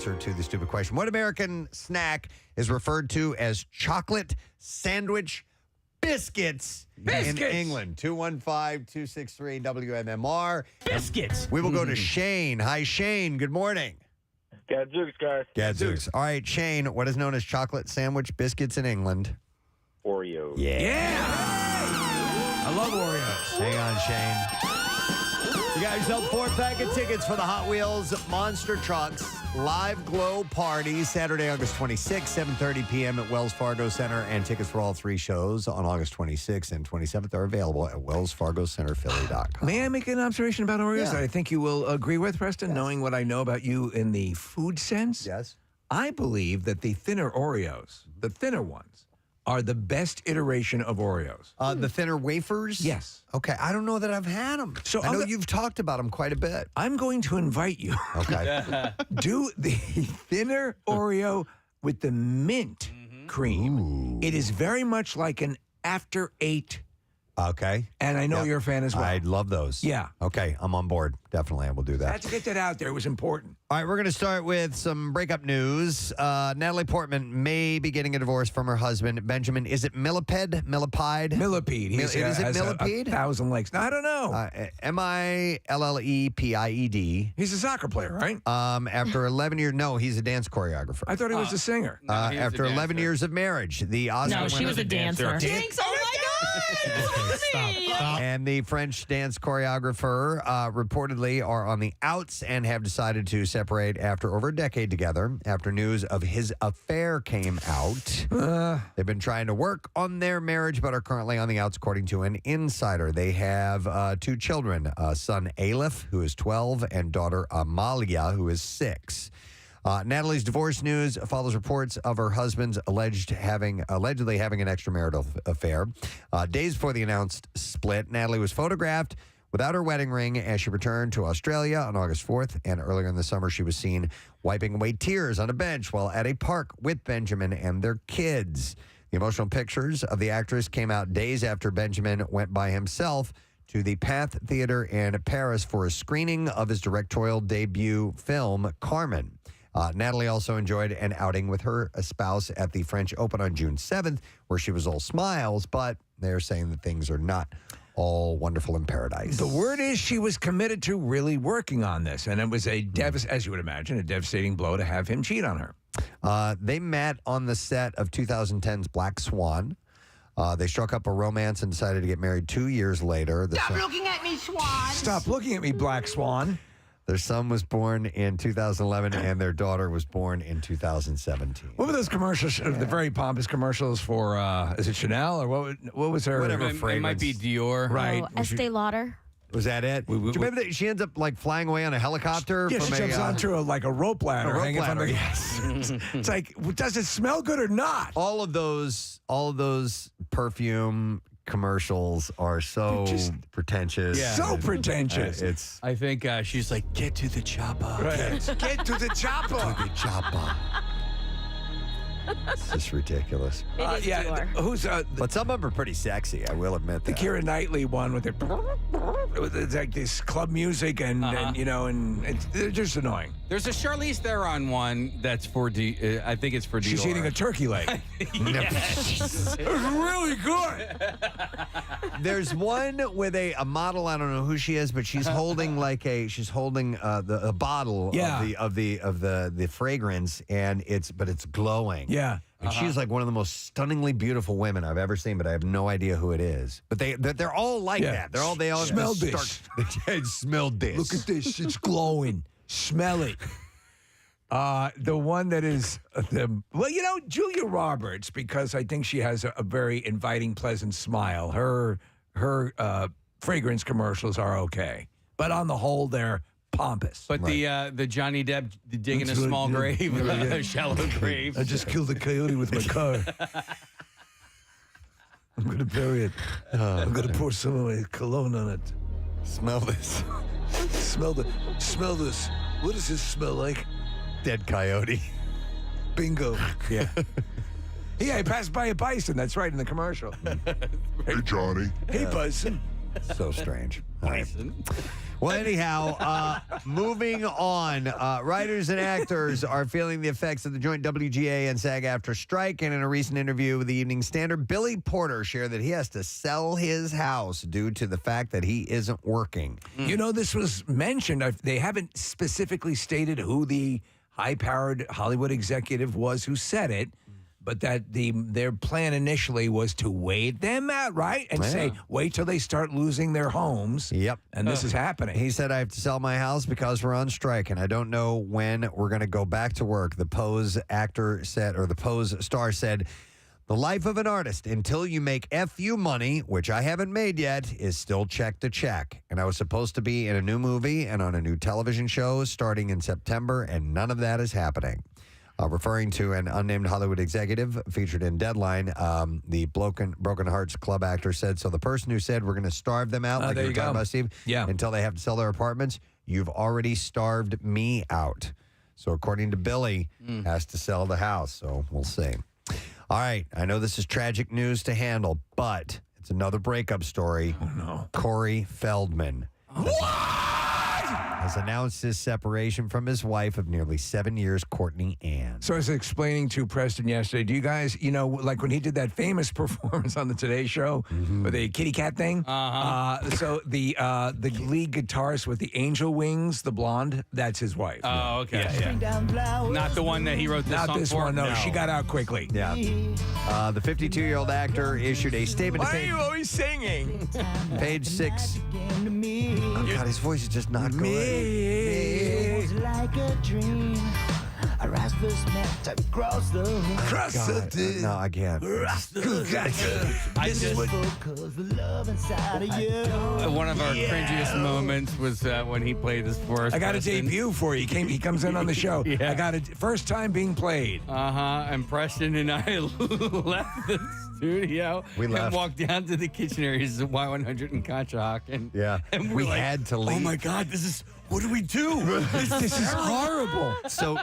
answer to the stupid question. What American snack is referred to as chocolate sandwich biscuits in England? 215-263-WMMR. Biscuits. We will go to Shane. Hi, Shane. Good morning. Gadzooks, guys. Gadzooks. All right, Shane, what is known as chocolate sandwich biscuits in England? Oreos. Yeah. I love Oreos. Hang on, Shane. You got yourself 4-pack of tickets for the Hot Wheels Monster Trucks Live Glow Party, Saturday, August 26th, 7:30 p.m. at Wells Fargo Center. And tickets for all three shows on August 26th and 27th are available at wellsfargocenterphilly.com. May I make an observation about Oreos Yeah. that I think you will agree with, Preston, Yes. knowing what I know about you in the food sense? Yes. I believe that the thinner Oreos, the thinner ones, are the best iteration of Oreos. The thinner wafers? Yes. Okay, I don't know that I've had them. So I know you've talked about them quite a bit. I'm going to invite you. Okay. Do the thinner Oreo with the mint cream. Ooh. It is very much like an after 8, Okay. and I know Yep. you're a fan as well. I love those. Yeah. Okay, I'm on board. Definitely, I will do I that. had to get that out there. It was important. All right, we're going to start with some breakup news. Natalie Portman may be getting a divorce from her husband, Benjamin. Is it Millipede? Millipede. Is it has millipede? 1,000 legs. No, I don't know. Millepide. He's a soccer player, right? After 11 years, no, he's a dance choreographer. I thought he was a singer. No, he was After a 11 dancer. years of marriage, the Oscar No, she winner- was a dancer. Jinx, Oh my God! Stop. And the French dance choreographer reportedly are on the outs and have decided to separate after over a decade together. After news of his affair came out, they've been trying to work on their marriage, but are currently on the outs, according to an insider. They have 2 children, son Aleph, who is 12, and daughter Amalia, who is 6. Natalie's divorce news follows reports of her husband's allegedly having an extramarital affair. Days before the announced split, Natalie was photographed without her wedding ring as she returned to Australia on August 4th. And earlier in the summer, she was seen wiping away tears on a bench while at a park with Benjamin and their kids. The emotional pictures of the actress came out days after Benjamin went by himself to the Path Theater in Paris for a screening of his directorial debut film, Carmen. Natalie also enjoyed an outing with her spouse at the French Open on June 7th, where she was all smiles, but they're saying that things are not all wonderful in paradise. The word is she was committed to really working on this, and it was as you would imagine, a devastating blow to have him cheat on her. They met on the set of 2010's Black Swan. They struck up a romance and decided to get married 2 years later. Stop looking at me, Swan. Stop looking at me, Black Swan. Their son was born in 2011, and their daughter was born in 2017. What were those commercials? The very pompous commercials for is it Chanel or what was her? Whatever. It might be Dior. Right. Oh, Estee Lauder. Was that it? Do you remember that she ends up like flying away on a helicopter? Yeah, from she jumps onto a rope ladder. a rope hanging from ladder, the- yes. It's like, does it smell good or not? all of those perfume commercials are so pretentious. Yeah. So pretentious. It's I think she's like, get to the chopper. Right. Get to the chopper. the chopper. It's just ridiculous. It is Yeah. Dior. Who's But some of them are pretty sexy, I will admit the that. Keira Knightley one with it's like this club music and they're just annoying. There's a Charlize Theron one that's for I think it's for Dior. She's eating a turkey leg. Yes. It was really good. There's one with a model, I don't know who she is, but she's holding a bottle of the fragrance, and it's glowing. Yeah. And she's like one of the most stunningly beautiful women I've ever seen, but I have no idea who it is. But they're all like that. They all Smell just smell this. Look at this. It's glowing. Smell it. The one that is Julia Roberts, because I think she has a very inviting, pleasant smile. Her fragrance commercials are okay, but on the whole, they're pompous. But the Johnny Depp digging a small grave, a shallow grave. I just killed a coyote with my car. I'm gonna bury it. I'm gonna pour some of my cologne on it. Smell this. Smell this. What does this smell like? Dead coyote. Bingo. Yeah. Yeah, I passed by a bison. That's right in the commercial. Hey, Johnny. Hey, bison. So strange. All right. Well, anyhow, moving on. Writers and actors are feeling the effects of the joint WGA and SAG-AFTRA strike. And in a recent interview with the Evening Standard, Billy Porter shared that he has to sell his house due to the fact that he isn't working. You know, this was mentioned. They haven't specifically stated who the high-powered Hollywood executive was who said it. But that their plan initially was to wait them out, right? And say, wait till they start losing their homes. Yep. And this is happening. He said, I have to sell my house because we're on strike, and I don't know when we're going to go back to work. The Pose actor said, or the Pose star said, the life of an artist until you make FU money, which I haven't made yet, is still check to check. And I was supposed to be in a new movie and on a new television show starting in September, and none of that is happening. Referring to an unnamed Hollywood executive featured in Deadline, the Broken Hearts Club actor said, so the person who said we're going to starve them out, like you were talking about, Steve, until they have to sell their apartments, you've already starved me out. So according to Billy, has to sell the house. So we'll see. All right. I know this is tragic news to handle, but it's another breakup story. Oh, no. Corey Feldman. What? Has announced his separation from his wife of nearly 7 years, Courtney Ann. So I was explaining to Preston yesterday, do you guys, you know, like when he did that famous performance on the Today Show with the kitty cat thing? So the lead guitarist with the angel wings, the blonde, that's his wife. Oh, okay. Yeah. Not the one that he wrote this Not song this for? one, no. She got out quickly. Yeah. The 52-year-old actor issued a statement to Why are you always singing? Page 6. Oh, God, his voice is just not good. Like a dream. Our eyes first met across the No, I can't. One of our cringiest moments was when he played this for us. I got a Preston. debut for you. He comes in on the show. Yeah. I got it first time being played. And Preston and I left the studio. We left. And walked down to the kitchen areas of Y100 in Conshohock. And we like, had to leave. Oh my God, what do we do? This is horrible. So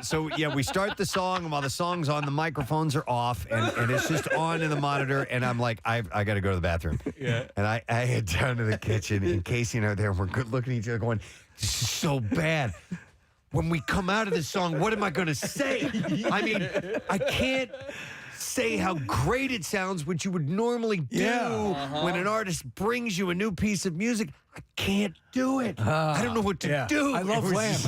we start the song, and while the song's on, the microphones are off, and it's just on in the monitor, and I'm like, I got to go to the bathroom. Yeah. And I head down to the kitchen, and Casey and I are there, and we're good looking at each other going, this is so bad. When we come out of this song, what am I going to say? I mean, I can't say how great it sounds, which you would normally do when an artist brings you a new piece of music. I can't do it. I don't know what to do. I love Lamb.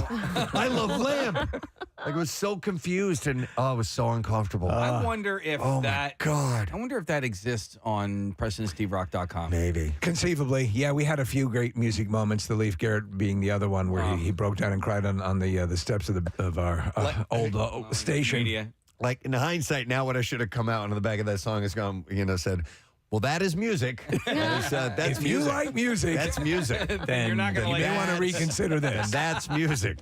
I love Lamb. Like, I was so confused, and it was so uncomfortable. I wonder if oh that. my God. I wonder if that exists on PrestonandSteveRock.com. Maybe. Conceivably, yeah, we had a few great music moments. The Leif Garrett being the other one, where he broke down and cried on the steps of our old station. Media. Like, in hindsight, now what I should have come out on the back of that song is gone, said, well, that is music. That's If you music. like music, That's music. then You're not gonna you like may it. want to reconsider this. And that's music.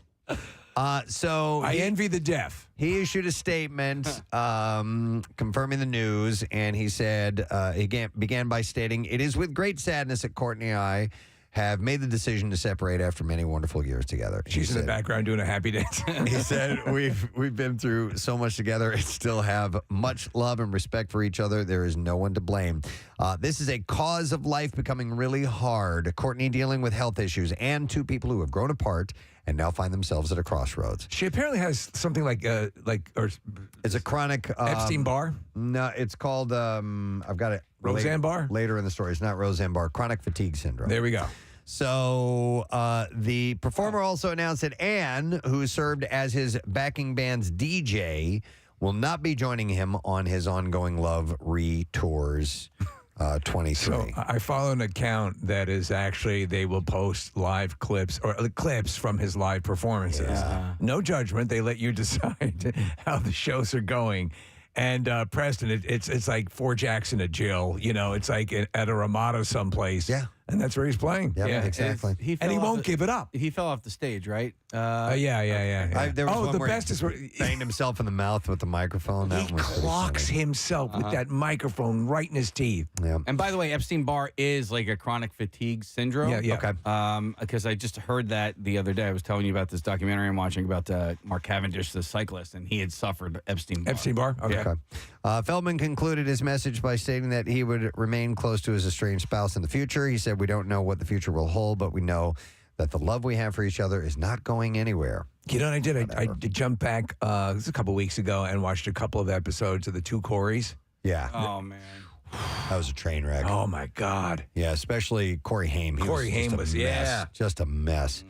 So I envy the deaf. he issued a statement confirming the news, and he said, he began by stating, it is with great sadness that Courtney and I have made the decision to separate after many wonderful years together. She's in the background doing a happy dance. He said, we've been through so much together and still have much love and respect for each other. There is no one to blame. This is a cause of life becoming really hard. Courtney dealing with health issues and two people who have grown apart and now find themselves at a crossroads. She apparently has something like It's a chronic... Epstein-Barr? No, it's called... I've got it... Roseanne-Barr? Later in the story. It's not Roseanne-Barr. Chronic fatigue syndrome. There we go. So the performer also announced that Ann, who served as his backing band's DJ, will not be joining him on his ongoing Love Re-Tours 23. So I follow an account that is actually, they will post live clips or clips from his live performances. Yeah. No judgment. They let you decide how the shows are going. And Preston, it's like Fort Jackson at Jill. It's like at a Ramada someplace. Yeah. And that's where he's playing. Yeah, exactly. And he won't give it up. He fell off the stage, right? Yeah. There was one the where he best is where banged himself in the mouth with the microphone. That he was pretty clocks funny. himself with that microphone right in his teeth. Yeah. And by the way, Epstein-Barr is like a chronic fatigue syndrome. Yeah. Okay. Because I just heard that the other day. I was telling you about this documentary I'm watching about Mark Cavendish, the cyclist, and he had suffered Epstein-Barr. Epstein-Barr? Okay. Feldman concluded his message by stating that he would remain close to his estranged spouse in the future. He said, "We don't know what the future will hold, but we know that the love we have for each other is not going anywhere." You know what I did? I did jump back this was a couple weeks ago and watched a couple of episodes of the Two Coreys. Yeah. Oh, man. That was a train wreck. Oh, my God. Yeah, especially Corey Haim. Corey Haim was, just a mess.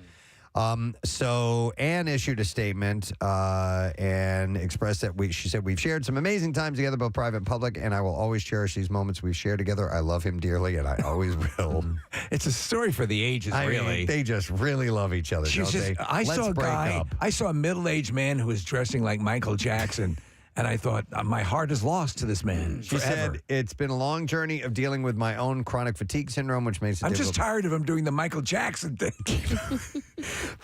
So Anne issued a statement and expressed that she said, "We've shared some amazing times together, both private and public, and I will always cherish these moments we've shared together. I love him dearly, and I always will." It's a story for the ages, really. mean, they just really love each other, don't they? I saw a break guy, up. I saw a middle-aged man who was dressing like Michael Jackson, and I thought, my heart is lost to this man She forever. said, "It's been a long journey of dealing with my own chronic fatigue syndrome, which makes it I'm just difficult." tired of him doing the Michael Jackson thing.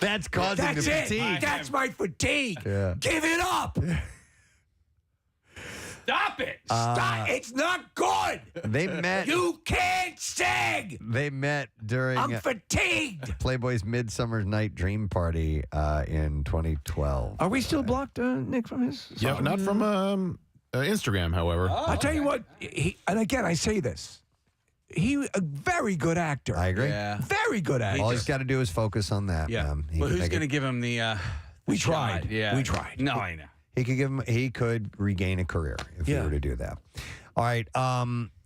That's causing That's the it. fatigue. That's my fatigue. Yeah. Give it up. Stop it! Stop. It's not good. They met. You can't sing. They met during I'm fatigued. Playboy's Midsummer Night Dream Party in 2012. Are we still blocked, Nick, from his? Yeah, not from Instagram, however. I'll tell you what. And again, I say this. He a very good actor. I agree. Yeah. Very good actor. All he's got to do is focus on that. Yeah. He Well, can who's make going to it- give him the We shot? tried. Yeah. We tried. No, I know. He could give him. He could regain a career if he were to do that. All right.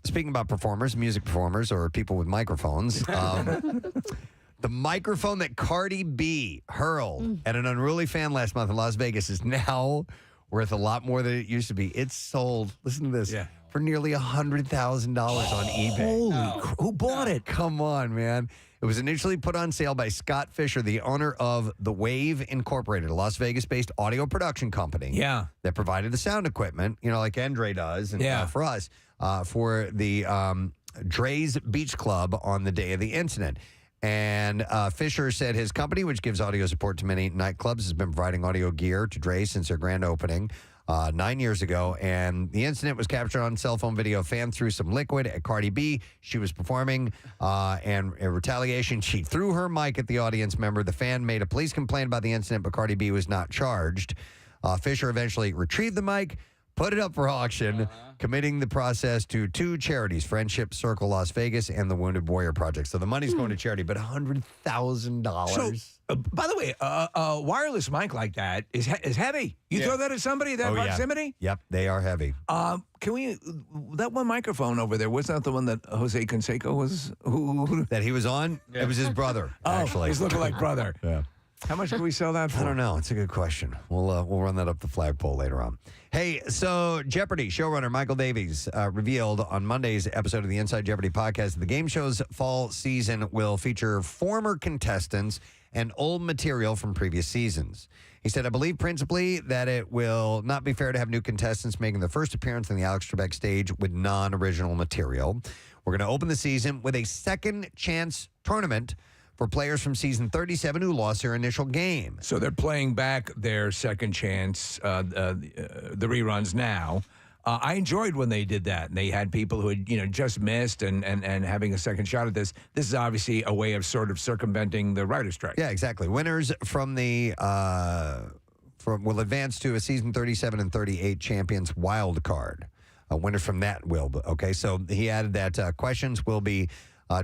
Speaking about performers, music performers, or people with microphones, the microphone that Cardi B hurled at an unruly fan last month in Las Vegas is now worth a lot more than it used to be. It's sold. Listen to this. Yeah. For nearly $100,000 on eBay. Holy, who bought it? Come on, man. It was initially put on sale by Scott Fisher, the owner of The Wave Incorporated, a Las Vegas-based audio production company. Yeah. That provided the sound equipment, like Andre does, and for us, for the Dre's Beach Club on the day of the incident. And Fisher said his company, which gives audio support to many nightclubs, has been providing audio gear to Dre since their grand opening 9 years ago. And the incident was captured on cell phone video. A fan threw some liquid at Cardi B. She was performing, and in retaliation, she threw her mic at the audience member. The fan made a police complaint about the incident, but Cardi B was not charged. Fisher eventually retrieved the mic, put it up for auction, committing the process to two charities, Friendship Circle Las Vegas and the Wounded Warrior Project. So the money's going to charity, but $100,000. So, by the way, a wireless mic like that is heavy. You throw that at somebody at that proximity? Yep, they are heavy. Can we, that one microphone over there, was that the one that Jose Canseco was? Who That he was on? It was his brother, actually. his lookalike brother. Yeah. How much can we sell that for? I don't know. It's a good question. We'll run that up the flagpole later on. Hey, so Jeopardy showrunner Michael Davies revealed on Monday's episode of the Inside Jeopardy podcast that the game show's fall season will feature former contestants and old material from previous seasons. He said, "I believe principally that it will not be fair to have new contestants making their first appearance on the Alex Trebek stage with non-original material. We're going to open the season with a second chance tournament for players from season 37 who lost their initial game." So they're playing back their second chance, the reruns now. I enjoyed when they did that. And they had people who had, just missed and having a second shot at this. This is obviously a way of sort of circumventing the writer's strike. Yeah, exactly. Winners from the will advance to a season 37 and 38 champions wild card. Winners from that will. Okay, so he added that questions will be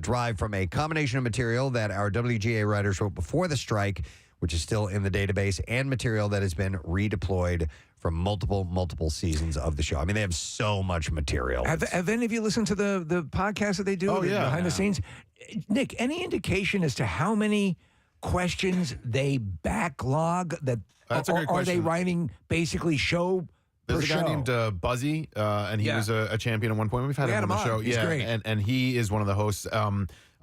derived from a combination of material that our WGA writers wrote before the strike, which is still in the database, and material that has been redeployed from multiple seasons of the show. I mean, they have so much material. Have any of you listened to the podcast that they do behind the scenes? Nick, any indication as to how many questions they backlog? That's a great Are question. they writing basically show per There's a guy show? named Buzzy, and he was a champion at one point. We've had him on the show. He's great. And he is one of the hosts.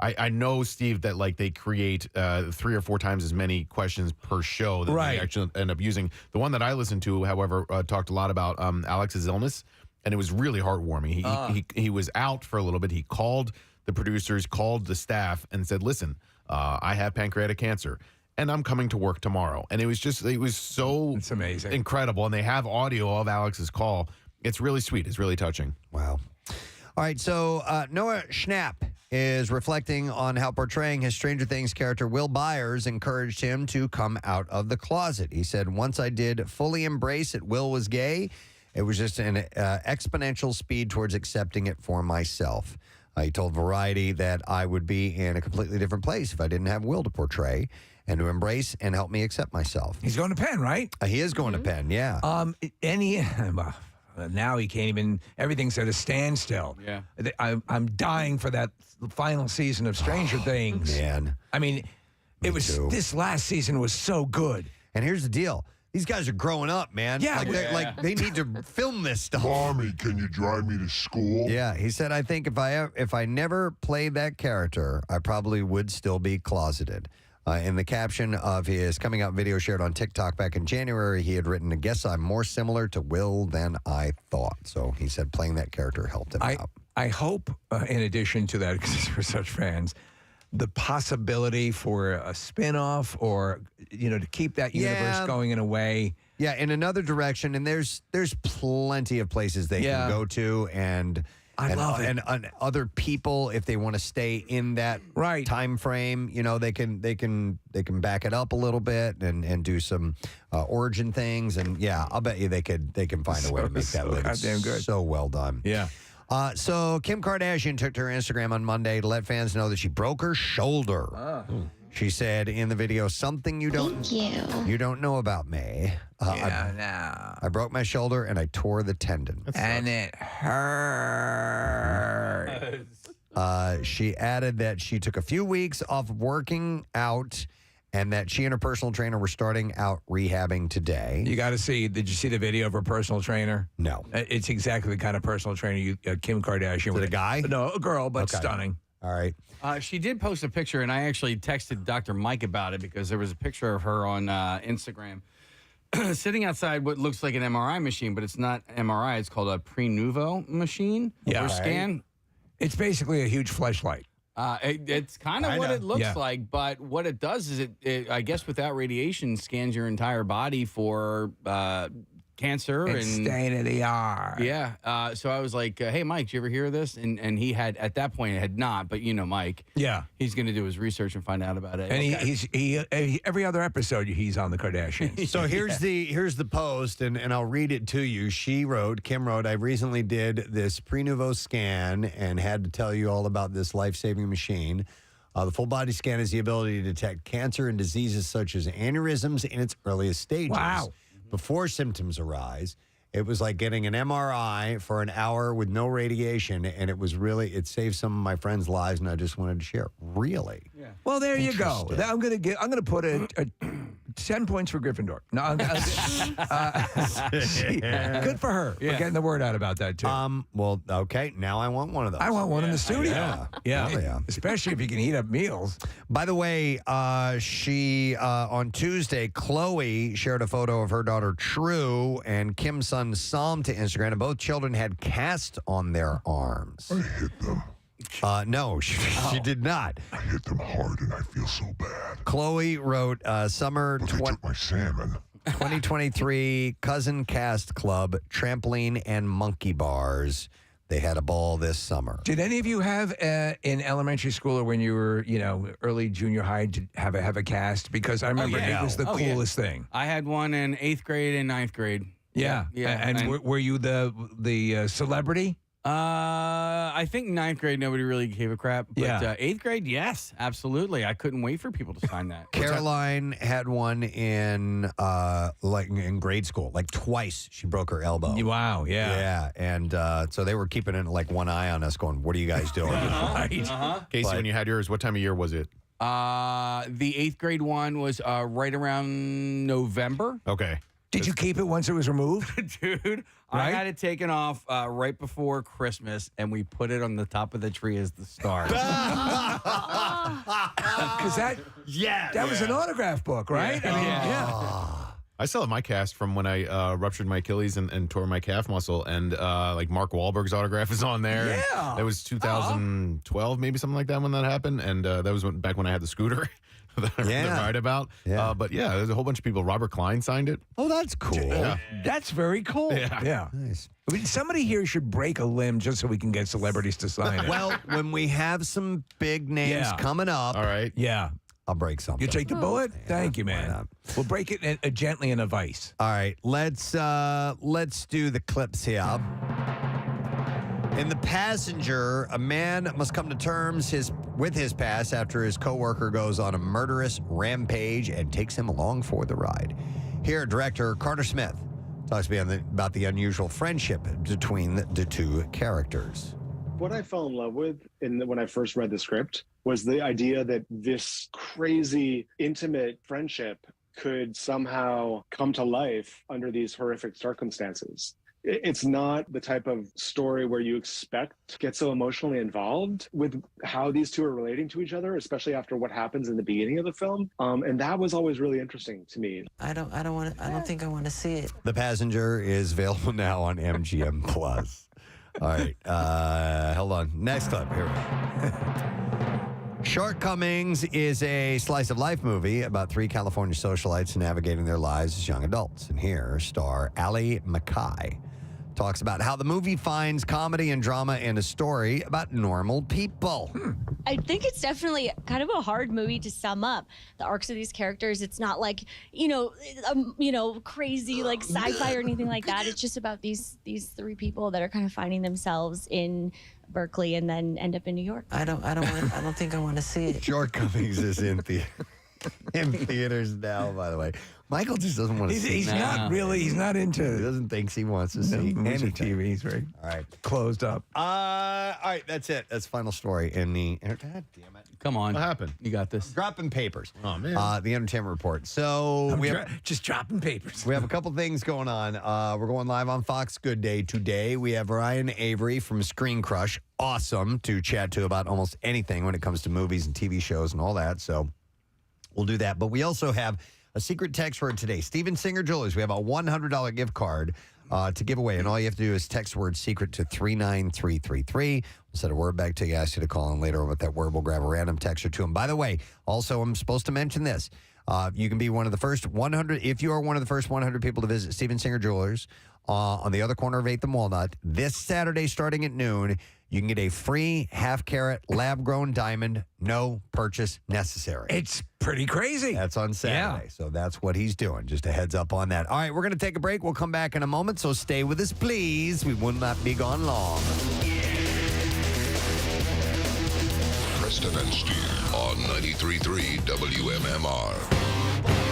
I know, Steve, that they create 3 or 4 times as many questions per show that they actually end up using. The one that I listened to, however, talked a lot about Alex's illness, and it was really heartwarming. He was out for a little bit. He called the producers, called the staff, and said, "Listen, I have pancreatic cancer." and I'm coming to work tomorrow. And it was so It's amazing. incredible. And they have audio of Alex's call. It's really sweet. It's really touching. Wow. All right, so Noah Schnapp is reflecting on how portraying his Stranger Things character Will Byers encouraged him to come out of the closet. He said, once I did fully embrace it, Will was gay. It was just an exponential speed towards accepting it for myself. He told Variety that I would be in a completely different place if I didn't have Will to portray and to embrace and help me accept myself. He's going to Penn, right? He is going to Penn, yeah. Now he can't even. Everything's at a standstill. Yeah. I'm dying for that final season of Stranger Things. Man. I mean, this last season was so good. And here's the deal. These guys are growing up, man. Yeah, like they need to film this stuff. Mommy, can you drive me to school? Yeah, he said, I think if I never played that character, I probably would still be closeted. In the caption of his coming out video shared on TikTok back in January, he had written, I guess I'm more similar to Will than I thought. So he said playing that character helped him out. I hope, in addition to that, because we're such fans, the possibility for a spinoff or, to keep that universe going in a way. Yeah, in another direction. And there's plenty of places they can go to and love it. And other people, if they want to stay in that time frame, they can back it up a little bit and do some origin things. And yeah, I'll bet you they can find a way to make that look goddamn good. So well done. Yeah. So Kim Kardashian took to her Instagram on Monday to let fans know that she broke her shoulder. She said in the video, something you don't know about me. I broke my shoulder and I tore the tendon. And it hurt. She added that she took a few weeks off working out and that she and her personal trainer were starting out rehabbing today. You got to see, did you see the video of her personal trainer? No. It's exactly the kind of personal trainer Kim Kardashian. Is it a guy? No, a girl, but stunning. All right. She did post a picture, and I actually texted Dr. Mike about it because there was a picture of her on Instagram sitting outside what looks like an MRI machine, but it's not MRI. It's called a pre-nuvo machine or scan. It's basically a huge fleshlight. It's kind of what it looks like, but what it does is it, I guess without radiation, scans your entire body for cancer and state of the art. Yeah. So I was like, hey, Mike, did you ever hear of this? And he had, at that point, had not, but Mike. Yeah. He's going to do his research and find out about it. And he every other episode, he's on the Kardashians. So here's the post, and I'll read it to you. Kim wrote, I recently did this pre-nuvo scan and had to tell you all about this life-saving machine. The full body scan has the ability to detect cancer and diseases such as aneurysms in its earliest stages. Wow. Before symptoms arise. It was like getting an MRI for an hour with no radiation, and it saved some of my friends' lives, and I just wanted to share. Really? Yeah. Well, there you go. I'm gonna put a 10 points for Gryffindor. No, good for her for getting the word out about that too. Well, okay. Now I want one of those. I want one in the studio. Yeah. Especially if you can heat up meals. By the way, she on Tuesday, Chloe shared a photo of her daughter True and Kim's son Sam to Instagram, and both children had casts on their arms. I hit them. No, she did not. I hit them hard and I feel so bad. Chloe wrote summer But they took my salmon. 2023 Cousin Cast Club, trampoline and monkey bars. They had a ball this summer. Did any of you have in elementary school or when you were, early junior high to have a cast? Because I remember it was the coolest thing. I had one in 8th grade and 9th grade. Yeah. And were you the celebrity? I think 9th grade nobody really gave a crap. But 8th grade, yes, absolutely. I couldn't wait for people to sign that. Caroline had one in in grade school, like twice. She broke her elbow. Wow, yeah, and so they were keeping it like one eye on us, going, "What are you guys doing?" Casey, when you had yours, what time of year was it? The 8th grade one was right around November. Okay. Did you keep it once it was removed? Dude, I had it taken off right before Christmas, and we put it on the top of the tree as the star. Because that was an autograph book, right? Yeah. I still have my cast from when I ruptured my Achilles and tore my calf muscle, and like Mark Wahlberg's autograph is on there. Yeah. That was 2012, maybe something like that when that happened, and that was back when I had the scooter that I write about. Yeah. But yeah, there's a whole bunch of people. Robert Klein signed it. Oh, that's cool. Yeah. That's very cool. Yeah. Nice. I mean, somebody here should break a limb just so we can get celebrities to sign it. Well, when we have some big names Yeah. coming up, All right. Yeah. I'll break something. You take the bullet? Thank you, why man. not? We'll break it gently in a vice. All right, let's do the clips here. In The Passenger, a man must come to terms with his past after his coworker goes on a murderous rampage and takes him along for the ride. Here, director Carter Smith talks to me about the unusual friendship between the two characters. What I fell in love with when I first read the script was the idea that this crazy, intimate friendship could somehow come to life under these horrific circumstances. It's not the type of story where you expect to get so emotionally involved with how these two are relating to each other, especially after what happens in the beginning of the film. And that was always really interesting to me. I don't think I want to see it. The Passenger is available now on MGM Plus. All right, hold on. Next clip. Here we go. Shortcomings is a slice of life movie about three California socialites navigating their lives as young adults. And here, star Ally Mackay talks about how the movie finds comedy and drama in a story about normal people. I think it's definitely kind of a hard movie to sum up the arcs of these characters. It's not like, crazy like sci-fi or anything like that. It's just about these three people that are kind of finding themselves in Berkeley and then end up in New York. I don't think I want to see it. Shortcomings is in theaters now, by the way. Michael just doesn't want to see He's it. not really, he's not He into doesn't think he wants to see movies or anything. TV. He's very All right. closed up. All right, that's it. That's final story in the... God damn it. Come on. What happened? You got this. Dropping papers. Oh, man. The entertainment report. So we have... Just dropping papers. We have a couple things going on. We're going live on Fox Good Day today. We have Ryan Avery from Screen Crush. Awesome to chat to about almost anything when it comes to movies and TV shows and all that. So we'll do that. But we also have a secret text word today. Steven Singer Jewelers. We have a $100 gift card to give away. And all you have to do is text word secret to 39333. We'll send a word back to you, ask you to call in later with that word. We'll grab a random text or two. And by the way, also, I'm supposed to mention this. You can be one of the first 100, if you are one of the first 100 people to visit Steven Singer Jewelers on the other corner of 8th and Walnut, this Saturday starting at noon, you can get a free half-carat lab-grown diamond, no purchase necessary. It's pretty crazy. That's on Saturday, so that's what he's doing. Just a heads up on that. All right, we're going to take a break. We'll come back in a moment, so stay with us, please. We will not be gone long. Preston and Steve on 93.3 WMMR.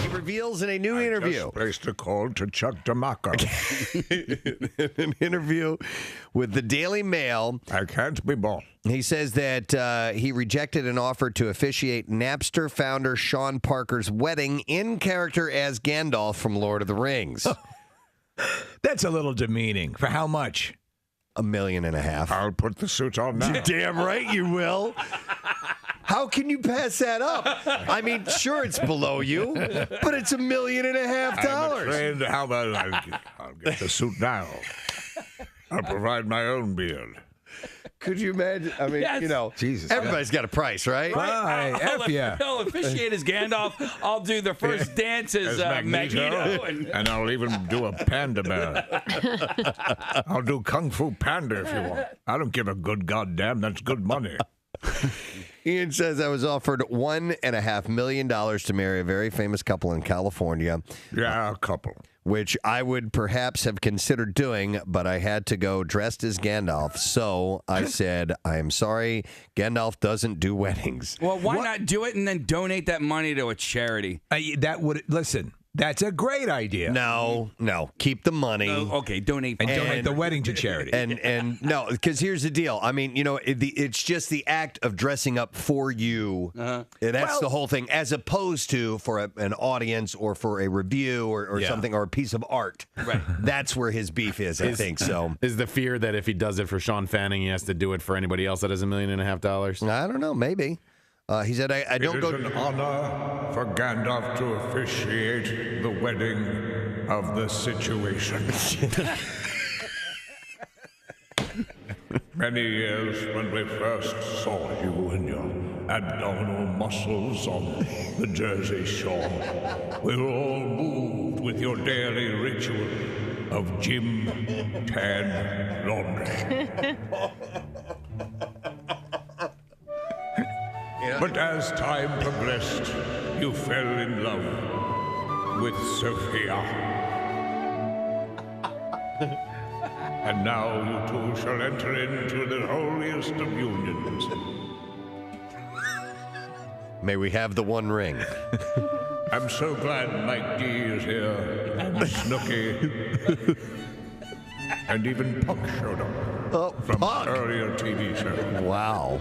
He reveals in a new interview. Placed a call to Chuck DeMacco. An interview with the Daily Mail. I can't be bought. He says that he rejected an offer to officiate Napster founder Sean Parker's wedding in character as Gandalf from Lord of the Rings. That's a little demeaning. For how much? $1.5 million. I'll put the suit on now. Damn right you will. How can you pass that up? I mean, sure, it's below you, but it's $1.5 million. I'm afraid, how about I'll get the suit now. I'll provide my own beard. Could you imagine? I mean, Jesus, everybody's got a price, right? Bye. F ya. I'll officiate as Gandalf. I'll do the first dance as Magneto. And I'll even do a panda bear. I'll do Kung Fu Panda if you want. I don't give a good goddamn. That's good money. Ian says I was offered $1.5 million to marry a very famous couple in California. Yeah, a couple. Which I would perhaps have considered doing, but I had to go dressed as Gandalf. So I said, I am sorry, Gandalf doesn't do weddings. Well, why not do it and then donate that money to a charity? Listen, that's a great idea. No, keep the money. Okay, donate. And donate the wedding to charity. And no, because here's the deal. I mean, it's just the act of dressing up for you. That's the whole thing, as opposed to for an audience or for a review or something, or a piece of art. Right. That's where his beef is, I think. So is the fear that if he does it for Sean Fanning, he has to do it for anybody else that has $1.5 million? I don't know, maybe. He said, I don't go. It is an honor for Gandalf to officiate the wedding of the situation. Many years when we first saw you and your abdominal muscles on the Jersey Shore, we were all moved with your daily ritual of gym, tan, laundry. But as time progressed, you fell in love with Sophia. And now you two shall enter into the holiest of unions. May we have the one ring. I'm so glad Mike D is here, and Snooky, and even Puck showed up from Puck. an earlier TV show. Wow.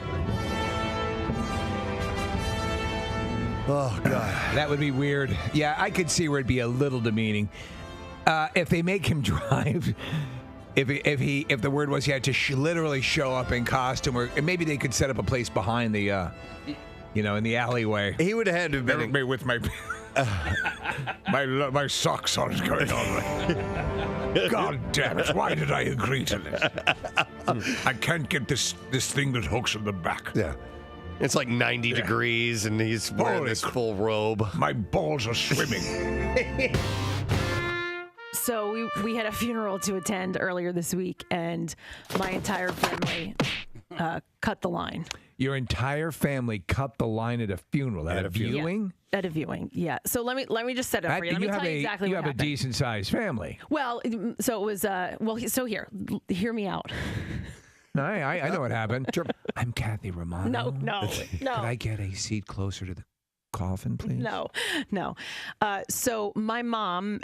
Oh, God. That would be weird. Yeah, I could see where it'd be a little demeaning. If they make him drive... If the word was he had to literally show up in costume, or maybe they could set up a place behind the, in the alleyway. He would have had to have been me with my my socks on going on. God damn it! Why did I agree to this? I can't get this thing that hooks in the back. Yeah. It's like 90 degrees, and he's wearing this full robe. My balls are swimming. So we had a funeral to attend earlier this week, and my entire family cut the line. Your entire family cut the line at a funeral, at a viewing? Yeah, at a viewing, yeah. So let me just set it up for you. Let me tell you exactly what happened. You have a decent-sized family. Well, so it was, so here, hear me out. I know what happened. I'm Kathy Romano. No. Could I get a seat closer to the coffin, please? No. So my mom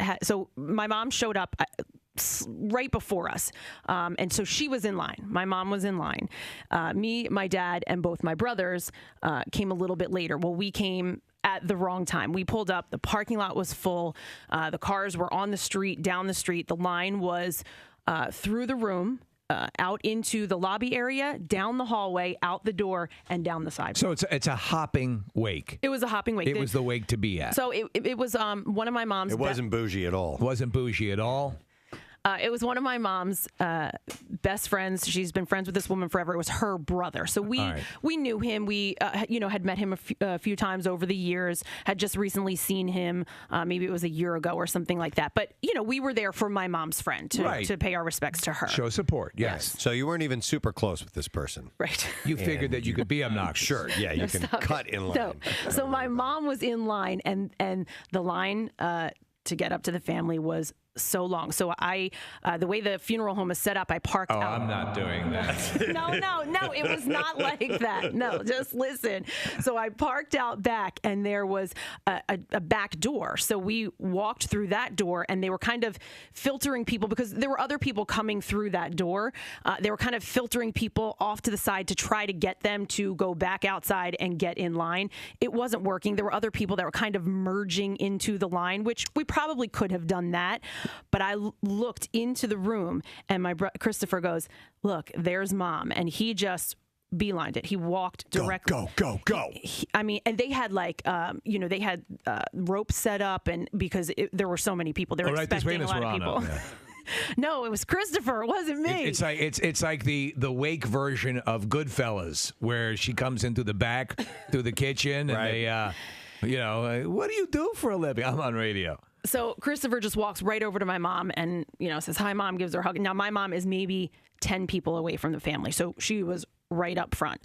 showed up right before us, and so she was in line. My mom was in line. Me, my dad, and both my brothers came a little bit later. Well, we came at the wrong time. We pulled up. The parking lot was full. The cars were on the street, down the street. The line was through the room. Out into the lobby area, down the hallway, out the door, and down the side. So it's a hopping wake. It was a hopping wake. It was the wake to be at. So it was one of my mom's. It wasn't bougie at all. Wasn't bougie at all. It was one of my mom's best friends. She's been friends with this woman forever. It was her brother. So we knew him. We had met him a few times over the years. Had just recently seen him. Maybe it was a year ago or something like that. But we were there for my mom's friend to pay our respects to her. Show support. Yes. So you weren't even super close with this person. Right. You figured that you could be obnoxious. Sure. Yeah. You can cut in line. No. So my mom was in line, and the line to get up to the family was so long. So the way the funeral home is set up, I parked out. I'm not doing that. No, it was not like that. No, just listen. So I parked out back, and there was a back door. So we walked through that door, and they were kind of filtering people because there were other people coming through that door. They were kind of filtering people off to the side to try to get them to go back outside and get in line. It wasn't working. There were other people that were kind of merging into the line, which we probably could have done that. But I looked into the room, and my Christopher goes, "Look, there's Mom," and he just beelined it. He walked directly. Go. And they had they had ropes set up, and because there were so many people, they were expecting a lot of people. Yeah. No, it was Christopher. It wasn't me. It's like the wake version of Goodfellas, where she comes into the back through the kitchen, and they, what do you do for a living? I'm on radio. So Christopher just walks right over to my mom and, says, "Hi, Mom," gives her a hug. Now, my mom is maybe 10 people away from the family, so she was right up front.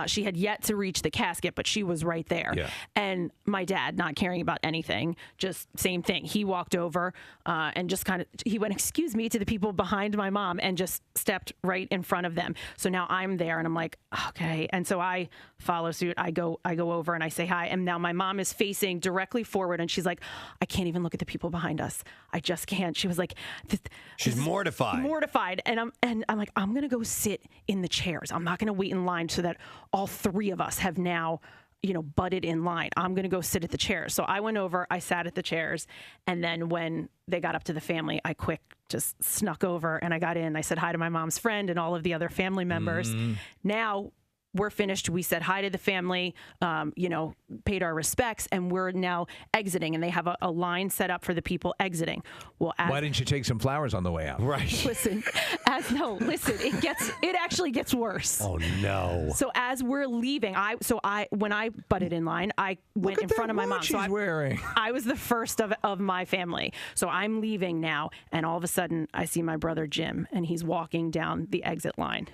She had yet to reach the casket, but she was right there. Yeah. And my dad, not caring about anything, just same thing. He walked over and just he went, "Excuse me," to the people behind my mom and just stepped right in front of them. So now I'm there, and I'm like, okay. And so I follow suit. I go over and I say hi. And now my mom is facing directly forward, and she's like, "I can't even look at the people behind us. I just can't." She was like, she's mortified. Mortified. And I'm like, "I'm going to go sit in the chairs. I'm not going to wait in line so that all three of us have now, butted in line. I'm going to go sit at the chairs." So I went over, I sat at the chairs. And then when they got up to the family, I just snuck over and I got in. I said hi to my mom's friend and all of the other family members. Now we're finished. We said hi to the family, paid our respects, and we're now exiting. And they have a line set up for the people exiting. Well, why didn't you take some flowers on the way out? Right. Listen, it actually gets worse. Oh no. So as we're leaving, when I butted in line, I went in front of my mom. So I was the first of my family. So I'm leaving now, and all of a sudden I see my brother Jim, and he's walking down the exit line.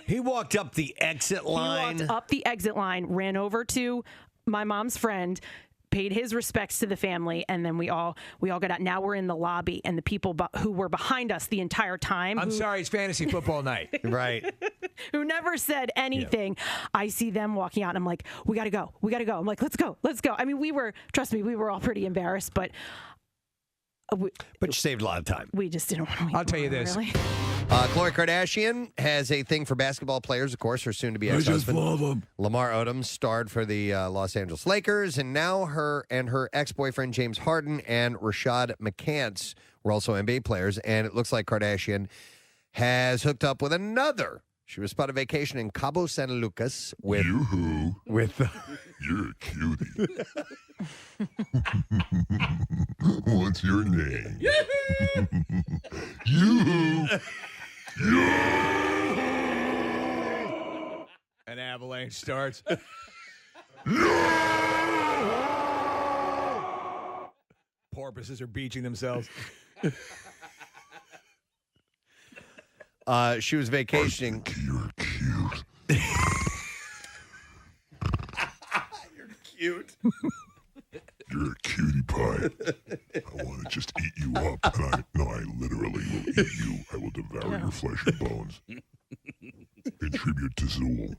He walked up the exit line. He walked up the exit line, ran over to my mom's friend, paid his respects to the family, and then we all got out. Now we're in the lobby, and the people who were behind us the entire time. I'm sorry, it's fantasy football night. Right. Who never said anything. Yeah. I see them walking out, and I'm like, we got to go. I'm like, let's go. I mean, we were all pretty embarrassed, but you saved a lot of time. We just didn't want to. I'll tell you this. Really. Khloe Kardashian has a thing for basketball players, of course, her soon-to-be ex-husband. I just love them. Lamar Odom starred for the Los Angeles Lakers, and now her ex-boyfriend James Harden and Rashad McCants were also NBA players, and it looks like Kardashian has hooked up with another. She was spotted vacation in Cabo San Lucas with... Yoo-hoo. With... You're a cutie. What's your name? Yoo-hoo. An avalanche starts. Porpoises are beaching themselves. She was vacationing. You're cute. You're cute. You're a cutie pie. I want to just eat you up, and I literally will eat you. I will devour your flesh and bones. In tribute to Zool.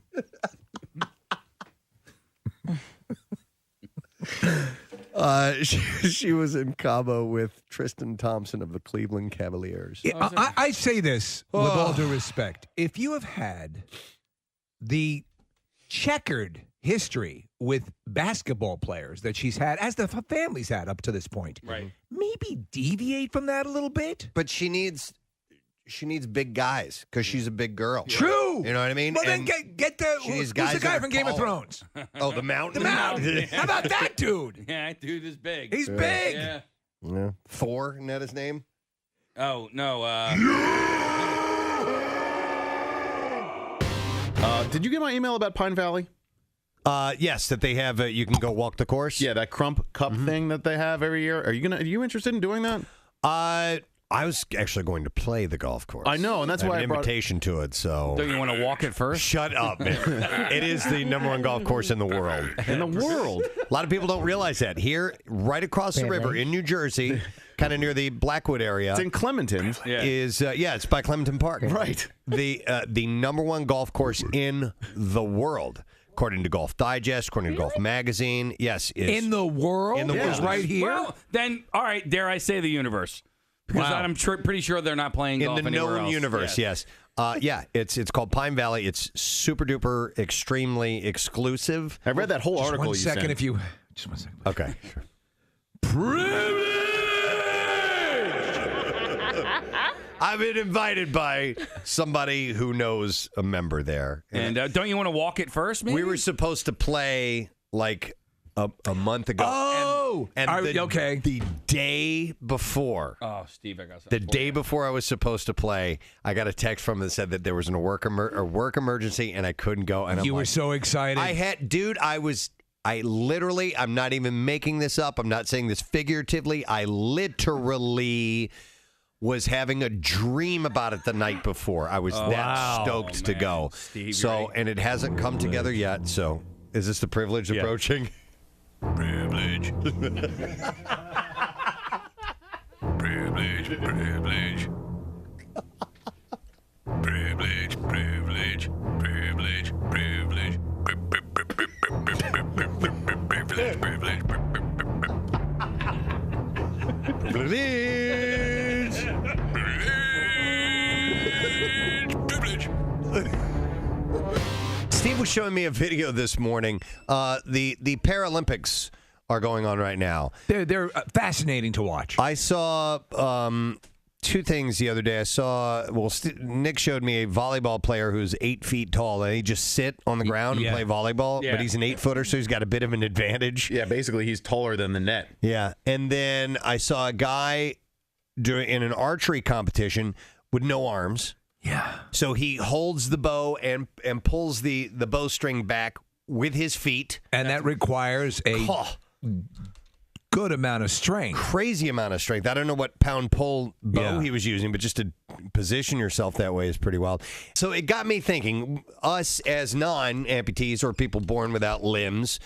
She was in Cabo with Tristan Thompson of the Cleveland Cavaliers. Yeah, I say this with all due respect. If you have had the checkered history with basketball players that she's had, as the family's had up to this point, right? Maybe deviate from that a little bit. But she needs big guys because she's a big girl. True. You know what I mean? Well, then get who's the guy from Game of Thrones? Oh, the Mountain. The Mountain. How about that dude? Yeah, that dude is big. He's big. Yeah. Thor, isn't that his name? Oh, no. Did you get my email about Pine Valley? Yes, that they have. You can go walk the course. Yeah, that Crump Cup thing that they have every year. Are you interested in doing that? I was actually going to play the golf course. I know, and that's why I have an invitation to it. So don't you want to walk it first? Shut up, man. It is the #1 golf course in the world. In the world. A lot of people don't realize that. Here, right across the river in New Jersey, kind of near the Blackwood area. It's in Clementon. It's by Clementon Park. Right. The #1 golf course in the world. According to Golf Digest, according to Golf Magazine, yes. In the world? In the world. Right here? Well, then, all right, dare I say the universe. Because I'm pretty sure they're not playing golf in the known else. universe. Yes. It's called Pine Valley. It's super duper, extremely exclusive. I read that whole article. One second, sent. if you just 1 second. Okay. Sure. Privilege. I've been invited by somebody who knows a member there, and don't you want to walk it first? Maybe? We were supposed to play like a month ago. Oh, the day before. Oh, Steve, I got something. The day before I was supposed to play, I got a text from them that said that there was a work emergency and I couldn't go. And you were so excited. I'm not even making this up. I'm not saying this figuratively. I literally was having a dream about it the night before. I was that stoked to go. Steve, and it hasn't come together yet. So is this the privilege approaching? Privilege. Privilege. Privilege. Privilege. Privilege. Privilege. Privilege. Steve was showing me a video this morning. The Paralympics are going on right now. They're fascinating to watch. I saw two things the other day. I saw, Nick showed me a volleyball player who's 8 feet tall, and he just sit on the ground and play volleyball, but he's an 8-footer, so he's got a bit of an advantage. Yeah, basically he's taller than the net. Yeah, and then I saw a guy in an archery competition with no arms. Yeah. So he holds the bow and pulls the bowstring back with his feet. And that requires a good amount of strength. Crazy amount of strength. I don't know what pound-pull bow he was using, but just to position yourself that way is pretty wild. So it got me thinking, us as non-amputees or people born without limbs,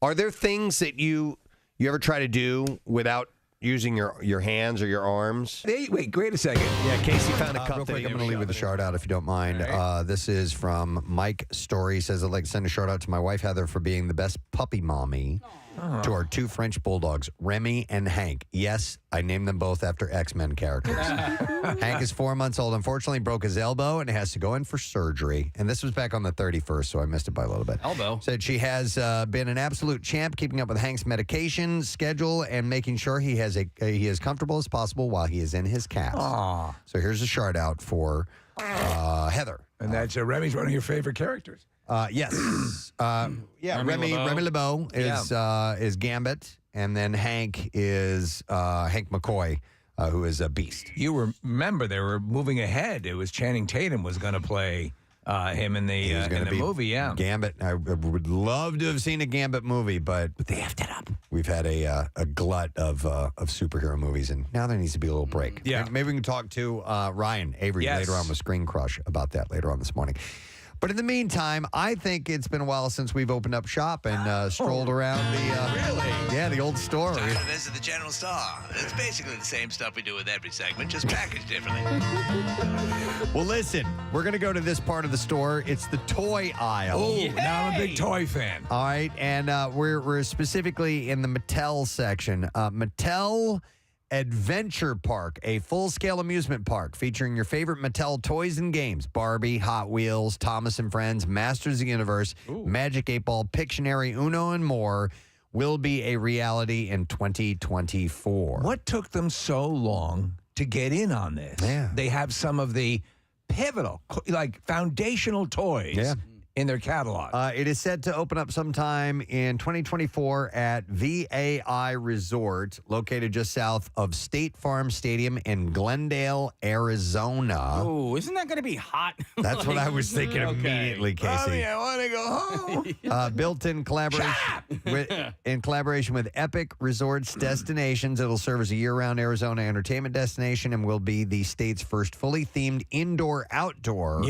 are there things that you ever try to do without using your hands or your arms? Hey, wait a second. Yeah, Casey found a cup. Real quick, I'm going to leave with a shout out if you don't mind. Right. This is from Mike Story. He says, I'd like to send a shout out to my wife, Heather, for being the best puppy mommy to our 2 French bulldogs, Remy and Hank. Yes, I named them both after X-Men characters. Hank is 4 months old. Unfortunately, broke his elbow and has to go in for surgery. And this was back on the 31st, so I missed it by a little bit. Elbow. Said she has been an absolute champ, keeping up with Hank's medication schedule and making sure he is comfortable as possible while he is in his cast. Aww. So here's a shout out for Heather. And that's Remy's one of your favorite characters. Yes. Remy LeBeau is Gambit, and then Hank is Hank McCoy, who is a beast. You remember they were moving ahead. It was Channing Tatum was going to play him in the movie. Yeah, Gambit. I would love to have seen a Gambit movie, but they effed it up. We've had a glut of superhero movies, and now there needs to be a little break. Yeah, maybe we can talk to Ryan Avery later on with Screen Crush about that later on this morning. But in the meantime, I think it's been a while since we've opened up shop and strolled around the old store. Time to visit the general store. It's basically the same stuff we do with every segment, just packaged differently. Well, listen, we're going to go to this part of the store. It's the toy aisle. Oh, now I'm a big toy fan. All right, and we're specifically in the Mattel section. Mattel Adventure Park, a full-scale amusement park featuring your favorite Mattel toys and games. Barbie, Hot Wheels, Thomas and Friends, Masters of the Universe, Magic 8 Ball, Pictionary, Uno, and more will be a reality in 2024. What took them so long to get in on this? Yeah. They have some of the pivotal, foundational toys in their catalog. It is set to open up sometime in 2024 at VAI Resort, located just south of State Farm Stadium in Glendale, Arizona. Oh, isn't that going to be hot? That's what I was thinking immediately, Casey. Mommy, I want to go home. Built in collaboration with Epic Resorts Destinations, it'll serve as a year-round Arizona entertainment destination and will be the state's first fully themed indoor-outdoor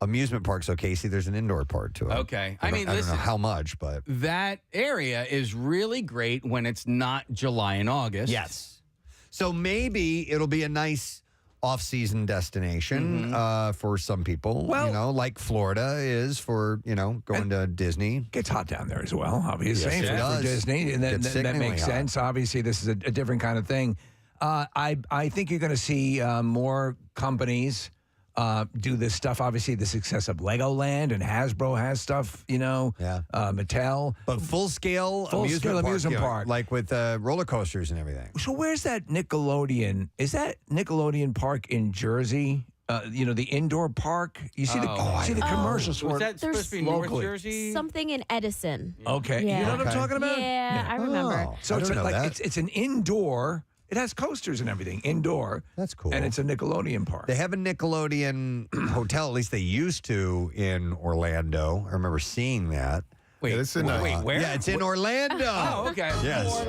amusement park. So, Casey, there's an indoor part to it. Okay. I don't know how much, but that area is really great when it's not July and August. Yes. So maybe it'll be a nice off-season destination for some people, like Florida is for, going to Disney. Gets hot down there as well, obviously. Yes, it does. For Disney, and that makes hot. sense. Obviously, this is a different kind of thing. I think you're going to see more companies do this stuff. Obviously, the success of Legoland and Hasbro has stuff, Mattel. But full-scale amusement park. Like with roller coasters and everything. So where's that Nickelodeon? Is that Nickelodeon Park in Jersey? The indoor park? You see the commercials for it. Was that supposed to be North locally. Jersey? Something in Edison. Okay. You know what I'm talking about? Yeah, I remember. So it's an indoor. It has coasters and everything indoor. That's cool. And it's a Nickelodeon park. They have a Nickelodeon hotel, at least they used to, in Orlando. I remember seeing that. Wait, wait, where? Yeah, it's in Orlando. Oh, okay. Yes.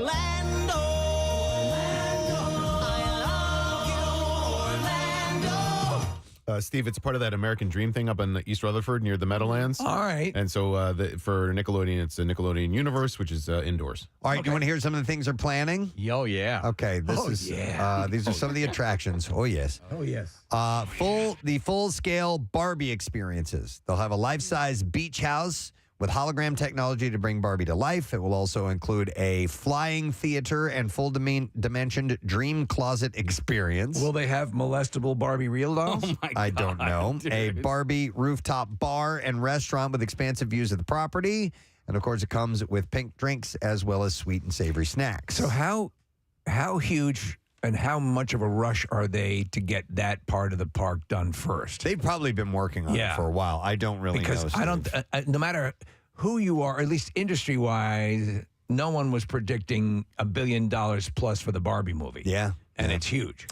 Steve, it's part of that American Dream thing up in East Rutherford near the Meadowlands. All right. And so for Nickelodeon, it's a Nickelodeon Universe, which is indoors. All right, you want to hear some of the things they're planning? Oh, yeah. Okay, these are some of the attractions. Oh, yes. Oh, yes. The full-scale Barbie experiences. They'll have a life-size beach house with hologram technology to bring Barbie to life. It will also include a flying theater and full-dimensioned dream closet experience. Will they have molestable Barbie real dolls? Oh my God, I don't know. Dude. A Barbie rooftop bar and restaurant with expansive views of the property. And, of course, it comes with pink drinks as well as sweet and savory snacks. So how huge And how much of a rush are they to get that part of the park done first? They've probably been working on it for a while. I don't really know. Because I don't, no matter who you are, at least industry-wise, no one was predicting $1 billion plus for the Barbie movie. Yeah. And it's huge.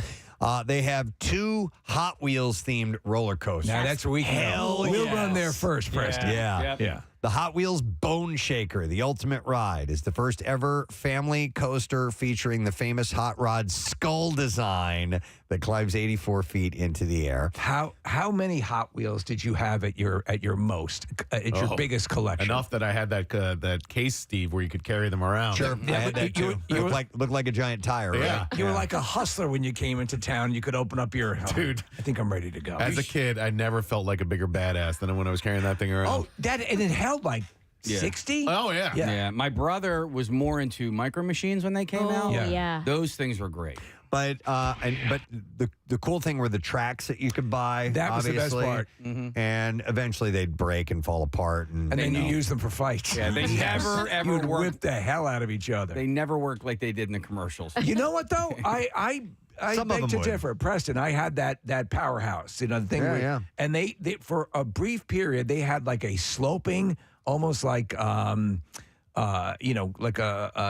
They have 2 Hot Wheels themed roller coasters. Now that's where we We'll run there first, Preston. Yeah. The Hot Wheels Bone Shaker, the ultimate ride, is the first ever family coaster featuring the famous hot rod skull design that climbs 84 feet into the air. How many Hot Wheels did you have at your most your biggest collection? Enough that I had that case, Steve, where you could carry them around. Sure, I had that too. Looked like a giant tire, right? Yeah. You were like a hustler when you came into town. You could open up your dude. I think I'm ready to go. As a kid, I never felt like a bigger badass than when I was carrying that thing around. Oh, and it held like 60? Oh, yeah. Yeah. My brother was more into micro machines when they came out. Yeah. Those things were great. But the cool thing were the tracks that you could buy. That was the best obviously. part. And eventually they'd break and fall apart. And then you use them for fights. Yeah, they never, ever You would worked. whip the hell out of each other. They never worked like they did in the commercials. You know what, though? I Some of beg them to would. differ. Preston, I had that powerhouse, the thing. Yeah. And they for a brief period, they had like a sloping, almost like, like a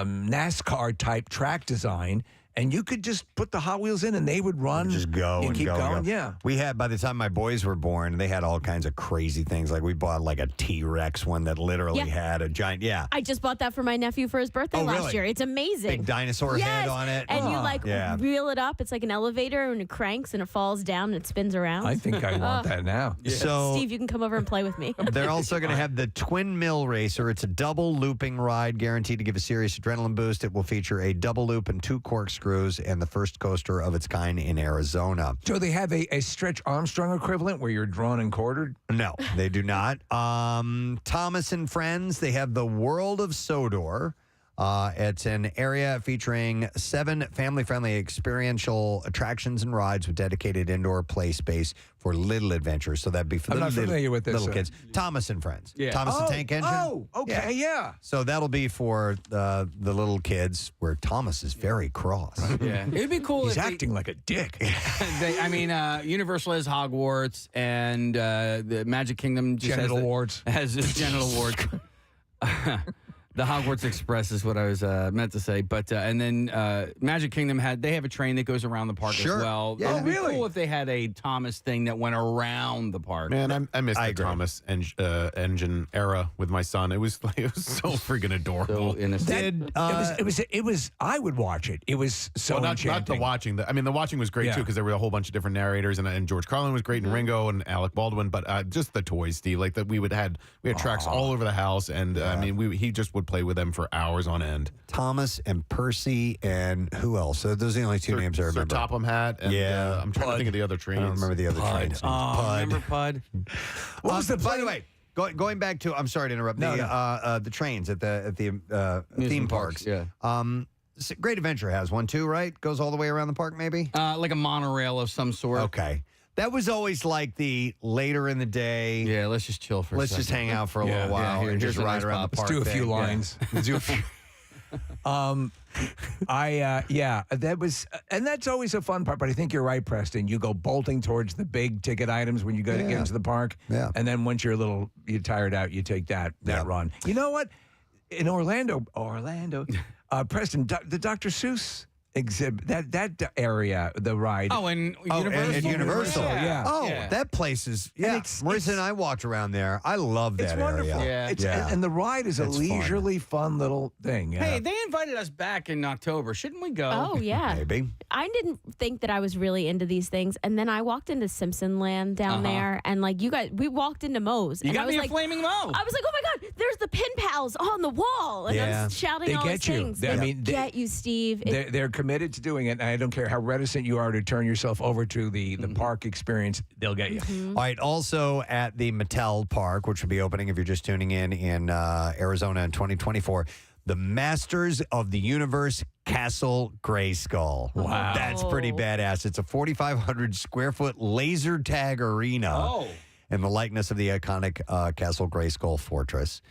NASCAR type track design. And you could just put the Hot Wheels in, and they would run. Just go and keep go going. and go. Yeah. We had, by the time my boys were born, they had all kinds of crazy things. Like we bought like a T-Rex one that literally had a giant, I just bought that for my nephew for his birthday Oh, last really? year. It's amazing. big dinosaur head on it. And you reel it up. It's like an elevator and it cranks and it falls down and it spins around. I think I want that now. So Steve, you can come over and play with me. they're also going to have the Twin Mill Racer. It's a double looping ride guaranteed to give a serious adrenaline boost. It will feature a double loop and 2 corkscrews and the first coaster of its kind in Arizona. So they have a Stretch Armstrong equivalent where you're drawn and quartered? No, they do not. Thomas and Friends, they have the World of Sodor. It's an area featuring 7 family-friendly experiential attractions and rides with dedicated indoor play space for little adventures. So that'd be for I'm not familiar with this, little kids. Thomas and Friends. Thomas the Tank Engine. Oh, okay, yeah. So that'll be for the little kids where Thomas is very cross. Yeah. It'd be cool He's if acting like a dick. Universal has Hogwarts and the Magic Kingdom just Genital wards. has genital wards. The Hogwarts Express is what I was meant to say, but and then Magic Kingdom have a train that goes around the park as well. Yeah, It'd be cool if they had a Thomas thing that went around the park. Man, I missed the Thomas engine era with my son. It was so freaking adorable. So innocent. It was. I would watch it. It was so not enchanting. the watching. The watching was great too because there were a whole bunch of different narrators and George Carlin was great and Ringo and Alec Baldwin. But just the toys, Steve. Like that, we had tracks all over the house, and he just would play with them for hours on end. Thomas and Percy and who else? So those are the only 2 names I remember. Sir Topham Hat. And, I'm trying to think of the other trains. I don't remember the other trains. Remember Pud? What was by the way? Going back to, I'm sorry to interrupt. The trains at the theme parks. Yeah. Great Adventure has one too, right? Goes all the way around the park, maybe. Like a monorail of some sort. Okay. That was always like the later in the day. Yeah, let's just chill for a second. Let's just hang out for a little while and here's just a ride nice around the pop. park. Do a few thing. lines. Do a few. That was, and that's always a fun part. But I think you're right, Preston. You go bolting towards the big ticket items when you go to get into the park. Yeah. And then once you're you're tired out, you take that run. You know what? In Orlando, Preston, the Dr. Seuss exhibit that area, the ride. Oh, and and Universal. Yeah. Oh, Yeah. that place is. Yeah. Marissa and I walked around there. I love that It's wonderful. area. Yeah. And the ride is a It's fun. leisurely, fun little thing. Yeah. Hey, they invited us back in October. Shouldn't we go? Oh, yeah. Maybe. I didn't think that I was really into these things. And then I walked into Simpson Land down there. And like you guys, we walked into Moe's. You and got I was me a like, flaming Moe. I was like, oh my God, there's the pin pals on the wall. And Yeah. I'm shouting They all get these you. things. They- I mean, they- get you, Steve. They're committed to doing it. And I don't care how reticent you are to turn yourself over to the park experience, they'll get you. All right. Also at the Mattel Park, which will be opening if you're just tuning in Arizona in 2024, the Masters of the Universe Castle Grayskull. Wow. That's pretty badass. It's a 4,500 square foot laser tag arena in the likeness of the iconic Castle Grayskull Fortress.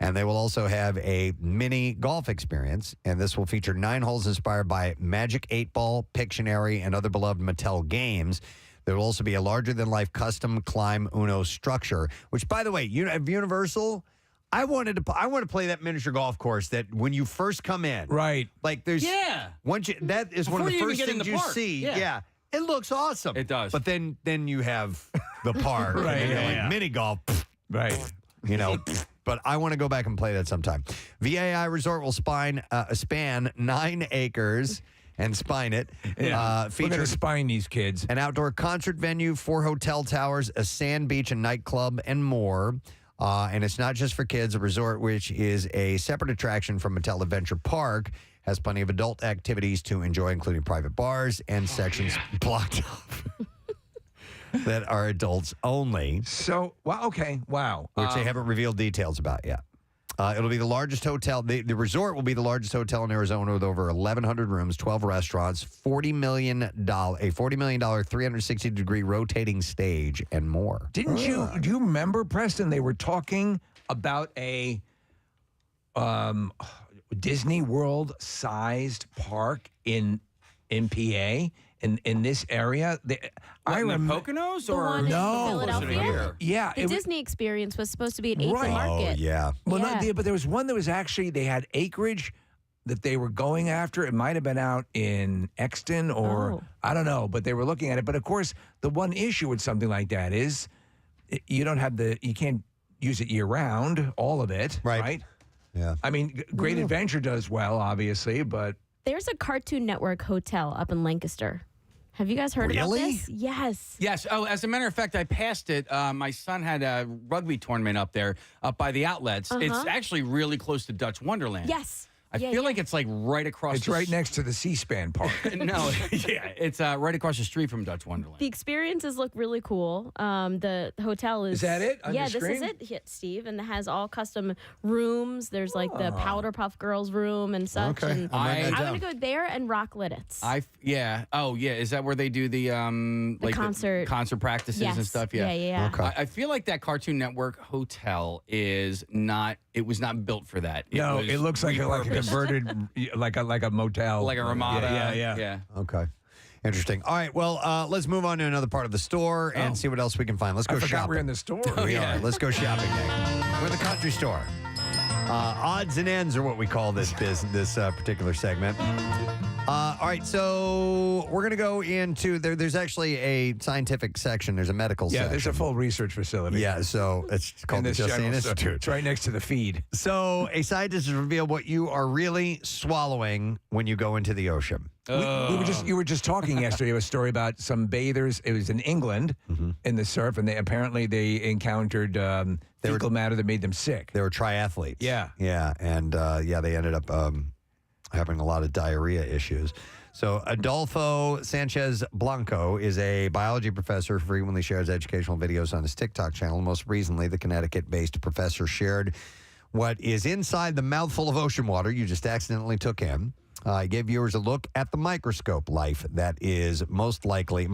And they will also have a mini golf experience, and this will feature 9 holes inspired by Magic 8-Ball, Pictionary, and other beloved Mattel games. There will also be a larger-than-life custom climb Uno structure, which, by the way, at Universal, I want to play that miniature golf course that when you first come in, right? Like there's that is one of the Before you even first get in things the you park. see. Yeah. It looks awesome. It does. But then you have the park, Right, and then yeah. like mini golf, Right. But I want to go back and play that sometime. VAI Resort will span 9 acres and spine it. Yeah. We're going to Features spine these kids. an outdoor concert venue, 4 hotel towers, a sand beach, a nightclub, and more. And it's not just for kids. A resort, which is a separate attraction from Mattel Adventure Park, has plenty of adult activities to enjoy, including private bars and sections blocked off that are adults only. So, wow, okay, wow. Which they haven't revealed details about yet. It'll be the largest hotel. The resort will be the largest hotel in Arizona with over 1,100 rooms, 12 restaurants, $40 million, a $40 million 360-degree rotating stage, and more. Do you remember, Preston, they were talking about a Disney World-sized park in PA, in this area? I remember Poconos The one in Philadelphia? Yeah. The Disney experience was supposed to be at 8th and Market. Well, Yeah. but there was one that was actually, they had acreage that they were going after. It might have been out in Exton or I don't know, but they were looking at it. But of course, the one issue with something like that is you can't use it year round, all of it, right? Yeah. I mean, Great Adventure does well, obviously, but There's a Cartoon Network hotel up in Lancaster. Have you guys heard about Really? this? Yes. Yes. Oh, as a matter of fact, I passed it. My son had a rugby tournament up there, up by the outlets. It's Uh-huh. actually really close to Dutch Wonderland. Yes. I feel like it's like right across. it's right next to the C-SPAN park. No, yeah, it's right across the street from Dutch Wonderland. The experiences look really cool. The hotel is. Is that it on yeah, your this is screen? it, Steve, and it has all custom rooms. There's like the Powder Puff Girls room and such. Okay. And I'm writing that I'm down. gonna go there and Rock Lidditz. Oh yeah. Is that where they do the like concert. concert practices and Yes. stuff? Yeah. Okay. I feel like that Cartoon Network hotel is not. It was not built for that. No, was it looks like a repurposed. converted, like a motel, Like a Ramada. Yeah. Okay. Interesting. All right. Well, let's move on to another part of the store and see what else we can find. Let's I go forgot shopping. we're in the store. We are. Let's go shopping. We're in the country store. Odds and ends are what we call this particular segment. All right, so we're going to go into there's actually a scientific section. There's a medical Yeah, section. there's a full research facility. Yeah, so it's called In the this Just Saying general store. Institute. It's right next to the feed. So a scientist has revealed what you are really swallowing when you go into the ocean. You were just talking yesterday, a story about some bathers. It was in England in the surf, and they encountered fecal matter that made them sick. They were triathletes. Yeah. Yeah, and they ended up having a lot of diarrhea issues. So Adolfo Sanchez Blanco is a biology professor who frequently shares educational videos on his TikTok channel. Most recently, the Connecticut-based professor shared what is inside the mouthful of ocean water you just accidentally took in. He gave viewers a look at the microscopic life that is most likely in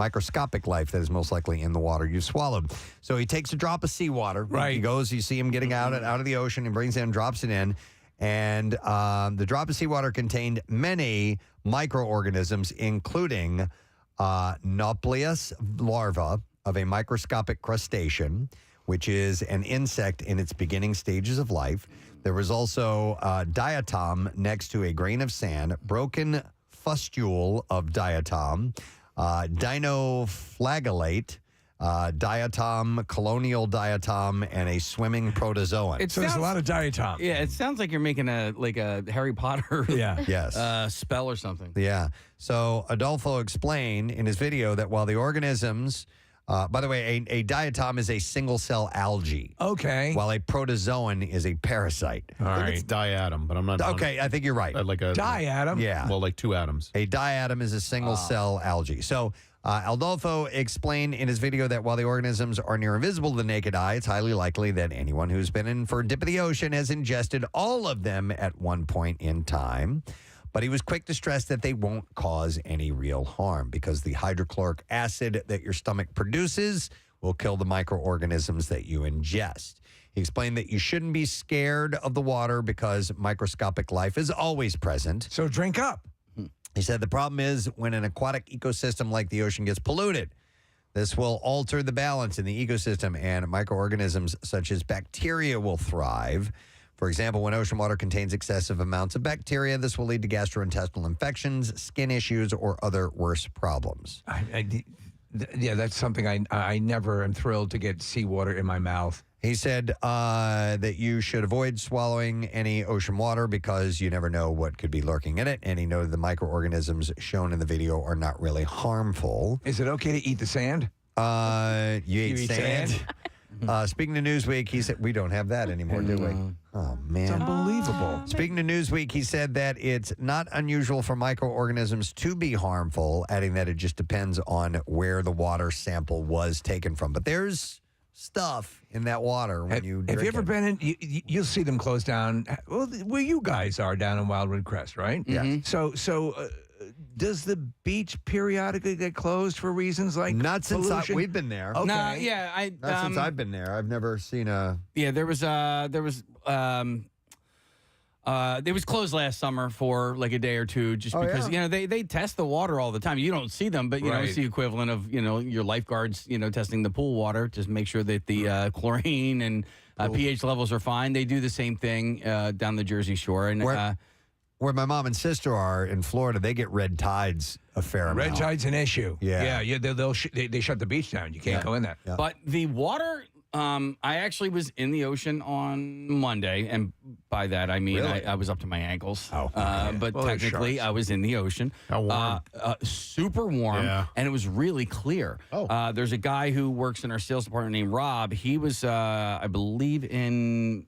the water you swallowed. So he takes a drop of seawater. Right. He goes, you see him getting out of the ocean and brings it in, drops it in. And the drop of seawater contained many microorganisms, including Nauplius larva of a microscopic crustacean, which is an insect in its beginning stages of life. There was also diatom next to a grain of sand, broken fustule of diatom, dinoflagellate, diatom, colonial diatom, and a swimming protozoan. There's a lot of diatom. Yeah, it sounds like you're making a Harry Potter Yes. spell or something. Yeah. So Adolfo explained in his video that while the organisms, by the way, a diatom is a single-cell algae. Okay. While a protozoan is a parasite. I think it's diatom, but I'm not. Okay, I think you're right. Like a diatom? Yeah. Well, like 2 atoms. A diatom is a single-cell algae. So Adolfo explained in his video that while the organisms are near invisible to the naked eye, it's highly likely that anyone who's been in for a dip of the ocean has ingested all of them at one point in time. But he was quick to stress that they won't cause any real harm because the hydrochloric acid that your stomach produces will kill the microorganisms that you ingest. He explained that you shouldn't be scared of the water because microscopic life is always present. So drink up. He said the problem is when an aquatic ecosystem like the ocean gets polluted. This will alter the balance in the ecosystem, and microorganisms such as bacteria will thrive. For example, when ocean water contains excessive amounts of bacteria, this will lead to gastrointestinal infections, skin issues, or other worse problems. Yeah, that's something I never am thrilled to get seawater in my mouth. He said that you should avoid swallowing any ocean water because you never know what could be lurking in it. And he noted the microorganisms shown in the video are not really harmful. Is it okay to eat the sand? You eat sand? Speaking to Newsweek, he said, we don't have that anymore, do we? Oh, man. It's unbelievable. Speaking to Newsweek, he said that it's not unusual for microorganisms to be harmful, adding that it just depends on where the water sample was taken from. But there's stuff in that water when you drink Have you ever it. been in? You'll see them close down. Well, where you guys are down in Wildwood Crest, right? Yeah. So does the beach periodically get closed for reasons like Not since pollution? we've been there. Okay. No, yeah, Not since I've been there. I've never seen a. Yeah, it was closed last summer for like a day or two, just because they test the water all the time. You don't see them, but you know it's the equivalent of your lifeguards testing the pool water to make sure that the chlorine and pH levels are fine. They do the same thing down the Jersey Shore, and where my mom and sister are in Florida, they get red tides a fair amount. Red tide's an issue. Yeah. They shut the beach down. You can't go in there. Yeah. But the water, I actually was in the ocean on Monday, and by that I mean Really? I was up to my ankles. Oh, but Well, there's technically sharks. I was in the ocean. How warm? Super warm, Yeah. and it was really clear. Oh. There's a guy who works in our sales department named Rob. He was, I believe, in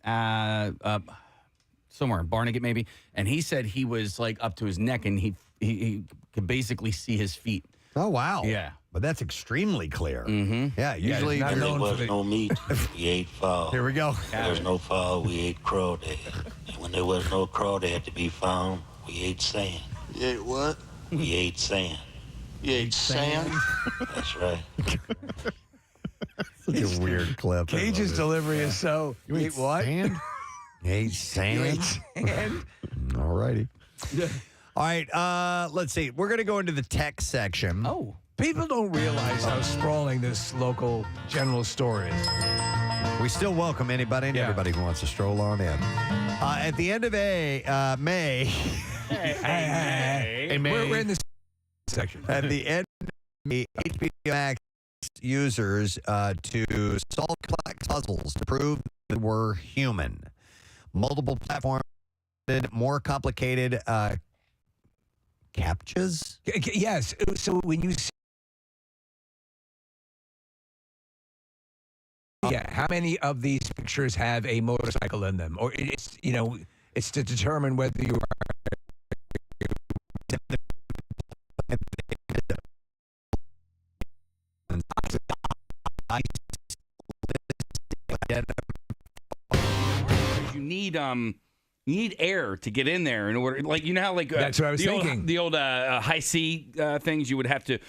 somewhere in Barnegat maybe, and he said he was like up to his neck, and he could basically see his feet. Oh, wow. Yeah. But that's extremely clear. Mm-hmm. Yeah, usually. not There known for was the- no meat, we ate fowl. Here we go. There was no fowl, we ate crawdad. And when there was no crawdad to be found, we ate sand. You ate what? We ate sand. You ate sand? That's right. Such a weird clip. Cage's delivery is so. You ate what? Sand? You ate sand? You ate sand? All righty. All right, let's see. We're going to go into the tech section. Oh. People don't realize how sprawling this local general store is. We still welcome anybody and everybody who wants to stroll on in. At the end of May, Hey, we're in this section. at the end of May, HBO Max users to solve complex puzzles to prove that we're human. Multiple platforms, more complicated captchas. Yes. So when you see. Yeah, how many of these pictures have a motorcycle in them? Or it's it's to determine whether you You need air to get in there in order, like how That's what I was thinking. The old high C things, you would have to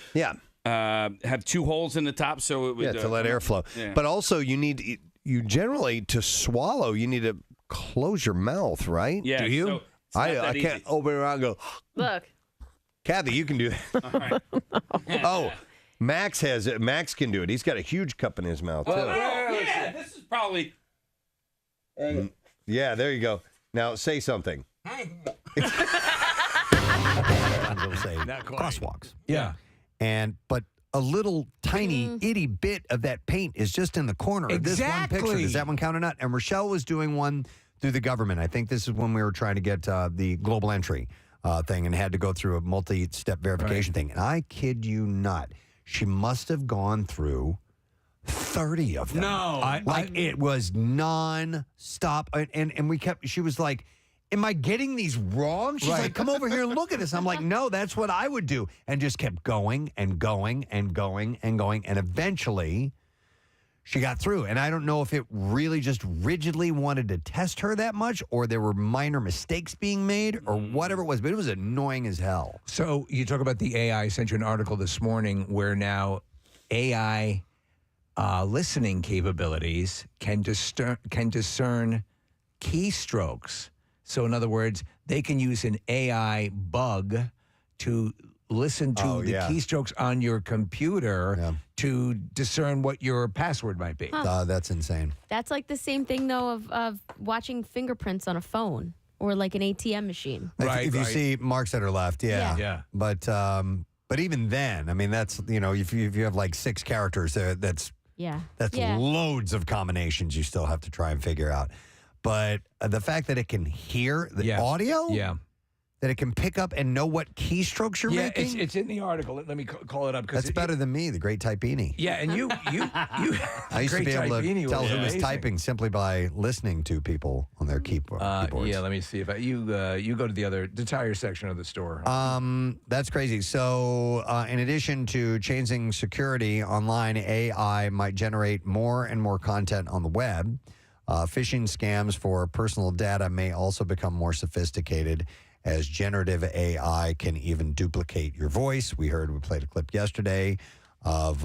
have two holes in the top so it would to let air flow. Yeah. But also you generally to swallow you need to close your mouth, right? Yeah, Do you? so it's not I that can't easy. open it around and go. Look. Kathy, you can do that. Oh, Max has it. Max can do it. He's got a huge cup in his mouth too. yeah, this is probably. Yeah, there you go. Now say something. I'm going to say crosswalks. Yeah. But a little tiny itty bit of that paint is just in the corner of this one picture. Exactly. Does that one count or not? And Rochelle was doing one through the government. I think this is when we were trying to get the global entry thing and had to go through a multi-step verification thing. And I kid you not, she must have gone through 30 of them. No. It was non-stop. And she was like, am I getting these wrong? She's like, come over here and look at this. I'm like, no, that's what I would do. And just kept going and going and going and going. And eventually she got through. And I don't know if it really just rigidly wanted to test her that much or there were minor mistakes being made or whatever it was. But it was annoying as hell. So you talk about the AI. I sent you an article this morning where now AI listening capabilities can discern keystrokes. So, in other words, they can use an AI bug to listen to the keystrokes on your computer to discern what your password might be. That's insane. That's like the same thing, though, of watching fingerprints on a phone or like an ATM machine. If you see marks that are left, Yeah. But even then, I mean, that's, if you have like 6 characters there, that's loads of combinations you still have to try and figure out. But the fact that it can hear the audio, that it can pick up and know what keystrokes you're making. It's in the article. Let me call it up. That's better than me, the great typini. Yeah, and you I used to be able to tell who was typing simply by listening to people on their keyboards. Yeah, let me see if you go to the tire section of the store. That's crazy. So, in addition to changing security online, AI might generate more and more content on the web. Phishing scams for personal data may also become more sophisticated, as generative AI can even duplicate your voice. We played a clip yesterday of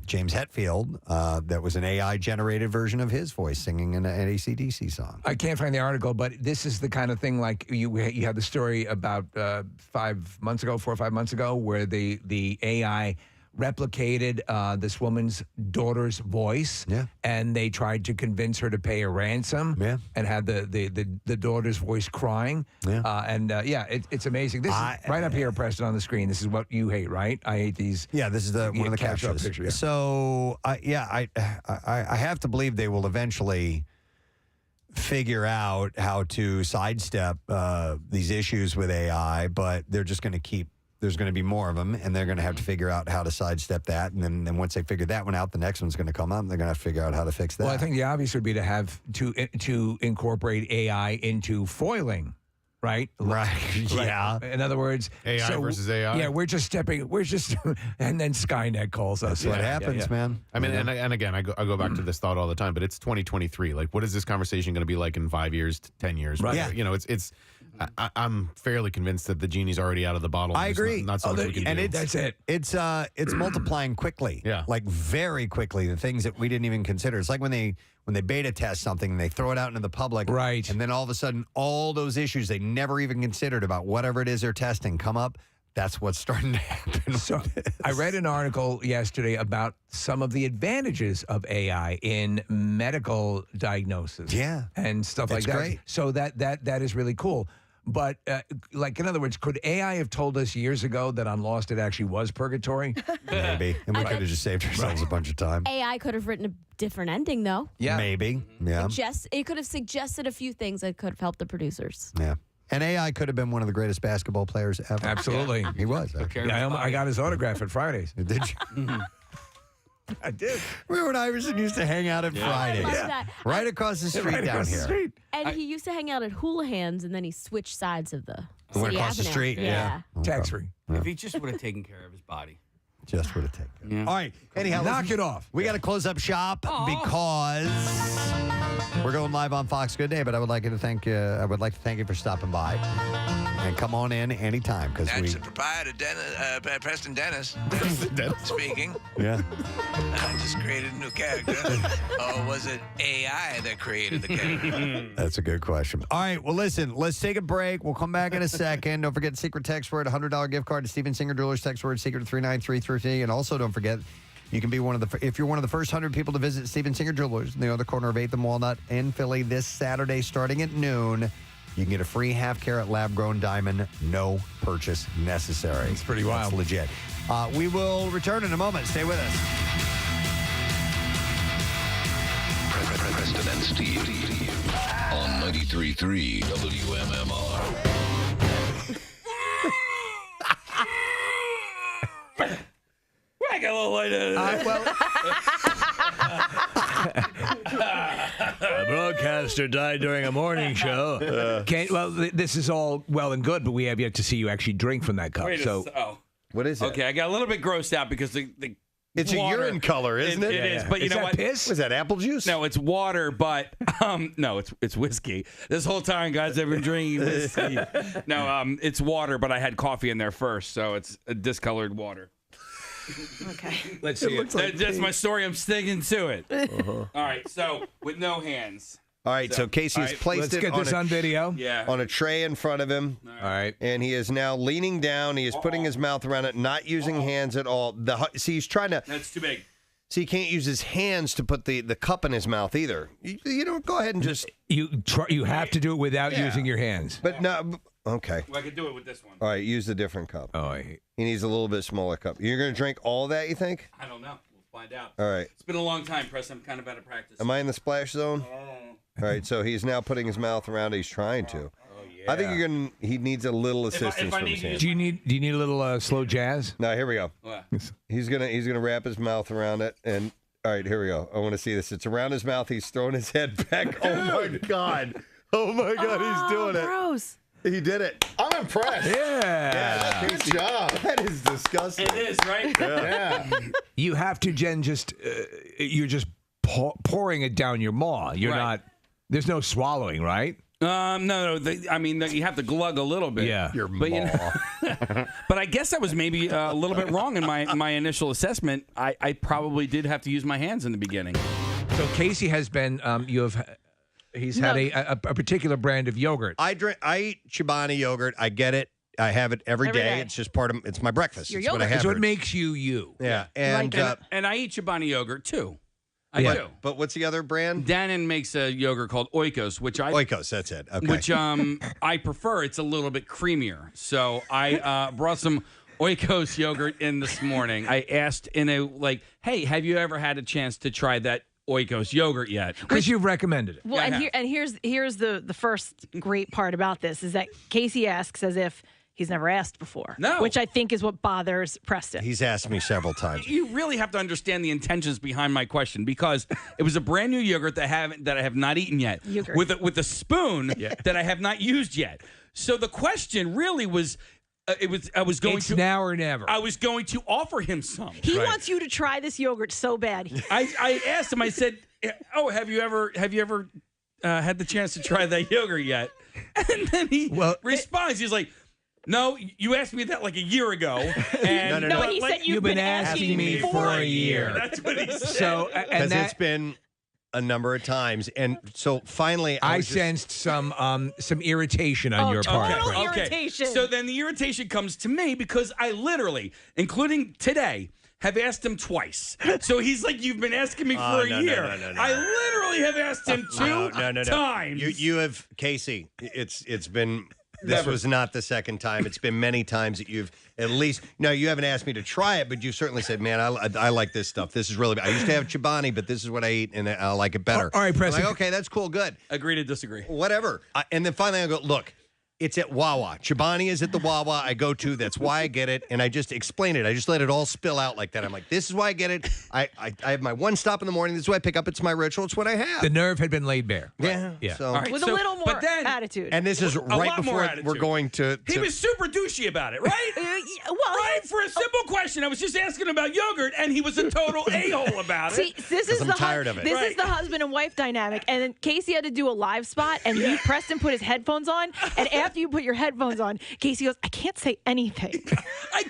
James Hetfield that was an AI-generated version of his voice singing an AC/DC song. I can't find the article, but this is the kind of thing like you had the story about 4 or 5 months ago, where the AI replicated this woman's daughter's voice, and they tried to convince her to pay a ransom, and had the daughter's voice crying, it's amazing. This is right up here, Preston, on the screen. This is what you hate, right? I hate these. Yeah, this is one of the captures. Picture, So, I have to believe they will eventually figure out how to sidestep these issues with AI, but they're just going to keep. There's going to be more of them, and they're going to have to figure out how to sidestep that. And then once they figure that one out, the next one's going to come up, and they're going to have to figure out how to fix that. Well, I think the obvious would be to have to incorporate AI into foiling, right? Right. Yeah. In other words, AI versus AI. Yeah, we're just and then Skynet calls us. That's what happens, man. I mean, and again, I go back to this thought all the time, but it's 2023. Like, what is this conversation going to be like in 5 years, 10 years? Right. Yeah. It's. I'm fairly convinced that the genie's already out of the bottle. I agree. Not so much we can do. That's it. It's multiplying quickly. Yeah. Like very quickly. The things that we didn't even consider. It's like when they beta test something and they throw it out into the public. Right. And then all of a sudden, all those issues they never even considered about whatever it is they're testing come up. That's what's starting to happen. So I read an article yesterday about some of the advantages of AI in medical diagnosis. Yeah. And stuff That's like that. great. So that is really cool. But, in other words, could AI have told us years ago that on Lost it actually was purgatory? Maybe. And we could have just saved ourselves a bunch of time. AI could have written a different ending, though. Yeah. Maybe. Yeah. It could have suggested a few things that could have helped the producers. Yeah. And AI could have been one of the greatest basketball players ever. Absolutely. He was. Yeah, I got his autograph at Fridays. Did you? I did. Remember when Iverson used to hang out at Fridays? I love that. Right across the street down here. And he used to hang out at Houlihan's, and then he switched sides of the Went City across the Avenue. street. Yeah. Tax free. If he just would have taken care of his body. Just would have taken. Yeah. All right. Anyhow, knock it off. We got to close up shop because we're going live on Fox Good Day. But I would like to thank you for stopping by, and come on in anytime because That's the proprietor, Preston Dennis. Speaking. Yeah. I just created a new character. Or was it AI that created the character? That's a good question. All right. Well, listen, let's take a break. We'll come back in a second. Don't forget secret text word, $100 gift card to Steven Singer Jewelers. Text word secret to 39333. And also don't forget, you can be if you're one of the first 100 people to visit Steven Singer Jewelers in the other corner of 8th and Walnut in Philly this Saturday starting at noon. You can get a free half-carat lab-grown diamond, no purchase necessary. It's pretty wild. That's legit. We will return in a moment. Stay with us. Preston and Steve on 93.3 WMMR. I got a little light A broadcaster died during a morning show. This is all well and good, but we have yet to see you actually drink from that cup. What is it? Okay, I got a little bit grossed out because the It's water, a urine color, isn't it? It is, but you know what? Piss? Was that apple juice? No, it's water, but no, it's whiskey. This whole time, guys, I've been drinking whiskey. No, it's water, but I had coffee in there first, so it's a discolored water. Okay. Let's see it. That's my story. I'm sticking to it. All right, so with no hands. All right, so Casey has placed it on video. Yeah. on a tray in front of him. All right. And he is now leaning down. He is putting his mouth around it, not using hands at all. See, he's trying to. That's too big. So he can't use his hands to put the cup in his mouth either. You know, go ahead and just. You have to do it without using your hands. But no. Okay. Well, I could do it with this one. All right, use the different cup. Oh, he needs a little bit smaller cup. You're going to drink all of that, you think? I don't know. We'll find out. All right. It's been a long time, Preston. I'm kind of out of practice. Am I in the splash zone? All right, so he's now putting his mouth around it. He's trying to. I think he needs a little assistance from his hands. Do you need a little slow jazz? No, here we go. What? He's gonna wrap his mouth around it, and all right, here we go. I want to see this. It's around his mouth. He's throwing his head back. Oh my god! Oh my god! He's doing it. Gross. He did it. I'm impressed. Yeah. Good job. That is disgusting. It is, right? Yeah. You have to, Jen. You're just pouring it down your maw. You're not. There's no swallowing, right? No. You have to glug a little bit. Yeah. Your maw. But I guess I was maybe a little bit wrong in my initial assessment. I probably did have to use my hands in the beginning. So Casey has been. He's had a particular brand of yogurt. I eat Chobani yogurt. I get it. I have it every day. It's just part of. It's my breakfast. Your it's what I yogurt. have. It's what makes you. Yeah, and And I eat Chobani yogurt too. I do. But what's the other brand? Dannon makes a yogurt called Oikos, Oikos. That's it. Okay. Which I prefer. It's a little bit creamier. So I brought some Oikos yogurt in this morning. I asked hey, have you ever had a chance to try that Oikos yogurt yet? Because you've recommended it. Well, here's the first great part about this is that Casey asks as if he's never asked before. No. Which I think is what bothers Preston. He's asked me several times. You really have to understand the intentions behind my question because it was a brand new yogurt that I have not eaten yet. Yogurt. With a spoon that I have not used yet. So the question really was It's now or never. I was going to offer him some. He wants you to try this yogurt so bad. I asked him. I said, "Oh, have you ever had the chance to try that yogurt yet?" And then he responds. He's like, "No, you asked me that like a year ago." And No, he said you've been asking me for a year. That's what he said. So, Because it's been a number of times, and so finally, I sensed some irritation on your part. Total irritation. So then the irritation comes to me because I literally, including today, have asked him twice. So he's like, "You've been asking me for a year." No. I literally have asked him two times. You have, Casey. It's been. This was not the second time. It's been many times that you've at least. No, you haven't asked me to try it, but you've certainly said, "Man, I like this stuff. This is really. I used to have Chobani, but this is what I eat, and I like it better." All right, Preston. I'm like, okay, that's cool, good. Agree to disagree. Whatever. And then finally, I go, "Look, it's at Wawa. Chobani is at the Wawa I go to. That's why I get it." And I just explain it. I just let it all spill out like that. I'm like, "This is why I get it. I have my one stop in the morning. This is what I pick up. It's my ritual. It's what I have." The nerve had been laid bare. Yeah. Yeah. So, With a little more attitude. and this is right lot more before attitude. we're going to. He was super douchey about it, right? Right? For a simple question. I was just asking about yogurt, and he was a total a-hole about it. See, this is I'm tired of it. This is the husband and wife dynamic. And then Casey had to do a live spot, and Preston put his headphones on. And after you put your headphones on, Casey goes, "I can't say anything." I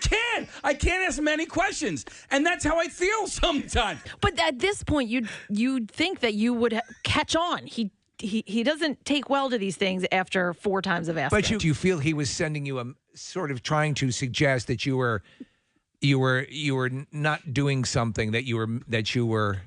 can't ask many questions, and that's how I feel sometimes. But at this point, you'd think that you would catch on. He doesn't take well to these things after 4 times of asking. But you feel he was sending you a sort of trying to suggest that you were not doing something that you were.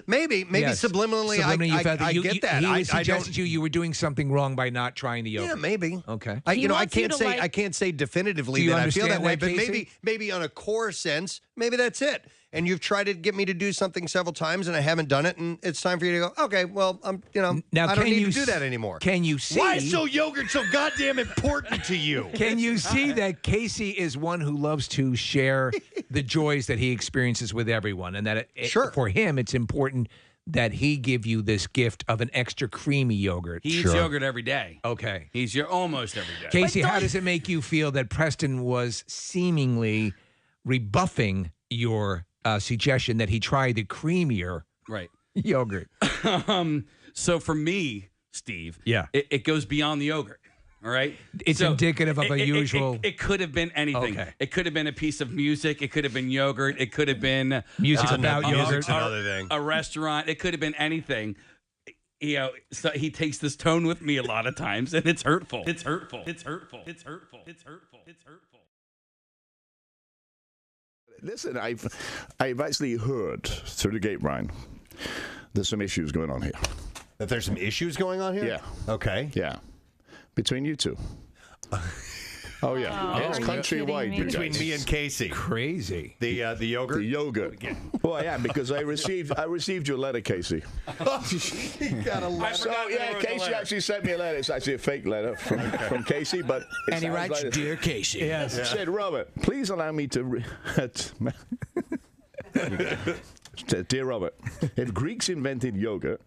Maybe Yes. subliminally, Subliminally, you felt I that get that. He I was suggesting to you were doing something wrong by not trying the yogurt. Yeah, maybe. Okay. I wants you to I can't say definitively Do you that I feel that understand way, that, but Casey? maybe on a core sense, maybe that's it. And you've tried to get me to do something several times, and I haven't done it, and it's time for you to go. Okay, well, Now, I don't can need you to do s- that anymore. Can you see? Why is yogurt so goddamn important to you? Can you see that Casey is one who loves to share the joys that he experiences with everyone, and that for him it's important that he give you this gift of an extra creamy yogurt. He eats yogurt every day. Okay. He's almost every day. Casey, how does it make you feel that Preston was seemingly rebuffing your suggestion that he try the creamier yogurt? So for me, Steve, Yeah. it goes beyond the yogurt. All right. It's indicative of a usual. It could have been anything. Okay. It could have been a piece of music. It could have been yogurt. It could have been Music about yogurt. Music's another thing. A restaurant. It could have been anything. So he takes this tone with me a lot of times, and it's hurtful. It's hurtful. It's hurtful. It's hurtful. It's hurtful. It's hurtful. Listen, I've actually heard through the grapevine there's some issues going on here. That there's some issues going on here? Yeah. Okay. Yeah. Between you two. Oh, yeah. It's countrywide. Between me and Casey. Crazy. The yogurt? The yogurt. Well, yeah, because I received your letter, Casey. You gotta love So, yeah, Casey actually sent me a letter. It's actually a fake letter from Casey, but it And he sounds writes, like this. "Dear Casey." Yes. It said, Robert, please allow me to... Dear Robert, if Greeks invented yogurt,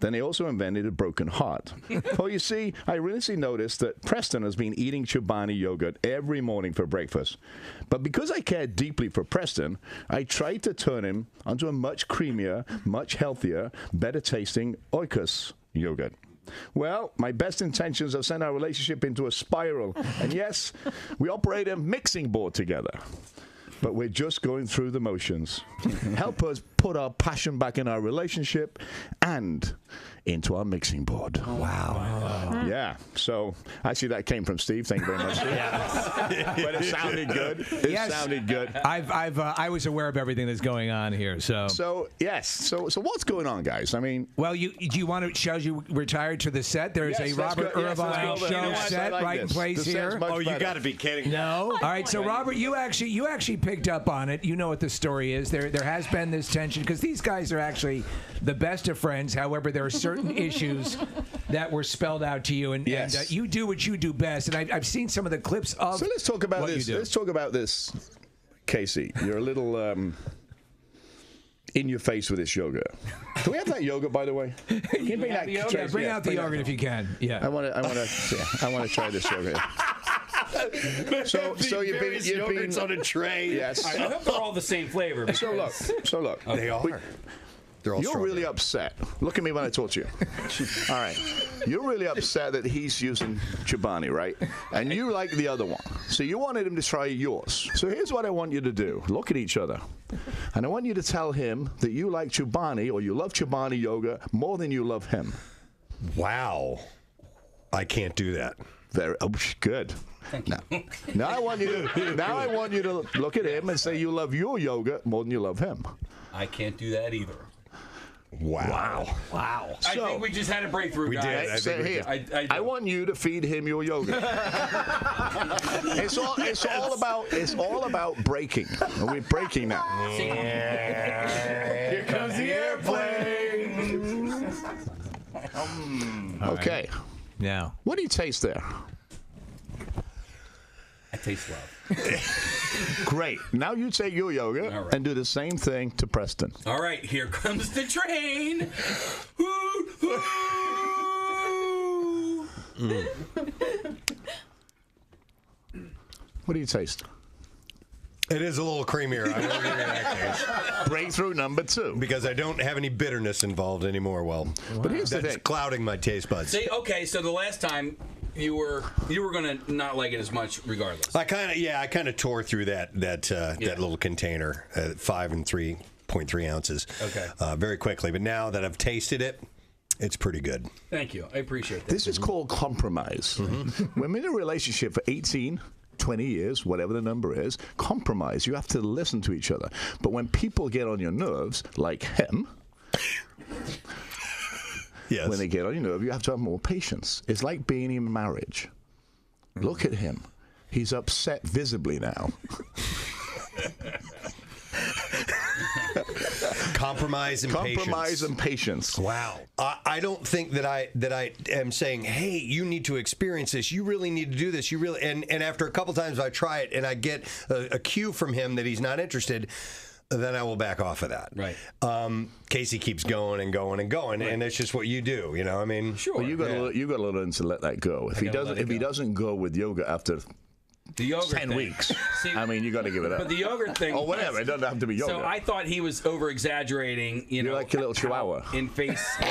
then they also invented a broken heart. Well, you see, I recently noticed that Preston has been eating Chobani yogurt every morning for breakfast. But because I care deeply for Preston, I tried to turn him onto a much creamier, much healthier, better tasting Oikos yogurt. Well, my best intentions have sent our relationship into a spiral. And yes, we operate a mixing board together. But we're just going through the motions. Help us put our passion back in our relationship and into our mixing board. Wow. Yeah. So actually, that came from Steve. Thank you very much. But it sounded good. It sounded good. I was aware of everything that's going on here. So yes. So what's going on, guys? I mean, well, do you want to show you retired to the set? There's a Robert Irvine show set right in place here. Oh, you got to be kidding me. No. All right. So Robert, you actually picked up on it. You know what the story is. There has been this tension because these guys are actually the best of friends. However, there are certain issues that were spelled out to you, and you do what you do best. And I've seen some of the clips of. So let's talk about what this. You do. Let's talk about this, Casey. You're a little in your face with this yogurt. Can we have that yogurt, by the way? Can you bring that yogurt? Yeah, bring out the yogurt if you can. Yeah. I want to try this yogurt. So you've been on a tray. Yes. I hope they're all the same flavor. So look. They are. They're all You're really upset. Look at me when I talk to you. All right. You're really upset that he's using Chobani, right? And you like the other one. So you wanted him to try yours. So here's what I want you to do. Look at each other. And I want you to tell him that you like Chobani or you love Chobani yogurt more than you love him. Wow. I can't do that. Very good. Now I want you to look at him and say you love your yogurt more than you love him. I can't do that either. Wow. I think we just had a breakthrough, guys. I want you to feed him your yogurt. It's all about breaking. We're breaking now. Here comes the airplane. Okay. Now, what do you taste there? I taste love. Great. Now you take your yogurt and do the same thing to Preston. All right, here comes the train. What do you taste? It is a little creamier. I will give you that case. Breakthrough number 2. Because I don't have any bitterness involved anymore. But here's the that's thing. clouding my taste buds. See, okay, so the last time you were gonna not like it as much, regardless. I kind of tore through that little container, 5 and 3.3 ounces. Okay. Very quickly, but now that I've tasted it, it's pretty good. Thank you. I appreciate that. This is called compromise. We're in a relationship for 18, 20 years, whatever the number is. Compromise. You have to listen to each other. But when people get on your nerves, like him, yes. When they get on your nerve, you have to have more patience. It's like being in marriage. Look at him. He's upset visibly now. Compromise and patience. Wow. I don't think that I am saying, hey, you need to experience this. You really need to do this. And after a couple times I try it and I get a cue from him that he's not interested, then I will back off of that. Right. Casey keeps going and going and going, and that's just what you do. You know, I mean, sure. Well, you got to learn to let that go. If he doesn't go with yoga after The yogurt 10 thing. weeks. See, I mean, you got to give it up. But the yogurt thing. Or whatever. It doesn't have to be yogurt. So I thought he was over exaggerating. You're like a little chihuahua.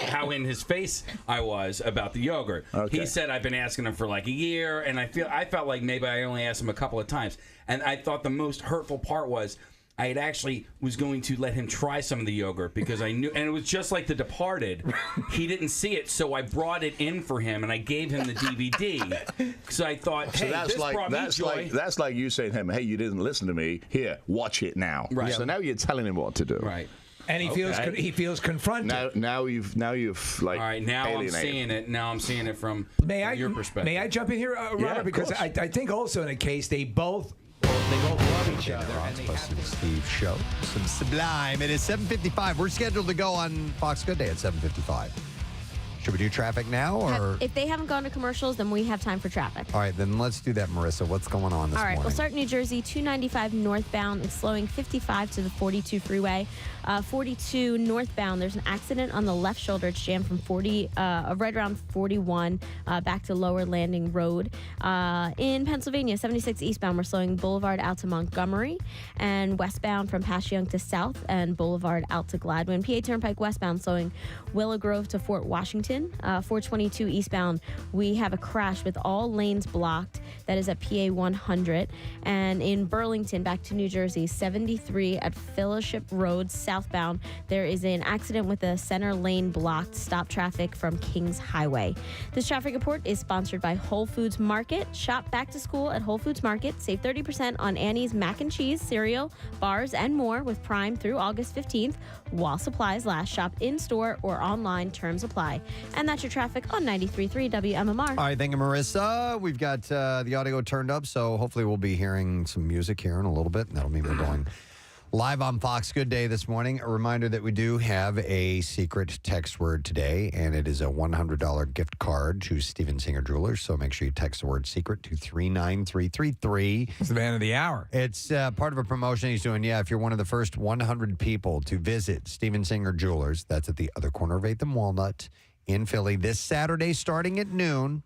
How in his face I was about the yogurt. Okay. He said I've been asking him for like a year, and I felt like maybe I only asked him a couple of times. And I thought the most hurtful part was I had actually was going to let him try some of the yogurt because I knew, and it was just like The Departed. He didn't see it, so I brought it in for him, and I gave him the DVD. So I thought, hey, this brought me joy. That's like you saying to him, hey, you didn't listen to me. Here, watch it now. Right. So now you're telling him what to do. Right. And he feels confronted. Now you've like all right. Now alienated. I'm seeing it. Now I'm seeing it from your perspective. May I jump in here, Robert? Yeah, because course. I think also in a case they both love each other. And they have to Steve Show. Some Sublime. It is 7:55. We're scheduled to go on Fox Good Day at 7:55. Should we do traffic now? Or If they haven't gone to commercials, then we have time for traffic. all right, then let's do that, Marissa. What's going on this All right, morning? we'll start in New Jersey, 295 northbound. It's slowing 55 to the 42 freeway. 42 northbound, there's an accident on the left shoulder. It's jammed from right around 41 back to Lower Landing Road. In Pennsylvania, 76 eastbound, we're slowing Boulevard out to Montgomery, and westbound from Passyunk to South, and Boulevard out to Gladwin. PA Turnpike westbound, slowing Willow Grove to Fort Washington. 422 eastbound, we have a crash with all lanes blocked. That is at PA 100. And in Burlington, back to New Jersey, 73 at Fellowship Road southbound, there is an accident with a center lane blocked. Stop traffic from Kings Highway. This traffic report is sponsored by Whole Foods Market. Shop back to school at Whole Foods Market. Save 30% on Annie's mac and cheese, cereal, bars, and more with Prime through August 15th while supplies last. Shop in-store or online. Terms apply. And that's your traffic on 93.3 WMMR. All right, thank you, Marissa. We've got the audio turned up, so hopefully we'll be hearing some music here in a little bit, and that'll mean we're going live on Fox Good Day this morning. A reminder that we do have a secret text word today, and it is a $100 gift card to Steven Singer Jewelers, so make sure you text the word secret to 39333. It's the man of the hour. It's part of a promotion he's doing. Yeah, if you're one of the first 100 people to visit Steven Singer Jewelers, that's at the other corner of 8th and Walnut in Philly this Saturday starting at noon.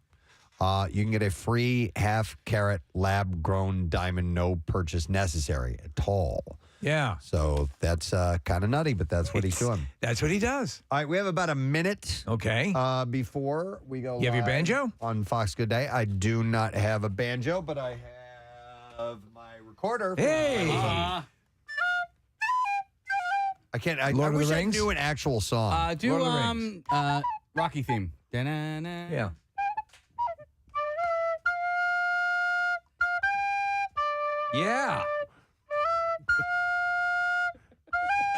You can get a free half-carat lab-grown diamond, no purchase necessary at all. Yeah. So that's kind of nutty, but that's what he's doing. That's what he does. All right, we have about a minute. Okay. Before we go You have your live banjo? on Fox Good Day. I do not have a banjo, but I have my recorder. Hey! I can't. I Lord of wish the I Rings? knew an actual song. Do Lord of the Rings. Rocky theme. Da-na-na. Yeah. Yeah.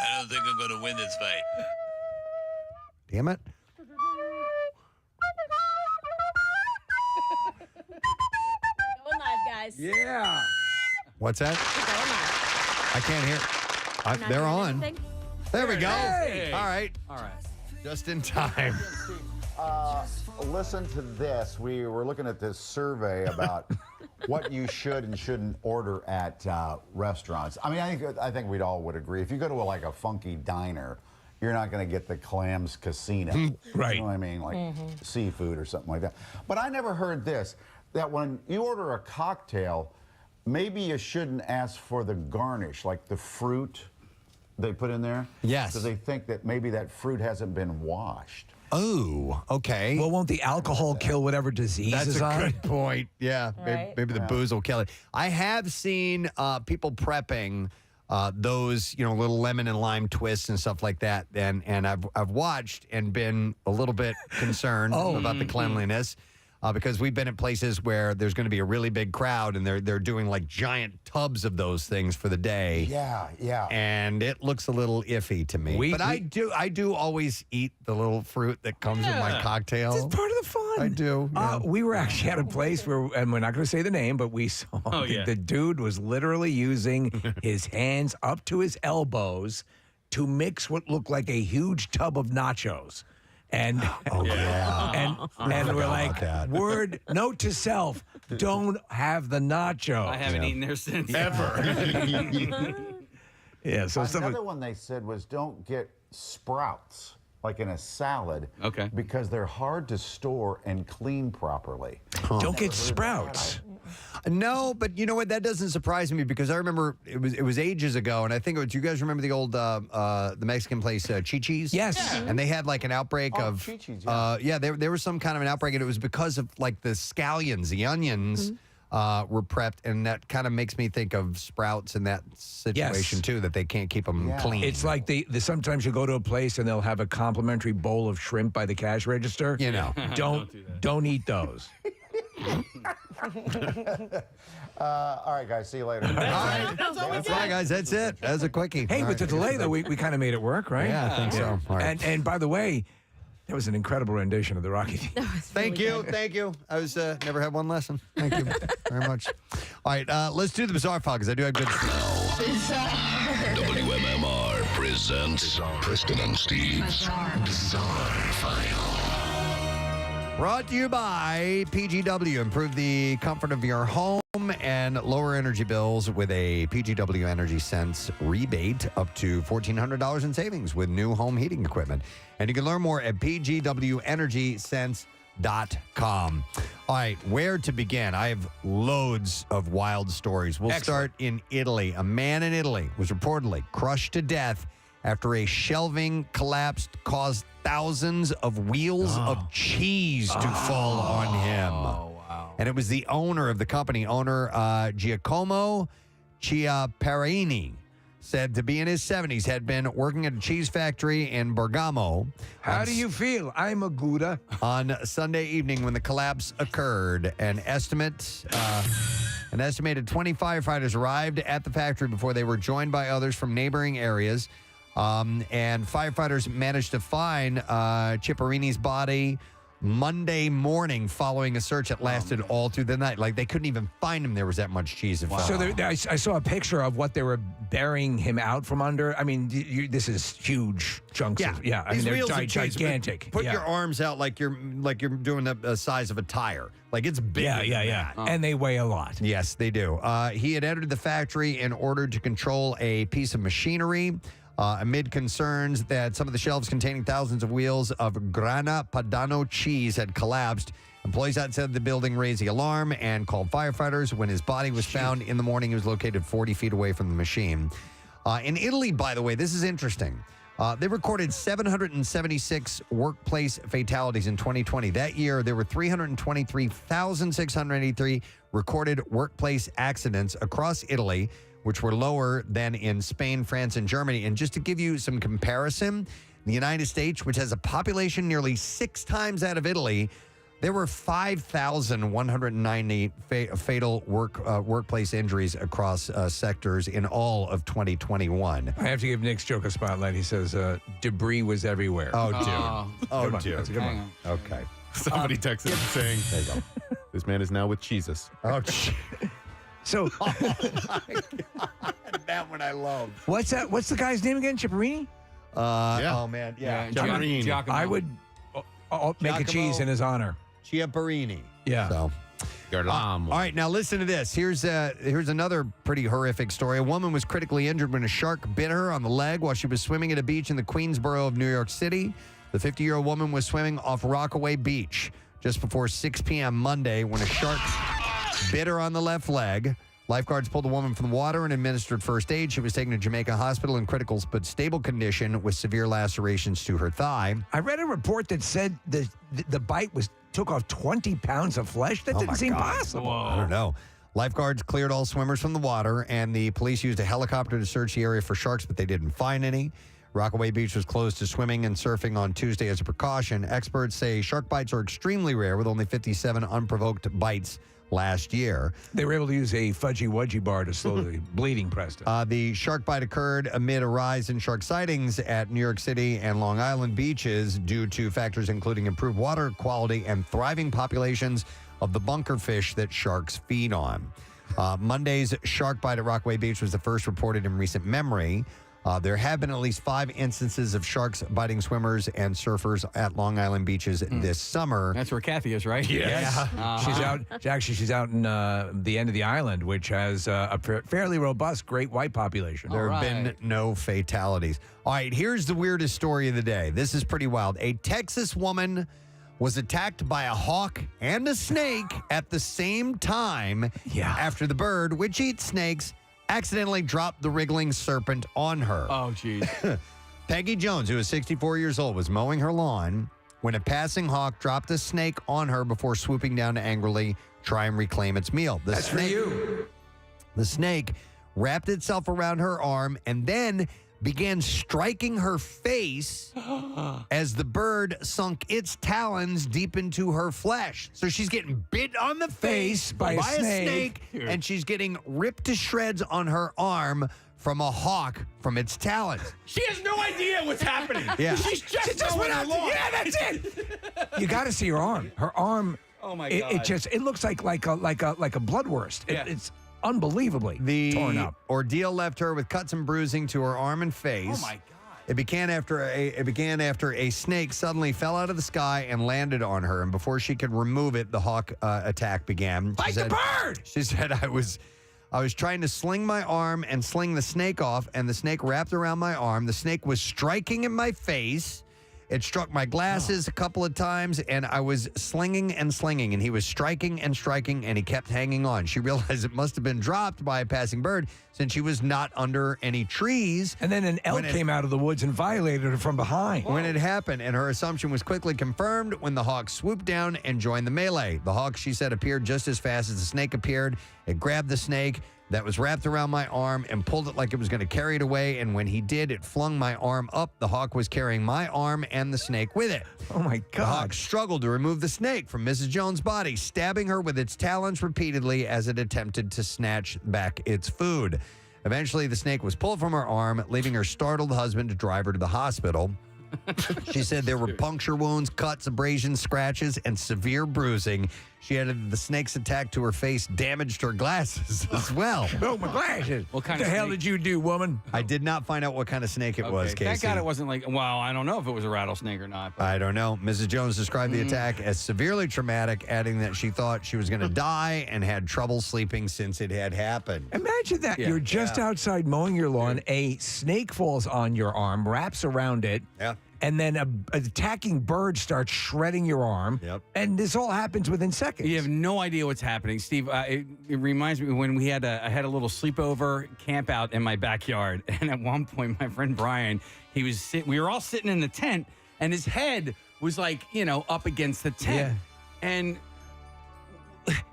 I don't think I'm going to win this fight. Damn it. Going live, guys. Yeah. What's that? Going live. I can't hear. You're not They're hearing on. anything? There we go. Hey. All right. All right. Just in time. Listen to this. We were looking at this survey about what you should and shouldn't order at restaurants. I mean, I think we'd all would agree. If you go to a funky diner, you're not going to get the Clams Casino. Right. You know what I mean? Like seafood or something like that. But I never heard this, that when you order a cocktail, maybe you shouldn't ask for the garnish, like the fruit they put in there. Yes. Because they think that maybe that fruit hasn't been washed. Oh, okay. Well, won't the alcohol kill whatever disease That's is a on? good point. Yeah, Right. maybe the booze will kill it. I have seen people prepping those, little lemon and lime twists and stuff like that, and I've watched and been a little bit concerned about the cleanliness. Because we've been at places where there's going to be a really big crowd, and they're doing like giant tubs of those things for the day. Yeah, yeah. And it looks a little iffy to me. But I do always eat the little fruit that comes with my cocktail. It's part of the fun. I do. Yeah. We were actually at a place where, and we're not going to say the name, but we saw the dude was literally using his hands up to his elbows to mix what looked like a huge tub of nachos. And and we're like, note to self, don't have the nachos. I haven't eaten there since. Ever. Yeah. So another one they said was don't get sprouts like in a salad. Okay. Because they're hard to store and clean properly. Don't get sprouts. No, but you know what? That doesn't surprise me because I remember it was ages ago, and I think do you guys remember the old the Mexican place Chi-Chi's? Yes. Yeah. And they had like an outbreak of Chi-Chi's, there was some kind of an outbreak, and it was because of like the scallions, the onions. Were prepped, and that kind of makes me think of Sprouts in that situation too, that they can't keep them clean. It's like sometimes you go to a place and they'll have a complimentary bowl of shrimp by the cash register. You know, don't eat those. All right, guys. See you later. That's right, guys. That's it. That's a quickie. Hey, All with the right. delay though, we kind of made it work, right? Yeah, I think so. All right. And by the way, that was an incredible rendition of the Rocky theme. Thank you. I was never had one lesson. Thank you very much. All right, let's do the bizarre file because I do have good stuff. WMMR presents Preston and Steve's Bizarre File. Brought to you by PGW. Improve the comfort of your home and lower energy bills with a PGW Energy Sense rebate up to $1,400 in savings with new home heating equipment. And you can learn more at pgwenergysense.com. All right, where to begin? I have loads of wild stories. We'll start in Italy. A man in Italy was reportedly crushed to death after a shelving collapsed caused thousands of wheels of cheese to fall on him. Oh, wow. And it was the owner of the company, Giacomo Chiapparini, said to be in his 70s, had been working at a cheese factory in Bergamo. How do you feel? I'm a Gouda. On Sunday evening when the collapse occurred. An estimated 20 firefighters arrived at the factory before they were joined by others from neighboring areas. And firefighters managed to find Chiapparini's body Monday morning following a search that lasted all through the night. Like, they couldn't even find him. There was that much cheese. So I saw a picture of what they were burying him out from under. I mean, this is huge chunks of, I mean, they're gigantic. Put your arms out like you're doing the size of a tire. Like, it's big. Yeah. And they weigh a lot. Yes, they do. He had entered the factory in order to control a piece of machinery. Amid concerns that some of the shelves containing thousands of wheels of Grana Padano cheese had collapsed, employees outside the building raised the alarm and called firefighters. When his body was found in the morning, he was located 40 feet away from the machine. In Italy, by the way, this is interesting. They recorded 776 workplace fatalities in 2020. That year, there were 323,683 recorded workplace accidents across Italy, which were lower than in Spain, France, and Germany. And just to give you some comparison, the United States, which has a population nearly 6 times that of Italy, there were 5,190 fatal workplace injuries across sectors in all of 2021. I have to give Nick's joke a spotlight. He says, debris was everywhere. Oh, dude. Dude. That's a good one. Okay. Somebody texted saying, there you go. This man is now with Jesus. Oh, So, that one I love. What's the guy's name again? Chiapparini? Oh, man. Yeah. Chiapparini. I would make a cheese in his honor. Chiapparini. Yeah. So. All right, now listen to this. Here's another pretty horrific story. A woman was critically injured when a shark bit her on the leg while she was swimming at a beach in the Queensboro of New York City. The 50-year-old woman was swimming off Rockaway Beach just before 6 p.m. Monday when a shark bit her on the left leg. Lifeguards pulled the woman from the water and administered first aid. She was taken to Jamaica Hospital in critical but stable condition with severe lacerations to her thigh. I read a report that said the bite took off 20 pounds of flesh. That didn't seem possible. I don't know. Lifeguards cleared all swimmers from the water, and the police used a helicopter to search the area for sharks, but they didn't find any. Rockaway Beach was closed to swimming and surfing on Tuesday as a precaution. Experts say shark bites are extremely rare, with only 57 unprovoked bites last year. They were able to use a fudgy wudgy bar to slow the bleeding, Preston. The shark bite occurred amid a rise in shark sightings at New York City and Long Island beaches due to factors including improved water quality and thriving populations of the bunker fish that sharks feed on. Monday's shark bite at Rockaway Beach was the first reported in recent memory. There have been at least 5 instances of sharks biting swimmers and surfers at Long Island beaches this summer. That's where Kathy is, right? Yes. She's out. Actually, she's out in the end of the island, which has a fairly robust great white population. There have been no fatalities. All right, here's the weirdest story of the day. This is pretty wild. A Texas woman was attacked by a hawk and a snake at the same time after the bird, which eats snakes, accidentally dropped the wriggling serpent on her. Oh, geez. Peggy Jones, who was 64 years old, was mowing her lawn when a passing hawk dropped a snake on her before swooping down to angrily try and reclaim its meal. That's for you. The snake wrapped itself around her arm and then began striking her face as the bird sunk its talons deep into her flesh. So she's getting bit on the face by a snake, and she's getting ripped to shreds on her arm from a hawk from its talons. She has no idea what's happening. Yeah. She just went out. Yeah, that's it. You got to see her arm. Her arm. Oh my God! It looks like a blood worst. It's unbelievably torn up. Ordeal left her with cuts and bruising to her arm and face. Oh my God! It began after a snake suddenly fell out of the sky and landed on her, and before she could remove it, the hawk attack began. Like the bird! She said, I was trying to sling my arm and sling the snake off, and the snake wrapped around my arm. The snake was striking in my face. It struck my glasses a couple of times, and I was slinging and slinging, and he was striking and striking, and he kept hanging on. She realized it must have been dropped by a passing bird since she was not under any trees. And then an elk came out of the woods and violated her from behind. When it happened, and her assumption was quickly confirmed when the hawk swooped down and joined the melee. The hawk, she said, appeared just as fast as the snake appeared. It grabbed the snake that was wrapped around my arm and pulled it like it was going to carry it away. And when he did, it flung my arm up. The hawk was carrying my arm and the snake with it. Oh, my God. The hawk struggled to remove the snake from Mrs. Jones' body, stabbing her with its talons repeatedly as it attempted to snatch back its food. Eventually, the snake was pulled from her arm, leaving her startled husband to drive her to the hospital. She said there were puncture wounds, cuts, abrasions, scratches, and severe bruising. She added the snake's attack to her face damaged her glasses as well. Oh, my glasses. What kind the of hell snake? did you do, woman? I did not find out what kind of snake it was, Casey. Thank God it wasn't like, well, I don't know if it was a rattlesnake or not. I don't know. Mrs. Jones described the attack as severely traumatic, adding that she thought she was going to die and had trouble sleeping since it had happened. Imagine that. Yeah. You're just outside mowing your lawn. A snake falls on your arm, wraps around it. Yeah. And then an attacking bird starts shredding your arm. Yep. And this all happens within seconds. You have no idea what's happening, Steve. It reminds me when I had a little sleepover camp out in my backyard, and at one point, my friend Brian, we were all sitting in the tent, and his head was like, up against the tent, and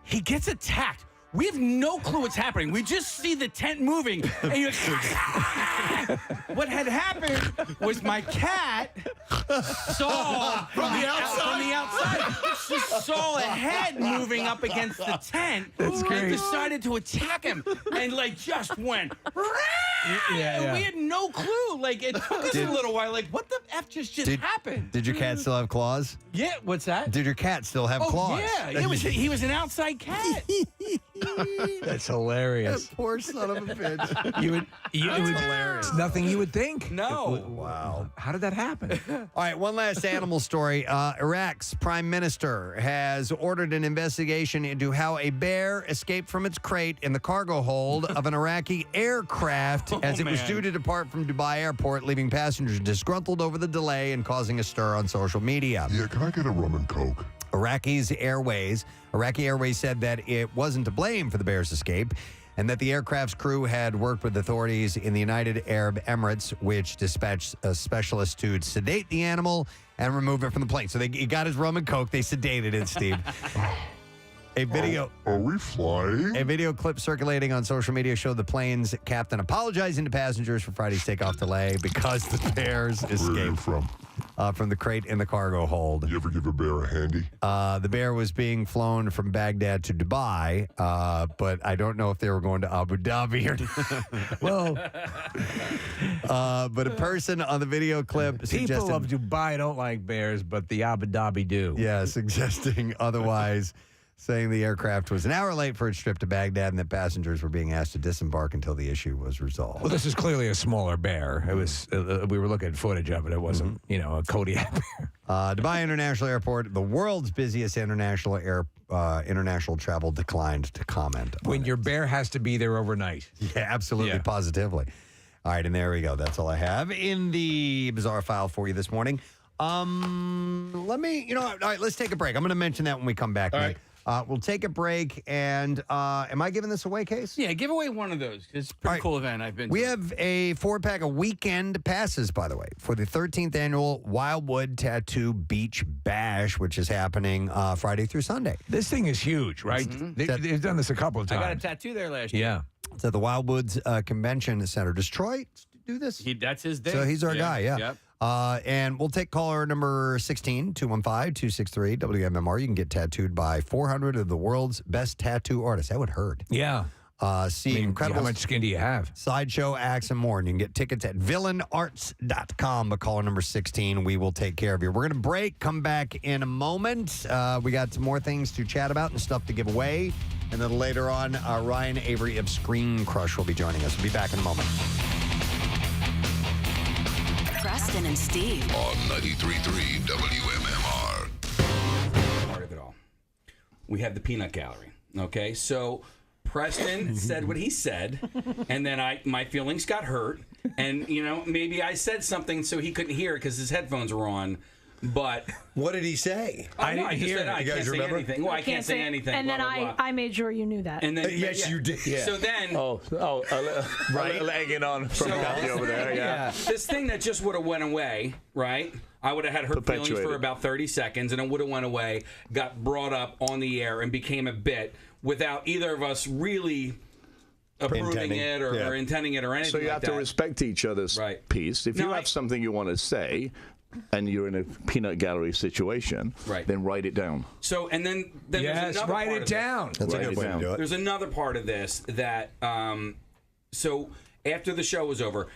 he gets attacked. We have no clue what's happening. We just see the tent moving. And you're what had happened was my cat saw from the outside. She saw a head moving up against the tent. That's great. And decided to attack him and just went. And we had no clue. It took us a little while. What the F just happened? Did your cat still have claws? Yeah, what's that? Did your cat still have claws? Yeah, he was an outside cat. That's hilarious. Poor son of a bitch. It was hilarious. It's nothing you would think. No. Wow. How did that happen? All right, one last animal story. Iraq's prime minister has ordered an investigation into how a bear escaped from its crate in the cargo hold of an Iraqi aircraft as it was due to depart from Dubai Airport, leaving passengers disgruntled over the delay and causing a stir on social media. Yeah, can I get a rum and coke? Iraqi Airways said that it wasn't to blame for the bear's escape and that the aircraft's crew had worked with authorities in the United Arab Emirates, which dispatched a specialist to sedate the animal and remove it from the plane. So he got his rum and coke. They sedated it, Steve. A video. Are we flying? A video clip circulating on social media showed the plane's captain apologizing to passengers for Friday's takeoff delay because the bears escaped. Where are you from? From the crate in the cargo hold. You ever give a bear a handy? The bear was being flown from Baghdad to Dubai, but I don't know if they were going to Abu Dhabi or not. Well, but a person on the video clip People of Dubai don't like bears, but the Abu Dhabi do. Yeah, suggesting otherwise, saying the aircraft was an hour late for its trip to Baghdad and that passengers were being asked to disembark until the issue was resolved. Well, this is clearly a smaller bear. It was. We were looking at footage of it. It wasn't, a Kodiak bear. Dubai International Airport, the world's busiest international travel, declined to comment. When your bear has to be there overnight. Yeah, absolutely, positively. All right, and there we go. That's all I have in the bizarre file for you this morning. Let me, all right, let's take a break. I'm going to mention that when we come back. All right. We'll take a break, and am I giving this away, Case? Yeah, give away one of those. It's a pretty cool event I've been to. We have a 4-pack of weekend passes, by the way, for the 13th annual Wildwood Tattoo Beach Bash, which is happening Friday through Sunday. This thing is huge, right? They've done this a couple of times. I got a tattoo there last year. Yeah. It's at the Wildwoods Convention Center. Does Troy do this? That's his day. So he's our guy, yeah. Yep. And we'll take caller number 16, 215-263 WMMR. You can get tattooed by 400 of the world's best tattoo artists. That would hurt. Yeah. See incredible. How much skin do you have? Sideshow acts and more. And you can get tickets at villainarts.com. But caller number 16, we will take care of you. We're going to break, come back in a moment. We got some more things to chat about and stuff to give away. And then later on, Ryan Avery of Screen Crush will be joining us. We'll be back in a moment. Preston and Steve on 93.3 WMMR. Part of it all. We have the peanut gallery. Okay, so Preston said what he said, and then my feelings got hurt, and maybe I said something so he couldn't hear it because his headphones were on. But what did he say? I didn't hear it. I can't say anything. Well, I can't say anything. And blah, then blah, blah. I made sure you knew that. And then yes, you did. Yeah. So then, right, legging on from Kathy over there. Yeah. This thing that just would have went away, right? I would have had hurt feelings for about 30 seconds, and it would have went away. Got brought up on the air and became a bit without either of us really approving it or intending it or anything. So you have to respect each other's piece. If you have something you want to say, and you're in a peanut gallery situation, then write it down. So, and then there's another write part it of down. This. That's a good way to do it. There's another part of this that, so after the show was over,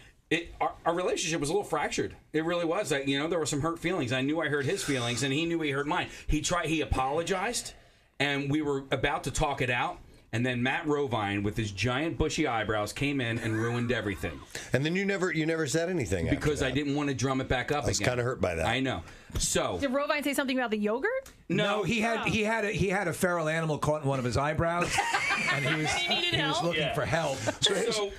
our relationship was a little fractured. It really was. There were some hurt feelings. I knew I hurt his feelings, and he knew he hurt mine. He apologized, and we were about to talk it out. And then Matt Rovine, with his giant bushy eyebrows, came in and ruined everything. And then you never said anything because I didn't want to drum it back up again. I was kind of hurt by that. I know. So did Rovine say something about the yogurt? No, he had a feral animal caught in one of his eyebrows, and he was looking for help.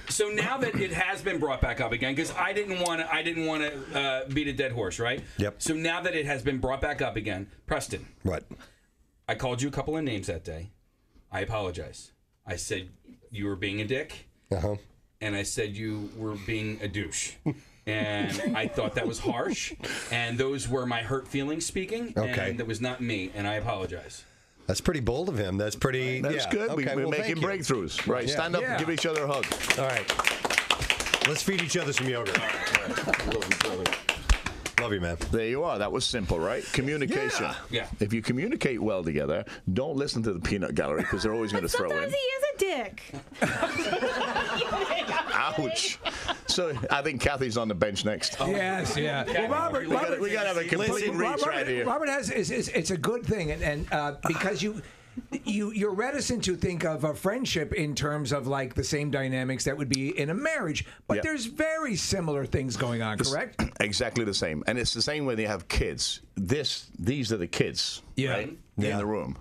So now that it has been brought back up again, because I didn't want to beat a dead horse, right? Yep. So now that it has been brought back up again, Preston. What? I called you a couple of names that day. I apologize. I said you were being a dick. Uh-huh. And I said you were being a douche. And I thought that was harsh. And those were my hurt feelings speaking. Okay. And that was not me. And I apologize. That's pretty bold of him. That's pretty. That's good. Okay, We're making breakthroughs. Right. Stand up and give each other a hug. All right. Let's feed each other some yogurt. Love you, man. There you are. That was simple, right? Communication. Yeah. If you communicate well together, don't listen to the peanut gallery because they're always going to throw in. Sometimes he is a dick. Ouch. So I think Kathy's on the bench next. Yes, yeah. Well, Robert, we got to have a complete reach right here. Robert has it's a good thing, and because you're reticent to think of a friendship in terms of like the same dynamics that would be in a marriage, but there's very similar things going on, correct? Exactly the same, and it's the same when you have kids. These are the kids, right? In the room,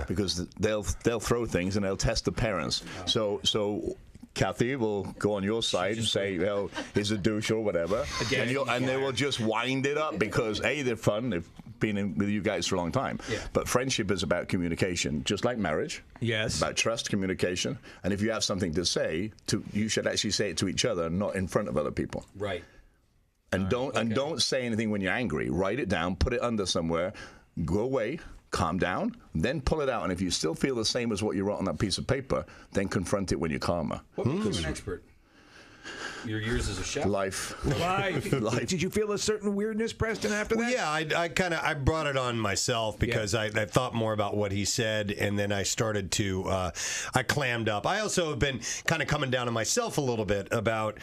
because they'll throw things and they'll test the parents. So. Kathy will go on your side and say, well, he's a douche or whatever. And they will just wind it up because, A, they're fun. They've been with you guys for a long time. Yeah. But friendship is about communication, just like marriage. Yes. About trust, communication. And if you have something to say, you should actually say it to each other, not in front of other people. Right. And don't say anything when you're angry. Write it down, put it under somewhere, go away. Calm down, then pull it out. And if you still feel the same as what you wrote on that piece of paper, then confront it when you're calmer. What makes you an expert? Your years as a chef? Life. Did you feel a certain weirdness, Preston, after that? Well, yeah, I brought it on myself because I thought more about what he said, and then I started to, I clammed up. I also have been kind of coming down on myself a little bit about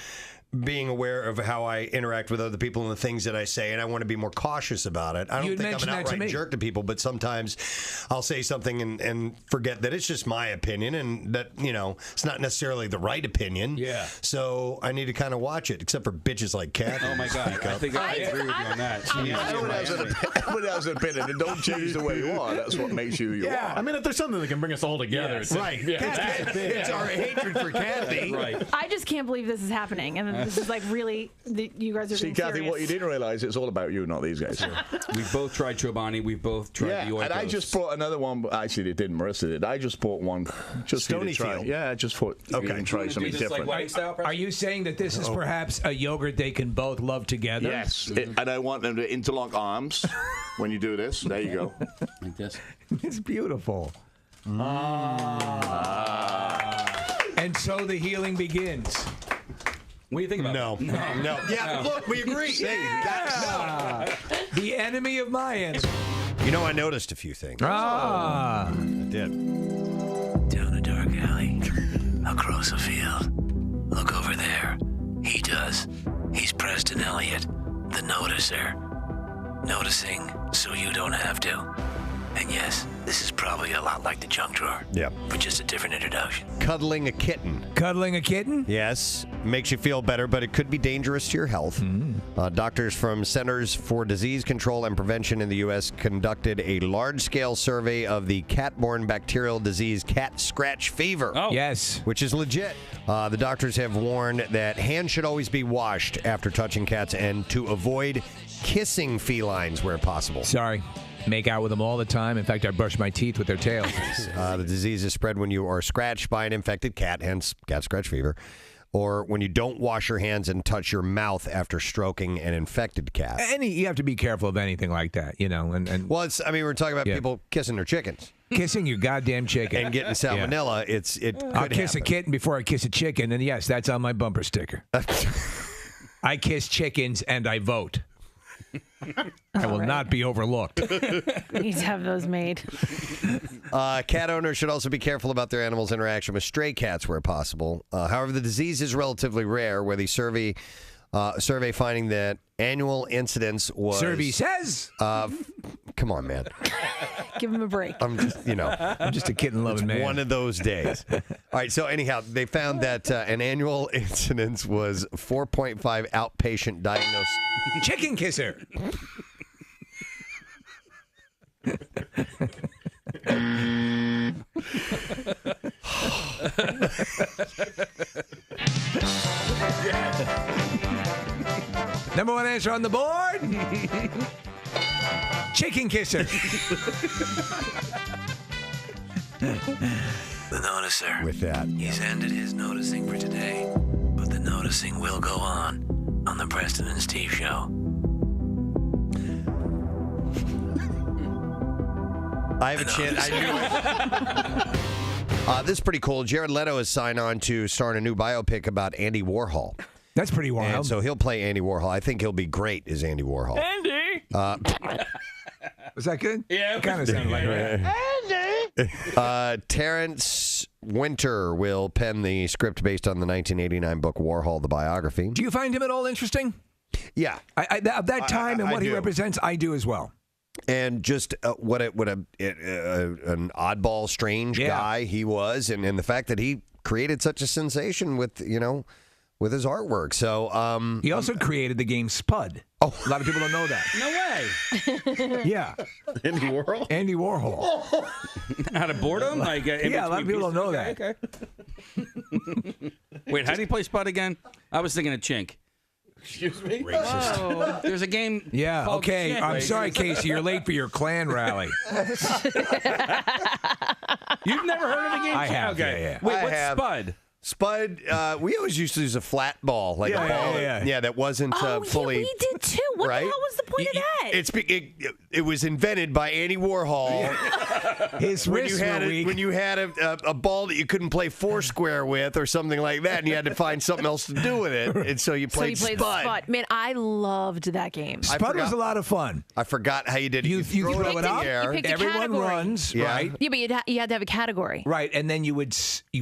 being aware of how I interact with other people and the things that I say, and I want to be more cautious about it. I don't think I'm an outright jerk to people, but sometimes I'll say something and forget that it's just my opinion and that, it's not necessarily the right opinion. Yeah. So I need to kind of watch it, except for bitches like Kathy. Oh, my God. I think I agree with you on that. Everyone has an opinion, and don't change the way you are. That's what makes you you are. I mean, if there's something that can bring us all together. Yes. Right. It's our hatred for Kathy. Right. I just can't believe this is happening. And This is like really, you guys are See, being Kathy, serious. what you didn't realize, it's all about you, not these guys. We've both tried Chobani. We've both tried the Oikos. and I just brought another one. Actually, they didn't. Marissa did. I just bought one just for you to try. Stonyfield. Yeah, I just thought you can try something different. Are you saying that this is perhaps a yogurt they can both love together? Yes, and I want them to interlock arms when you do this. There you go. Like this. It's beautiful. And so the healing begins. What do you think about No. Yeah, look, we agree. The enemy of my enemy. You know, I noticed a few things. Ah. I did. Down a dark alley, across a field. Look over there. He does. He's Preston Elliott, the noticer. Noticing so you don't have to. And yes, this is probably a lot like the junk drawer. Yeah. But just a different introduction. Cuddling a kitten. Cuddling a kitten? Yes. Makes you feel better, but it could be dangerous to your health. Doctors from Centers for Disease Control and Prevention in the U.S. conducted a large-scale survey of the cat-borne bacterial disease cat scratch fever. Oh. Yes. Which is legit. The doctors have warned that hands should always be washed after touching cats and to avoid kissing felines where possible. Sorry. Make out with them all the time. In fact, I brush my teeth with their tails. The disease is spread when you are scratched by an infected cat, hence cat scratch fever, or when you don't wash your hands and touch your mouth after stroking an infected cat. You have to be careful of anything like that, you know. And well, we're talking about people kissing their chickens. Kissing your goddamn chicken. And getting salmonella, it I'll could kiss happen. a kitten before I kiss a chicken, and yes, that's on my bumper sticker. I kiss chickens and I vote. I will not be overlooked. We need to have those made. Cat owners should also be careful about their animals' interaction with stray cats where possible. However, the disease is relatively rare, where the survey finding that annual incidence was... Survey says... come on, man. Give him a break. I'm just a kitten-loving man. One of those days. All right, so anyhow, they found that an annual incidence was 4.5 outpatient diagnosed... Chicken kisser! Number one answer on the board. Chicken kisser. The noticer. With that. He's ended his noticing for today. But the noticing will go on the Preston and Steve Show. I have a chance. I knew it. This is pretty cool. Jared Leto has signed on to star in a new biopic about Andy Warhol. That's pretty wild. And so he'll play Andy Warhol. I think he'll be great as Andy Warhol. Andy! Was that good? Yeah. Kind of sounded like that. Andy! Terrence Winter will pen the script based on the 1989 book Warhol, the biography. Do you find him at all interesting? Yeah. Of that time and what he do. represents, I do as well. And just what an oddball, strange guy he was, and the fact that he created such a sensation with his artwork. So he also created the game Spud. Oh, a lot of people don't know that. No way. Yeah, Andy Warhol. Andy Warhol. Out of boredom? Like, yeah, a lot of people don't know that. Okay. Wait, how do you play Spud again? I was thinking of Chink. Excuse me? Racist. Oh, there's a game. Yeah, called okay. Chink. I'm sorry, Casey. You're late for your Klan rally. You've never heard of the game? I have. Okay. Yeah. Wait, I what's have. Spud? Spud, we always used to use a flat ball, like a ball. That wasn't fully. Yeah, we did too. What right? the hell was the point of that? It was invented by Andy Warhol. His wrists were weak. When you had a ball that you couldn't play foursquare with or something like that, and you had to find something else to do with it, and so you played Spud. Man, I loved that game. Spud was a lot of fun. I forgot how you did it. You throw it up. You picked a Everyone category. runs, Yeah. right? Yeah, but you had to have a category. Right, and then you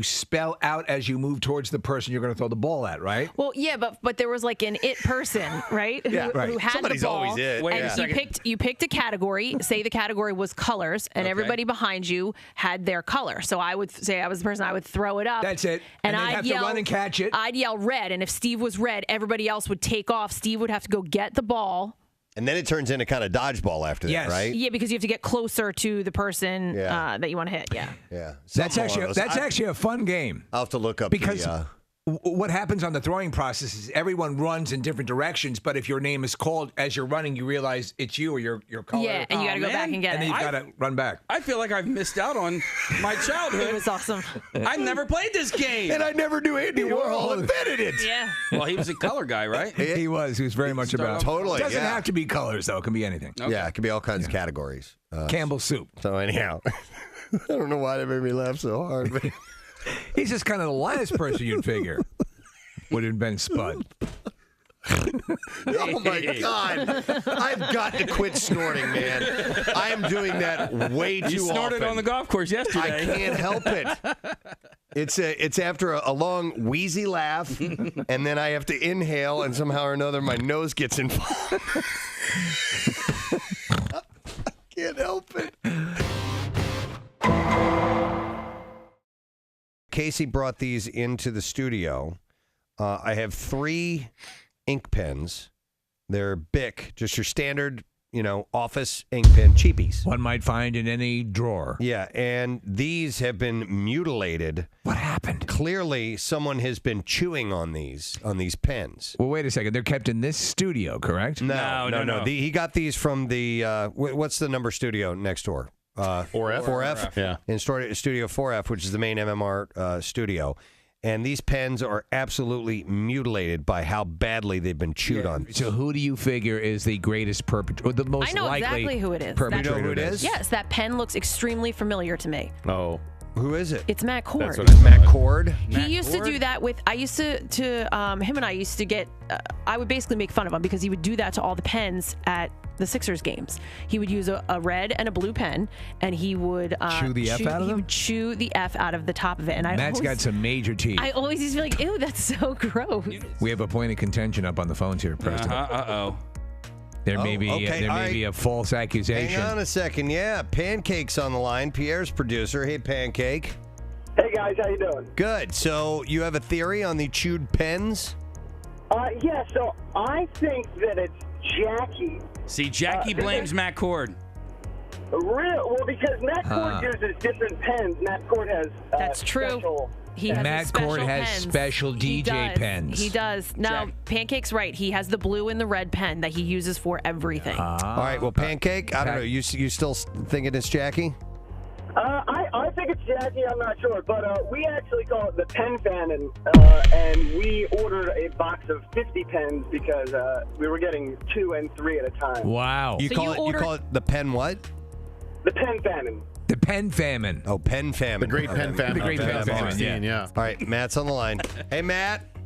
spell out as you move towards the person you're going to throw the ball at, right? Well, yeah, but there was like an it person, right? Yeah, right. Who had Somebody's the ball. always it. Wait a And second. you picked a category. Say the category was colors, and Okay. everybody behind you had their color. So I would say I was the person. I would throw it up. That's it. And they'd I'd have to yell, run and catch it. I'd yell red, and if Steve was red, everybody else would take off. Steve would have to go get the ball. And then it turns into kind of dodgeball after Yes. that, right? Yeah, because you have to get closer to the person Yeah. that you want to hit. Yeah. Yeah. That's Something along actually those- a fun game. I'll have to look up Because the, what happens on the throwing process is everyone runs in different directions, but if your name is called as you're running, you realize it's you or your color. Yeah, and you got to go back and get and it. then you got to run back. I feel like I've missed out on my childhood. It was awesome. I never played this game. And I never knew Andy Warhol invented it. Yeah. Well, he was a color guy, right? He was. He was very much about Totally, It doesn't yeah. have to be colors, though. It can be anything. Yeah, it could be all kinds of categories. Campbell's soup. So anyhow, I don't know why that made me laugh so hard. But He's just kind of the last person you'd figure would have been Spud. Oh my God! I've got to quit snorting, man. I am doing that way too often. You snorted on the golf course yesterday. I can't help it. It's after a long wheezy laugh, and then I have to inhale, and somehow or another my nose gets involved. I can't help it. Casey brought these into the studio. I have 3 ink pens. They're Bic, just your standard, office ink pen, cheapies. One might find in any drawer. Yeah, and these have been mutilated. What happened? Clearly, someone has been chewing on these pens. Well, wait a second. They're kept in this studio, correct? No. He got these from the what's the number studio next door? 4F. 4F. Yeah. In Studio 4F, which is the main MMR studio. And these pens are absolutely mutilated by how badly they've been chewed on. So who do you figure is the greatest perpetrator, or the most I know likely exactly who it is. perpetrator? You know who it is? Yes, that pen looks extremely familiar to me. Oh. Who is it? It's Matt Cord. That's what I thought. Matt Cord? He used to do that with, him and I used to get, I would basically make fun of him because he would do that to all the pens at the Sixers games. He would use a red and a blue pen, and he would chew the F out of them? He would chew the F out of the top of it. And Matt's got some major teeth. I always used to be like, ew, that's so gross. We have a point of contention up on the phones here, Preston. Uh-oh. There may be be a false accusation. Hang on a second. Yeah, Pancake's on the line. Pierre's producer. Hey, Pancake. Hey, guys. How you doing? Good. So you have a theory on the chewed pens? Yeah, so I think that it's Jackie. See, Jackie blames Matt Cord. Well, because Matt Cord uses different pens. Matt Cord has That's true. special He has Matt special Cord has pens. special He DJ does. pens. He does. Now, Pancake's right. He has the blue and the red pen that he uses for everything. All right. Well, Pancake, I don't know. You still thinking it's Jackie? I think it's Jackie. I'm not sure, but we actually call it the pen famine, and we ordered a box of 50 pens because we were getting 2 and 3 at a time. Wow. You call it the pen what? The pen famine. The pen famine. Oh, pen famine. The great pen famine. The great pen famine, yeah. All right, Matt's on the line. Hey, Matt.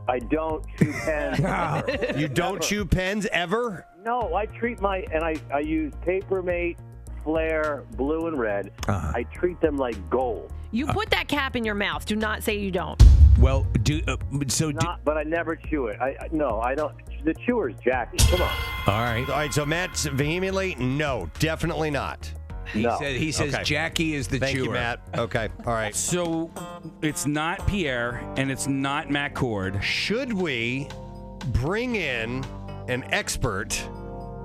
I don't chew pens. You don't chew pens ever? No, I treat I use Papermate, Flare, blue and red. I treat them like gold. You put that cap in your mouth. Do not say you don't. Well, But I never chew it. I don't. The chewer's Jackie. Come on. All right. All right, so Matt's vehemently, no, definitely not. He says Okay. Jackie is the Thank chewer. you, Matt. Okay, all right. So it's not Pierre and it's not Matt Cord. Should we bring in an expert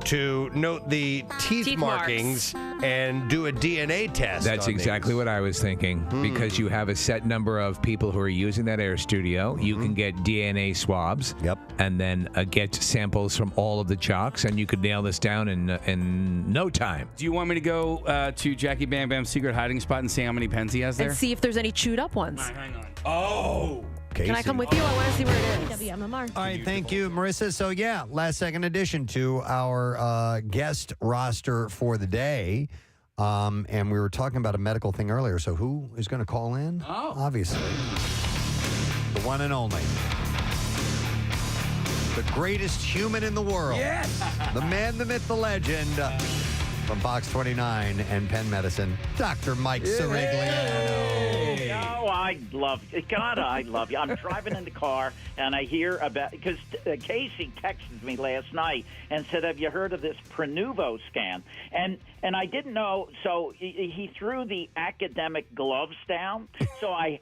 to note the teeth markings and do a DNA test? That's on exactly these? what I was thinking. Because you have a set number of people who are using that air studio. You can get DNA swabs. Yep. And then get samples from all of the jocks, and you could nail this down in no time. Do you want me to go to Jackie Bam Bam's secret hiding spot and see how many pens he has there? And see if there's any chewed up ones. Hang on. Oh. Can I come with you? I want to see where it is. WMMR. All right, thank you, Marissa. So, yeah, last second addition to our guest roster for the day. And we were talking about a medical thing earlier. So, who is going to call in? Oh. Obviously, the one and only. The greatest human in the world. Yes. The man, the myth, the legend. From Box 29 and Penn Medicine, Dr. Mike Sirigliano. Oh, I love it. God, I love you. I'm driving in the car, and I hear about, because Casey texted me last night and said, have you heard of this Prenuvo scan? And I didn't know, so he threw the academic gloves down. So I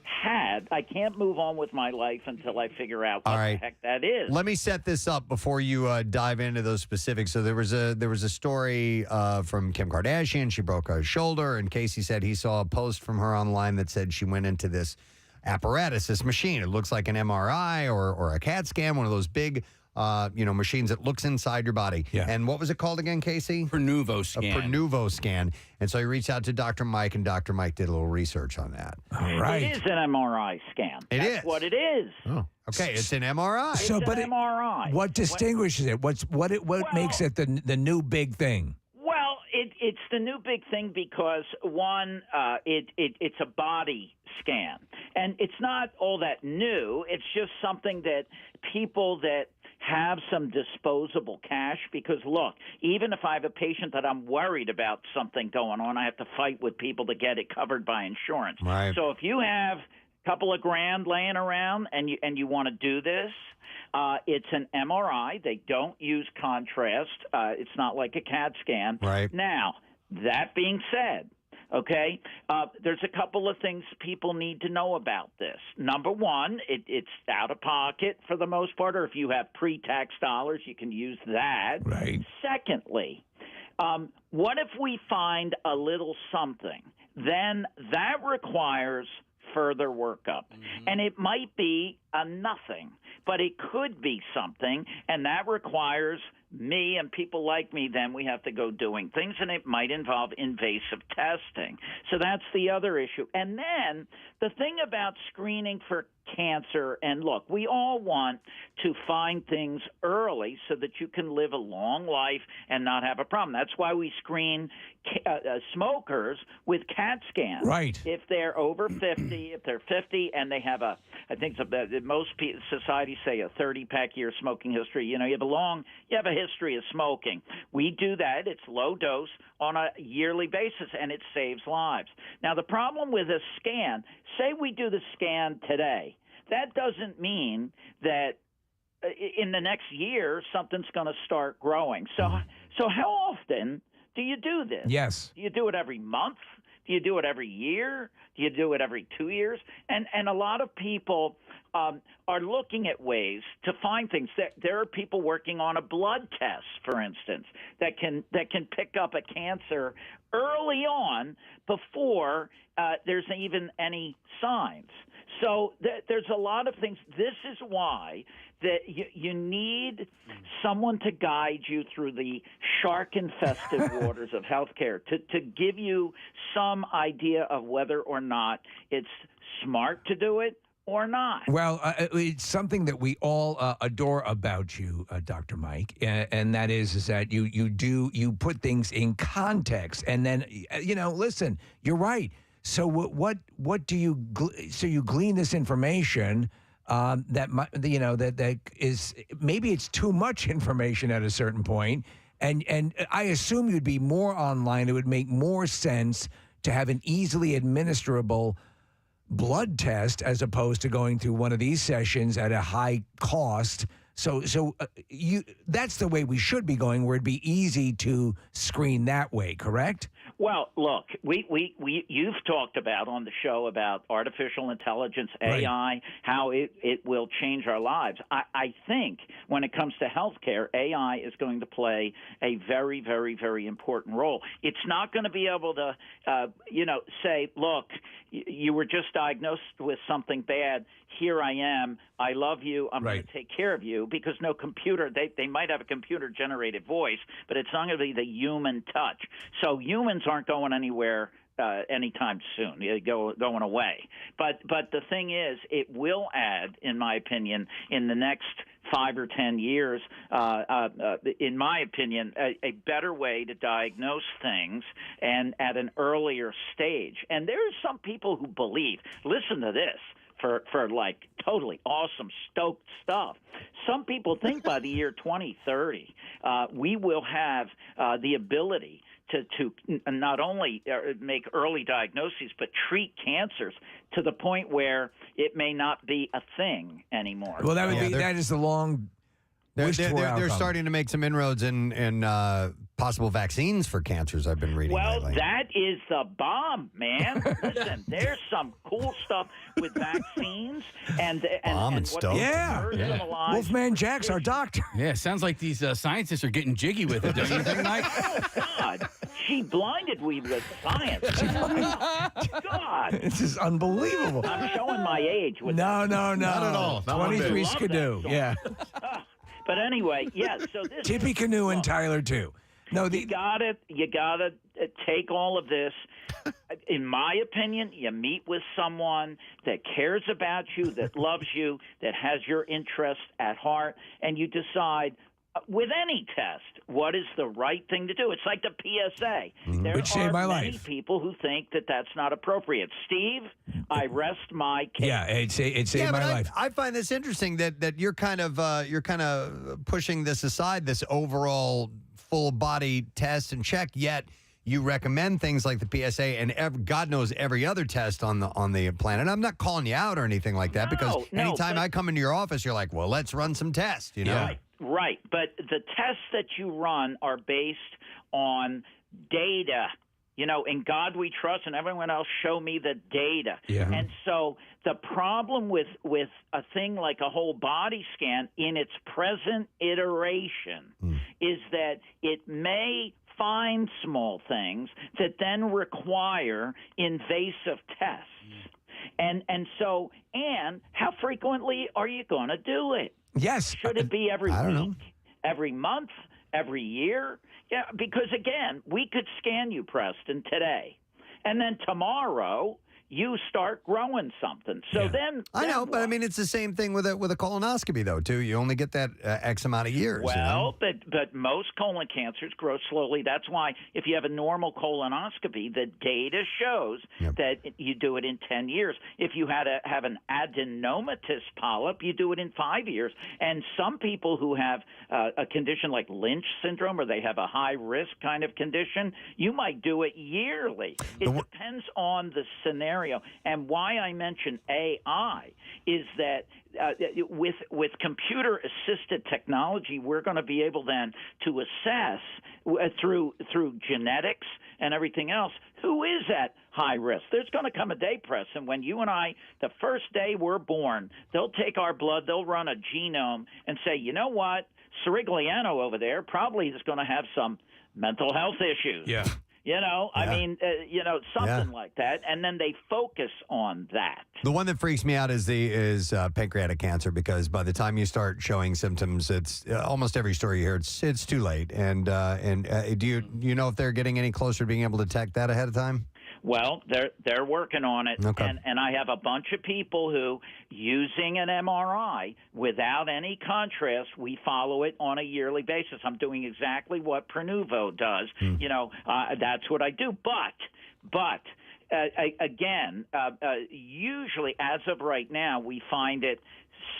can't move on with my life until I figure out what the heck that is. Let me set this up before you dive into those specifics. So there was a story from Kim Kardashian. She broke her shoulder, and Casey said he saw a post from her online that said she went into this apparatus, this machine. It looks like an MRI or a CAT scan, one of those big machines that looks inside your body. Yeah. And what was it called again, Casey? Prenuvo scan. A Prenuvo scan. And so he reached out to Dr. Mike, and Dr. Mike did a little research on that. All right. It is an MRI scan. That's That's what it is. Oh, okay. It's an MRI. It's an MRI. What distinguishes it? What makes it the new big thing? Well, it's the new big thing because one, it's a body scan, and it's not all that new. It's just something that people that have some disposable cash, because look, even if I have a patient that I'm worried about something going on, I have to fight with people to get it covered by insurance. Right. So if you have a couple of grand laying around and you want to do this, it's an MRI. They don't use contrast. It's not like a CAT scan. Right. Now, that being said, okay, there's a couple of things people need to know about this. Number one, it's out of pocket for the most part, or if you have pre-tax dollars, you can use that. Right. Secondly, what if we find a little something? Then that requires further workup. And it might be a nothing, but it could be something, and that requires me and people like me. Then we have to go doing things, and it might involve invasive testing. So that's the other issue. And then the thing about screening for cancer, and look, we all want to find things early so that you can live a long life and not have a problem. That's why we screen smokers with CAT scans. Right. If they're over 50, if they're 50 and they have I think most societies say a 30-pack year smoking history. You have a history of smoking. We do that. It's low dose on a yearly basis, and it saves lives. Now, the problem with a scan, say we do the scan today, that doesn't mean that in the next year something's going to start growing. So how often do you do this? Yes. Do you do it every month? Do you do it every year? Do you do it every 2 years? And a lot of people are looking at ways to find things. There are people working on a blood test, for instance, that can pick up a cancer early on before there's even any signs. So there's a lot of things. This is why that you need someone to guide you through the shark-infested waters of healthcare to give you some idea of whether or not it's smart to do it or not. Well, it's something that we all adore about you, Dr. Mike, and that is that you put things in context, and then listen, you're right. So what do you so you glean this information that is maybe it's too much information at a certain point, and I assume you'd be more online. It would make more sense to have an easily administrable blood test as opposed to going through one of these sessions at a high cost. So that's the way we should be going, where it'd be easy to screen that way, correct? Well, look, you've talked about on the show about artificial intelligence, AI, right, how it will change our lives. I think when it comes to healthcare, AI is going to play a very, very, very important role. It's not going to be able to, say, look, you were just diagnosed with something bad. Here I am. I love you. I'm going to take care of you, because no computer, they might have a computer-generated voice, but it's not going to be the human touch. So humans aren't going anywhere anytime soon. Going away. But the thing is, it will add, in my opinion, in the next 5 or 10 years, in my opinion, a better way to diagnose things and at an earlier stage. And there are some people who believe, listen to this, for like totally awesome, stoked stuff. Some people think by the year 2030, we will have the ability to not only make early diagnoses but treat cancers to the point where it may not be a thing anymore. Well, that is the long. They're starting to make some inroads in possible vaccines for cancers I've been reading Well, lately. that is the bomb, man. Listen, there's some cool stuff with vaccines and what stuff. Yeah. personalized. Wolfman Jack's our doctor. Yeah, sounds like these scientists are getting jiggy with it, don't you think, Mike? Oh, God. She blinded me with science. God. This is unbelievable. I'm showing my age. With No. Not at all. Not one bit. 23 Love that Skidoo. song. Yeah. But anyway, yeah. So this Tippy Canoe and Tyler, too. No, you gotta take all of this. In my opinion, you meet with someone that cares about you, that loves you, that has your interest at heart, and you decide with any test what is the right thing to do. It's like the PSA. There Which saved are my many life. people who think that that's not appropriate. Steve, I rest my case. Yeah, it saved my life. I find this interesting that you're kind of pushing this aside, this overall full body test and check, yet you recommend things like the PSA and God knows every other test on the planet. I'm not calling you out or anything like that because anytime I come into your office, you're like, well, let's run some tests, you know? Right. But the tests that you run are based on data. You know, in God we trust, and everyone else show me the data. Yeah. And so the problem with a thing like a whole body scan in its present iteration is that it may find small things that then require invasive tests. And how frequently are you going to do it? Yes. Should it be every I don't week, know. every month, every year? Yeah, because again, we could scan you, Preston, today, and then tomorrow you start growing something. So then I know, but I mean, it's the same thing with a colonoscopy, though, too. You only get that X amount of years. Well, but most colon cancers grow slowly. That's why if you have a normal colonoscopy, the data shows that you do it in 10 years. If you have an adenomatous polyp, you do it in 5 years. And some people who have a condition like Lynch syndrome, or they have a high-risk kind of condition, you might do it yearly. It depends on the scenario. And why I mention AI is that with computer-assisted technology, we're going to be able then to assess through genetics and everything else who is at high risk. There's going to come a day, Preston, when you and I, the first day we're born, they'll take our blood, they'll run a genome and say, you know what, Sirigliano over there probably is going to have some mental health issues. Yeah. You know, I mean, something like that, and then they focus on that. The one that freaks me out is pancreatic cancer, because by the time you start showing symptoms, it's almost every story you hear, it's too late. And do you know if they're getting any closer to being able to detect that ahead of time? Well, they're working on it, and I have a bunch of people who, using an MRI without any contrast, we follow it on a yearly basis. I'm doing exactly what Prenuvo does. You know, that's what I do. But again, usually, as of right now, we find it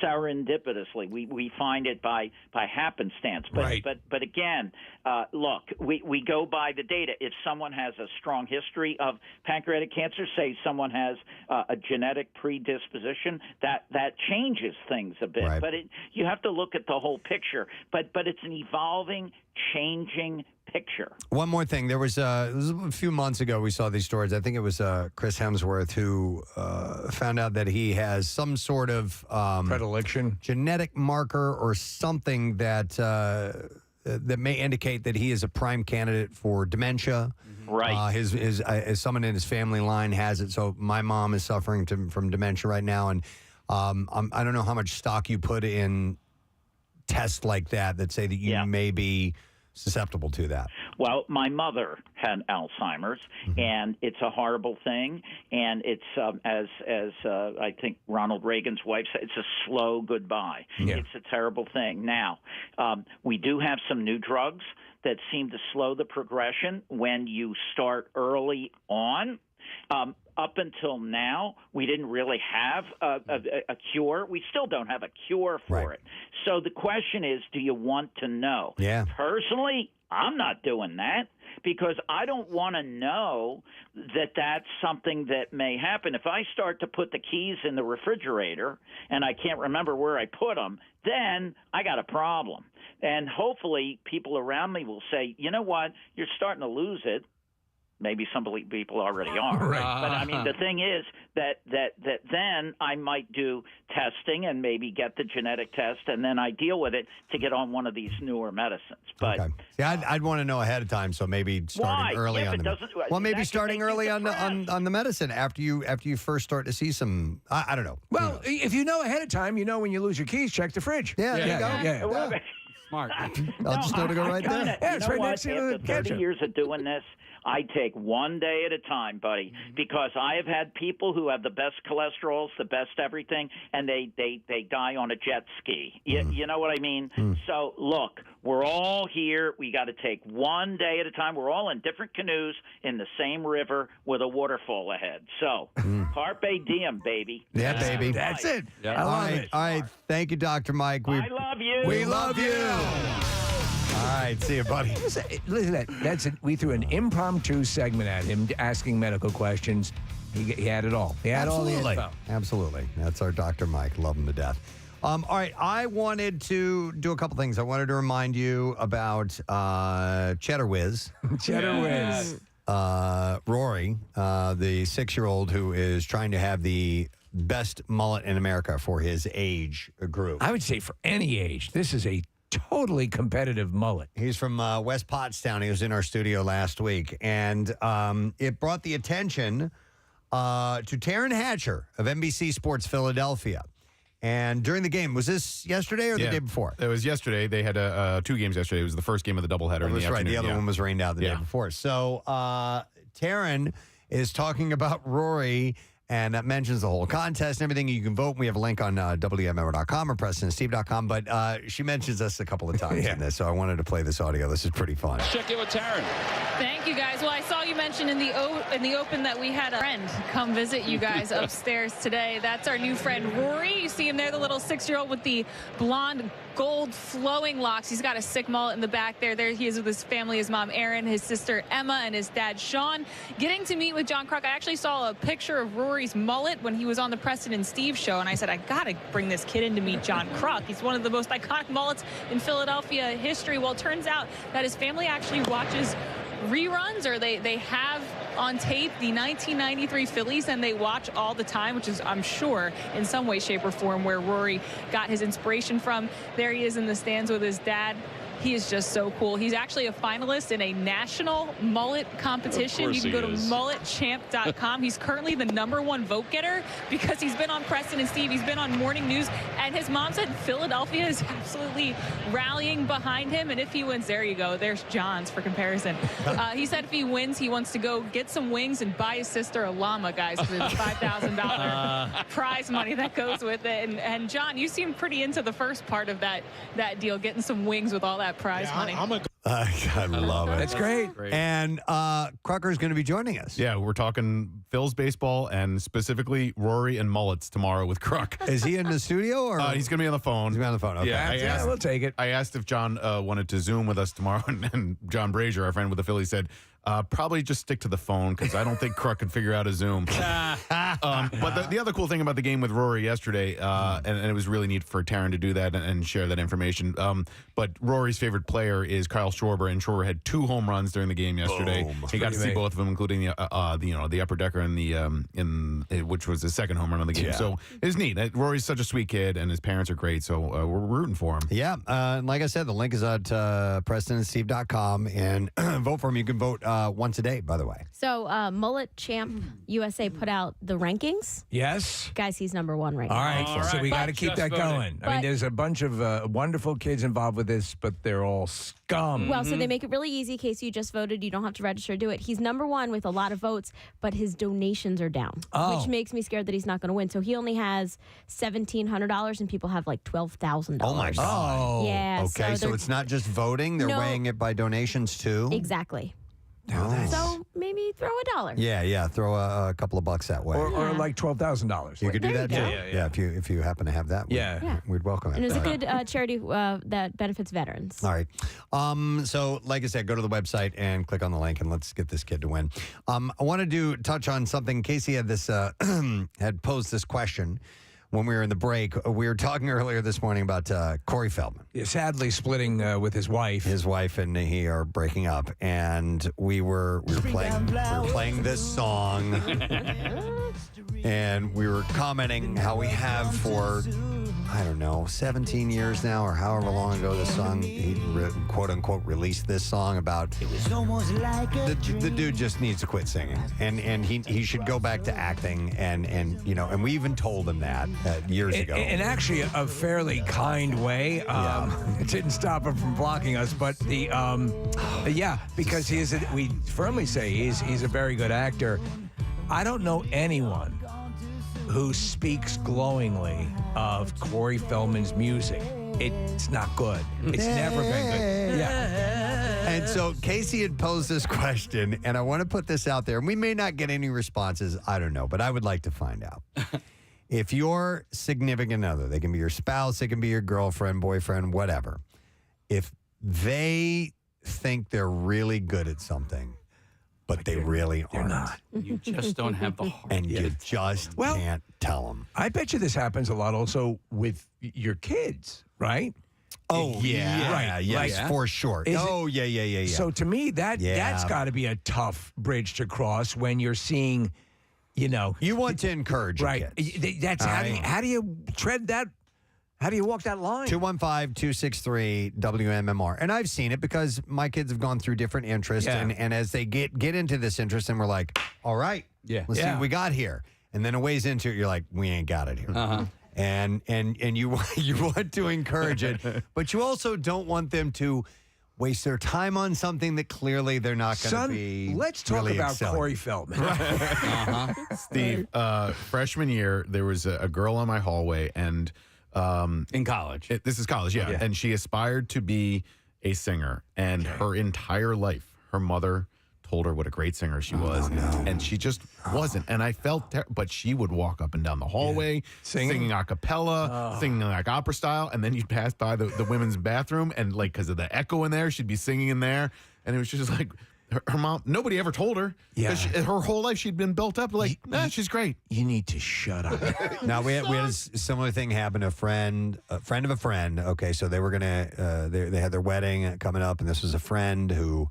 serendipitously. We find it by happenstance. But again, look, we go by the data. If someone has a strong history of pancreatic cancer, say someone has a genetic predisposition, that changes things a bit. Right. But you have to look at the whole picture. But it's an evolving, changing picture. One more thing. There was a few months ago we saw these stories. I think it was Chris Hemsworth who found out that he has some sort of predilection, genetic marker or something that may indicate that he is a prime candidate for dementia. Right. His someone in his family line has it. So my mom is suffering from dementia right now, and I don't know how much stock you put in tests like that say that you may be susceptible to that. Well, my mother had Alzheimer's, and it's a horrible thing. And it's as I think Ronald Reagan's wife said, it's a slow goodbye. Yeah. It's a terrible thing. Now, we do have some new drugs that seem to slow the progression when you start early on. Up until now, we didn't really have a cure. We still don't have a cure for it. So the question is, do you want to know? Yeah. Personally, I'm not doing that because I don't want to know that that's something that may happen. If I start to put the keys in the refrigerator and I can't remember where I put them, then I got a problem. And hopefully people around me will say, you know what, you're starting to lose it. Maybe some people already are. Right. But I mean, the thing is that then I might do testing and maybe get the genetic test, and then I deal with it to get on one of these newer medicines. But See, I'd want to know ahead of time, so maybe starting early If on it the doesn't- well, maybe that could starting make you early on the medicine after you first start to see some. I don't know. Well, if you know ahead of time, you know when you lose your keys, check the fridge. Yeah, there you go. Yeah. Smart. I'll just know to go right there. Yeah, it's right what? next to the After 30 ketchup. years of doing this, I take one day at a time, buddy, because I have had people who have the best cholesterols, the best everything, and they die on a jet ski. You know what I mean? So, look, we're all here. We got to take one day at a time. We're all in different canoes in the same river with a waterfall ahead. So, carpe diem, baby. Yeah, baby. That's it. I love it. All right. Thank you, Dr. Mike. I love you. We love you. All right. See you, buddy. Listen, that's it. We threw an impromptu segment at him, asking medical questions. He had it all. He had all the info. Absolutely. That's our Dr. Mike. Love him to death. All right. I wanted to do a couple things. I wanted to remind you about Cheddar Wiz. Cheddar Wiz. Rory, the 6-year-old who is trying to have the best mullet in America for his age group. I would say for any age, this is a totally competitive mullet. He's from West Pottstown. He was in our studio last week, and it brought the attention to Taryn Hatcher of NBC Sports Philadelphia. And during the game, was this yesterday or the day before? It was yesterday. They had 2 games yesterday. It was the first game of the doubleheader. That in was the right. afternoon. The other one was rained out the day before. So Taryn is talking about Rory, and that mentions the whole contest and everything. You can vote. We have a link on WMMR.com or PrestonandSteve.com, but she mentions us a couple of times in this, so I wanted to play this audio. This is pretty fun. Check in with Taryn. Thank you, guys. Well, I saw you mention in the open that we had a friend come visit you guys upstairs today. That's our new friend, Rory. You see him there, the little 6-year-old with the blonde, gold flowing locks. He's got a sick mullet in the back there. There he is with his family, his mom, Erin, his sister, Emma, and his dad, Sean. Getting to meet with John Kruk. I actually saw a picture of Rory's mullet when he was on the Preston and Steve show, and I said, I got to bring this kid in to meet John Kruk. He's one of the most iconic mullets in Philadelphia history. Well, it turns out that his family actually watches reruns, or they have on tape the 1993 Phillies, and they watch all the time, which is, I'm sure, in some way, shape, or form where Rory got his inspiration from. There he is in the stands with his dad. He is just so cool. He's actually a finalist in a national mullet competition. You can go to mulletchamp.com. He's currently the #1 vote getter because he's been on Preston and Steve. He's been on Morning News. And his mom said Philadelphia is absolutely rallying behind him. And if he wins, there you go. There's John's for comparison. He said if he wins, he wants to go get some wings and buy his sister a llama, guys, for the $5,000 prize money that goes with it. And John, you seem pretty into the first part of that deal, getting some wings with all that prize money. I love it. That's great. And Krucker's going to be joining us. Yeah, we're talking Phil's baseball and specifically Rory and mullets tomorrow with Kruk. Is he in the studio or he's going to be on the phone? He's going to be on the phone. Okay. Yeah, we'll take it. I asked if John wanted to Zoom with us tomorrow, and John Brazier, our friend with the Phillies, said probably just stick to the phone because I don't think Kruk could figure out a Zoom. But the other cool thing about the game with Rory yesterday, and it was really neat for Taryn to do that and share that information. But Rory's favorite player is Kyle Schwarber, and Schwarber had 2 home runs during the game yesterday. Boom. He got to see both of them, including the upper decker and which was his second home run of the game. Yeah. So it's neat. Rory's such a sweet kid, and his parents are great. So we're rooting for him. Yeah, and like I said, the link is at PrestonandSteve.com, and vote for him. You can vote once a day, by the way. So, Mullet Champ USA put out the rankings. Yes. Guys, he's #1 right now. All right, so we got to keep that going. I mean, there's a bunch of wonderful kids involved with this, but they're all scum. Well, so they make it really easy in case you just voted. You don't have to register to do it. He's #1 with a lot of votes, but his donations are down, which makes me scared that he's not going to win. So he only has $1,700, and people have like $12,000. Oh, my God. Oh. Yeah. Okay, so it's not just voting. They're weighing it by donations, too? Exactly. Oh. So maybe throw $1. Yeah. Throw a couple of bucks that way. Or like $12,000. You could do that, too. Yeah. If you happen to have that, we'd welcome it. And it's a good charity that benefits veterans. All right. So, like I said, go to the website and click on the link, and let's get this kid to win. I wanted to touch on something. Casey had this had posed this question. when we were in the break. We were talking earlier this morning about Corey Feldman. Yeah, sadly splitting with his wife. His wife and he are breaking up, and we were playing this song, and we were commenting how we have for, I don't know, 17 years now, or however long ago this song, he quote unquote released this song about the dude just needs to quit singing, and he should go back to acting, and we even told him that years ago. In actually a fairly kind way. It didn't stop him from blocking us, but because we firmly say he's a very good actor. I don't know anyone who speaks glowingly of Corey Feldman's music. It's not good. It's never been good. Yeah. And so Casey had posed this question, and I want to put this out there. And we may not get any responses. I don't know, but I would like to find out. If your significant other, they can be your spouse, they can be your girlfriend, boyfriend, whatever, if they think they're really good at something, but they really aren't. Not. You just don't have the heart. And you just can't tell them. I bet you this happens a lot also with your kids, right? Oh, yeah. Right. Yes, for sure. Yeah. So to me, that's got to be a tough bridge to cross when you're seeing, You want to encourage your right. kids. That's how do you tread that? How do you walk that line? 215-263-WMMR. And I've seen it because my kids have gone through different interests. Yeah. And as they get into this interest, and we're like, all right, let's see what we got here. And then a ways into it, you're like, we ain't got it here. Uh-huh. And you want to encourage it, but you also don't want them to waste their time on something that clearly they're not going to be. Let's talk really about excelling. Corey Feldman. Steve, freshman year, there was a girl on my hallway, and in college. This is college, yeah. And she aspired to be a singer, and her entire life, her mother told her what a great singer she was, and she just wasn't. And I felt, but she would walk up and down the hallway, singing a cappella, singing like opera style, and then you'd pass by the women's bathroom, and like because of the echo in there, she'd be singing in there, and it was just like. Her mom, nobody ever told her. Yeah. Her whole life she'd been built up like, she's great. You need to shut up. Now we had a similar thing happen to a friend of a friend. Okay, so they were gonna they had their wedding coming up, and this was a friend who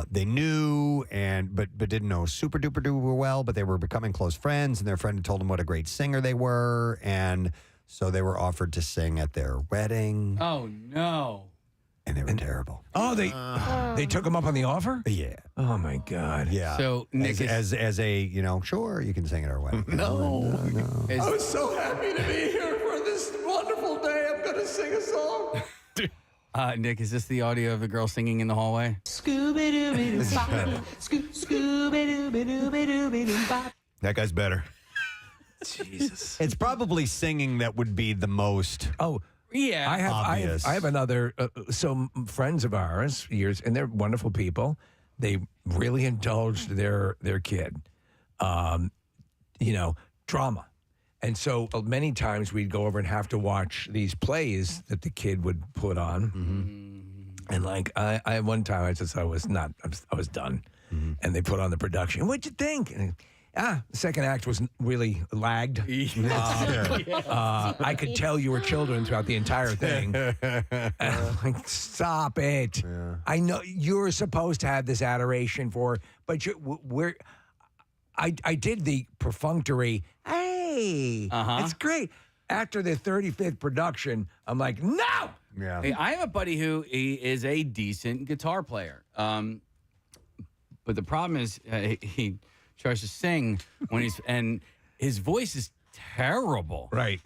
they knew but didn't know super duper well, but they were becoming close friends, and their friend had told them what a great singer they were, and so they were offered to sing at their wedding. Oh no. And they were terrible. Oh, they took him up on the offer? Yeah. Oh my God. Yeah. So Nick as a sure, you can sing at our wedding. No. I was so happy to be here for this wonderful day. I'm going to sing a song. Nick, is this the audio of the girl singing in the hallway? That guy's better. Jesus. It's probably singing that would be the most. Oh. Yeah, I have another. Some friends of ours, years, and they're wonderful people. They really indulged their kid, drama, and so many times we'd go over and have to watch these plays that the kid would put on. And like I one time I was done, and they put on the production. What'd you think? And, the second act was really lagged. I could tell you were children throughout the entire thing. Like, stop it. Yeah. I know you're supposed to have this adoration for, but I did the perfunctory, hey, it's great. After the 35th production, I'm like, no! Yeah. Hey, I have a buddy who is a decent guitar player. But the problem is he tries to sing when and his voice is terrible. Right.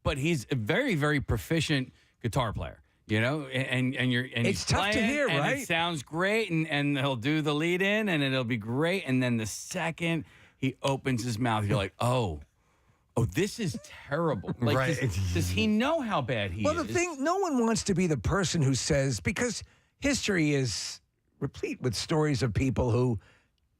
But he's a very, very proficient guitar player. And it's tough to hear, and right? It sounds great, and he'll do the lead in, and it'll be great. And then the second he opens his mouth, you're like, oh, this is terrible. Right. Does he know how bad he is? Well, the thing, no one wants to be the person who says, because history is replete with stories of people who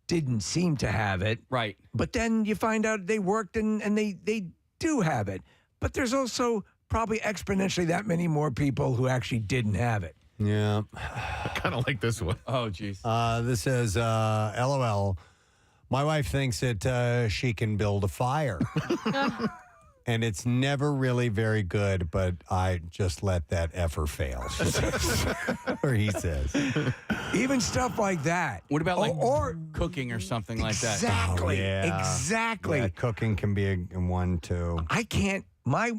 didn't seem to have it. Right. But then you find out they worked and they do have it. But there's also probably exponentially that many more people who actually didn't have it. Yeah. I kind of like this one. Oh, geez. This says, LOL. My wife thinks that she can build a fire. and it's never really very good, but I just let that effer fail, she says. Or he says. Even stuff like that. What about like or cooking or something like that? Exactly. Oh, yeah. Exactly. Yeah, cooking can be a one, too. I can't. My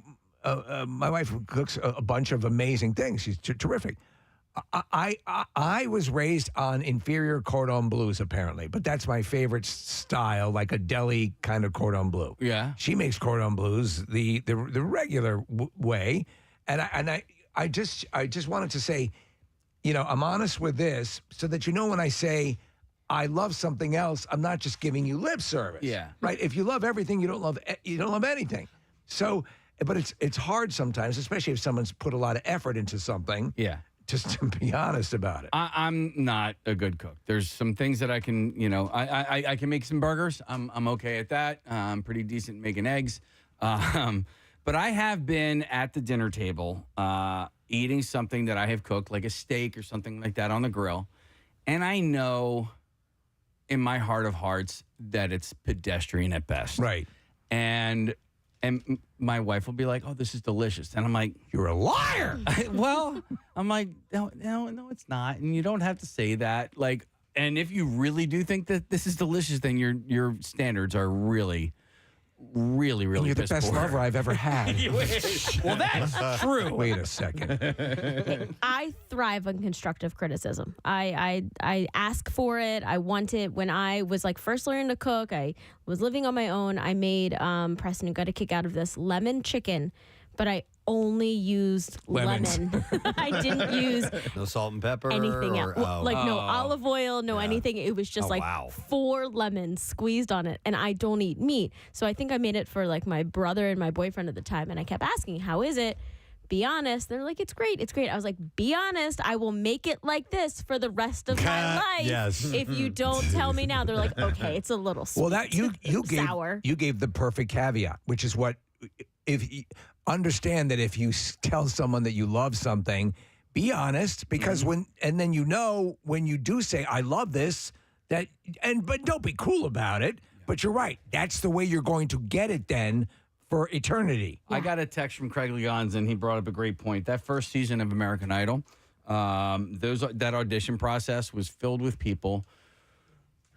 wife cooks a bunch of amazing things. She's terrific. I was raised on inferior cordon bleus, apparently, but that's my favorite style, like a deli kind of cordon bleu. Yeah. She makes cordon bleus the regular way, and I just wanted to say, I'm honest with this, so that when I say I love something else, I'm not just giving you lip service. Yeah. Right. If you love everything, you don't love anything. So, but it's hard sometimes, especially if someone's put a lot of effort into something. Yeah. Just to be honest about it. I'm not a good cook. There's some things that I can, I can make some burgers. I'm okay at that. I'm pretty decent making eggs. But I have been at the dinner table eating something that I have cooked, like a steak or something like that on the grill. And I know in my heart of hearts that it's pedestrian at best. Right. And my wife will be like, "Oh, this is delicious," and I'm like, "You're a liar." Well, I'm like, no, it's not, and you don't have to say that. Like, and if you really do think that this is delicious, then your standards are really, really, really. You're the piss best poor. lover I've ever had. Well, that's true. Wait a second. I thrive on constructive criticism. I ask for it. I want it. When I was first learning to cook, I was living on my own. I made Preston, who got a kick out of this, lemon chicken, but I only used lemon. I didn't use no salt and pepper, anything else. No olive oil, no anything. It was just 4 lemons squeezed on it, and I don't eat meat. So I think I made it for my brother and my boyfriend at the time, and I kept asking, "How is it?" Be honest. They're like, "It's great. It's great." I was like, "Be honest. I will make it like this for the rest of my life." Yes. If you don't tell me now, they're like, "Okay, it's a little sweet." Well, that you gave sour. You gave the perfect caveat, which is what understand that if you tell someone that you love something, be honest, because when you do say I love this, but don't be cruel about it. But you're right. That's the way you're going to get it then for eternity. I got a text from Craig Leons, and he brought up a great point. That first season of American Idol, that audition process was filled with people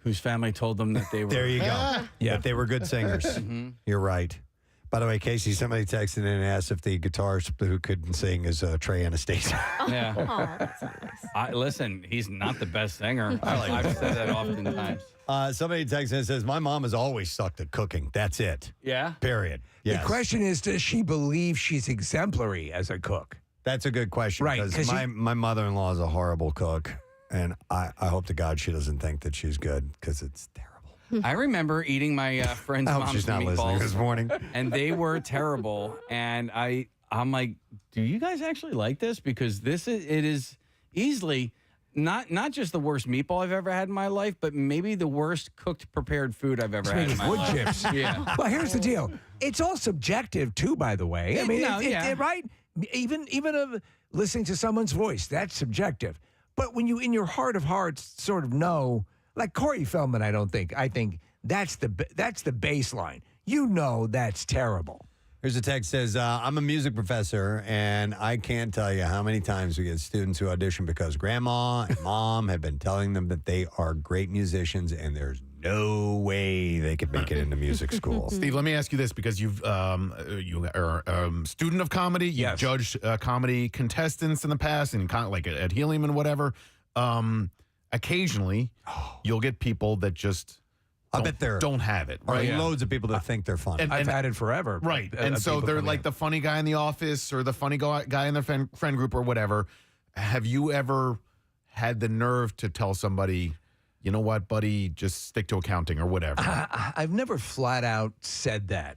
whose family told them that they were. There you go. Yeah, they were good singers. You're right. By the way, Casey, somebody texted in and asked if the guitarist who couldn't sing is Trey Anastasio. Yeah. Oh, that's not nice. Listen, he's not the best singer. I've said that oftentimes. Somebody texted in and says, "My mom has always sucked at cooking. That's it. Yeah. Period." Yes. The question is, does she believe she's exemplary as a cook? That's a good question. Right, Because my mother-in-law is a horrible cook, and I hope to God she doesn't think that she's good because it's terrible. I remember eating my friend's I hope mom's she's not listening meatballs this morning. and they were terrible. And I'm like, "Do you guys actually like this? Because it is easily not just the worst meatball I've ever had in my life, but maybe the worst cooked prepared food I've ever had in my wood life." chips. Yeah. Well, here's the deal. It's all subjective too, by the way. I mean, right? Even listening to someone's voice, that's subjective. But when you, in your heart of hearts, sort of know, like Corey Feldman, I think that's the baseline. That's terrible. Here's a text says, "I'm a music professor, and I can't tell you how many times we get students who audition because grandma and mom have been telling them that they are great musicians, and there's no way they could make it into music school." Steve, let me ask you this, because you are a student of comedy. You've judged comedy contestants in the past, and like at Helium and whatever. Occasionally, you'll get people that just don't have it. Right? Right? Loads of people that think they're funny. I've had it forever. Right. And so they're like the funny guy in the office or the funny guy in their friend group or whatever. Have you ever had the nerve to tell somebody, "You know what, buddy, just stick to accounting," or whatever? I've never flat out said that.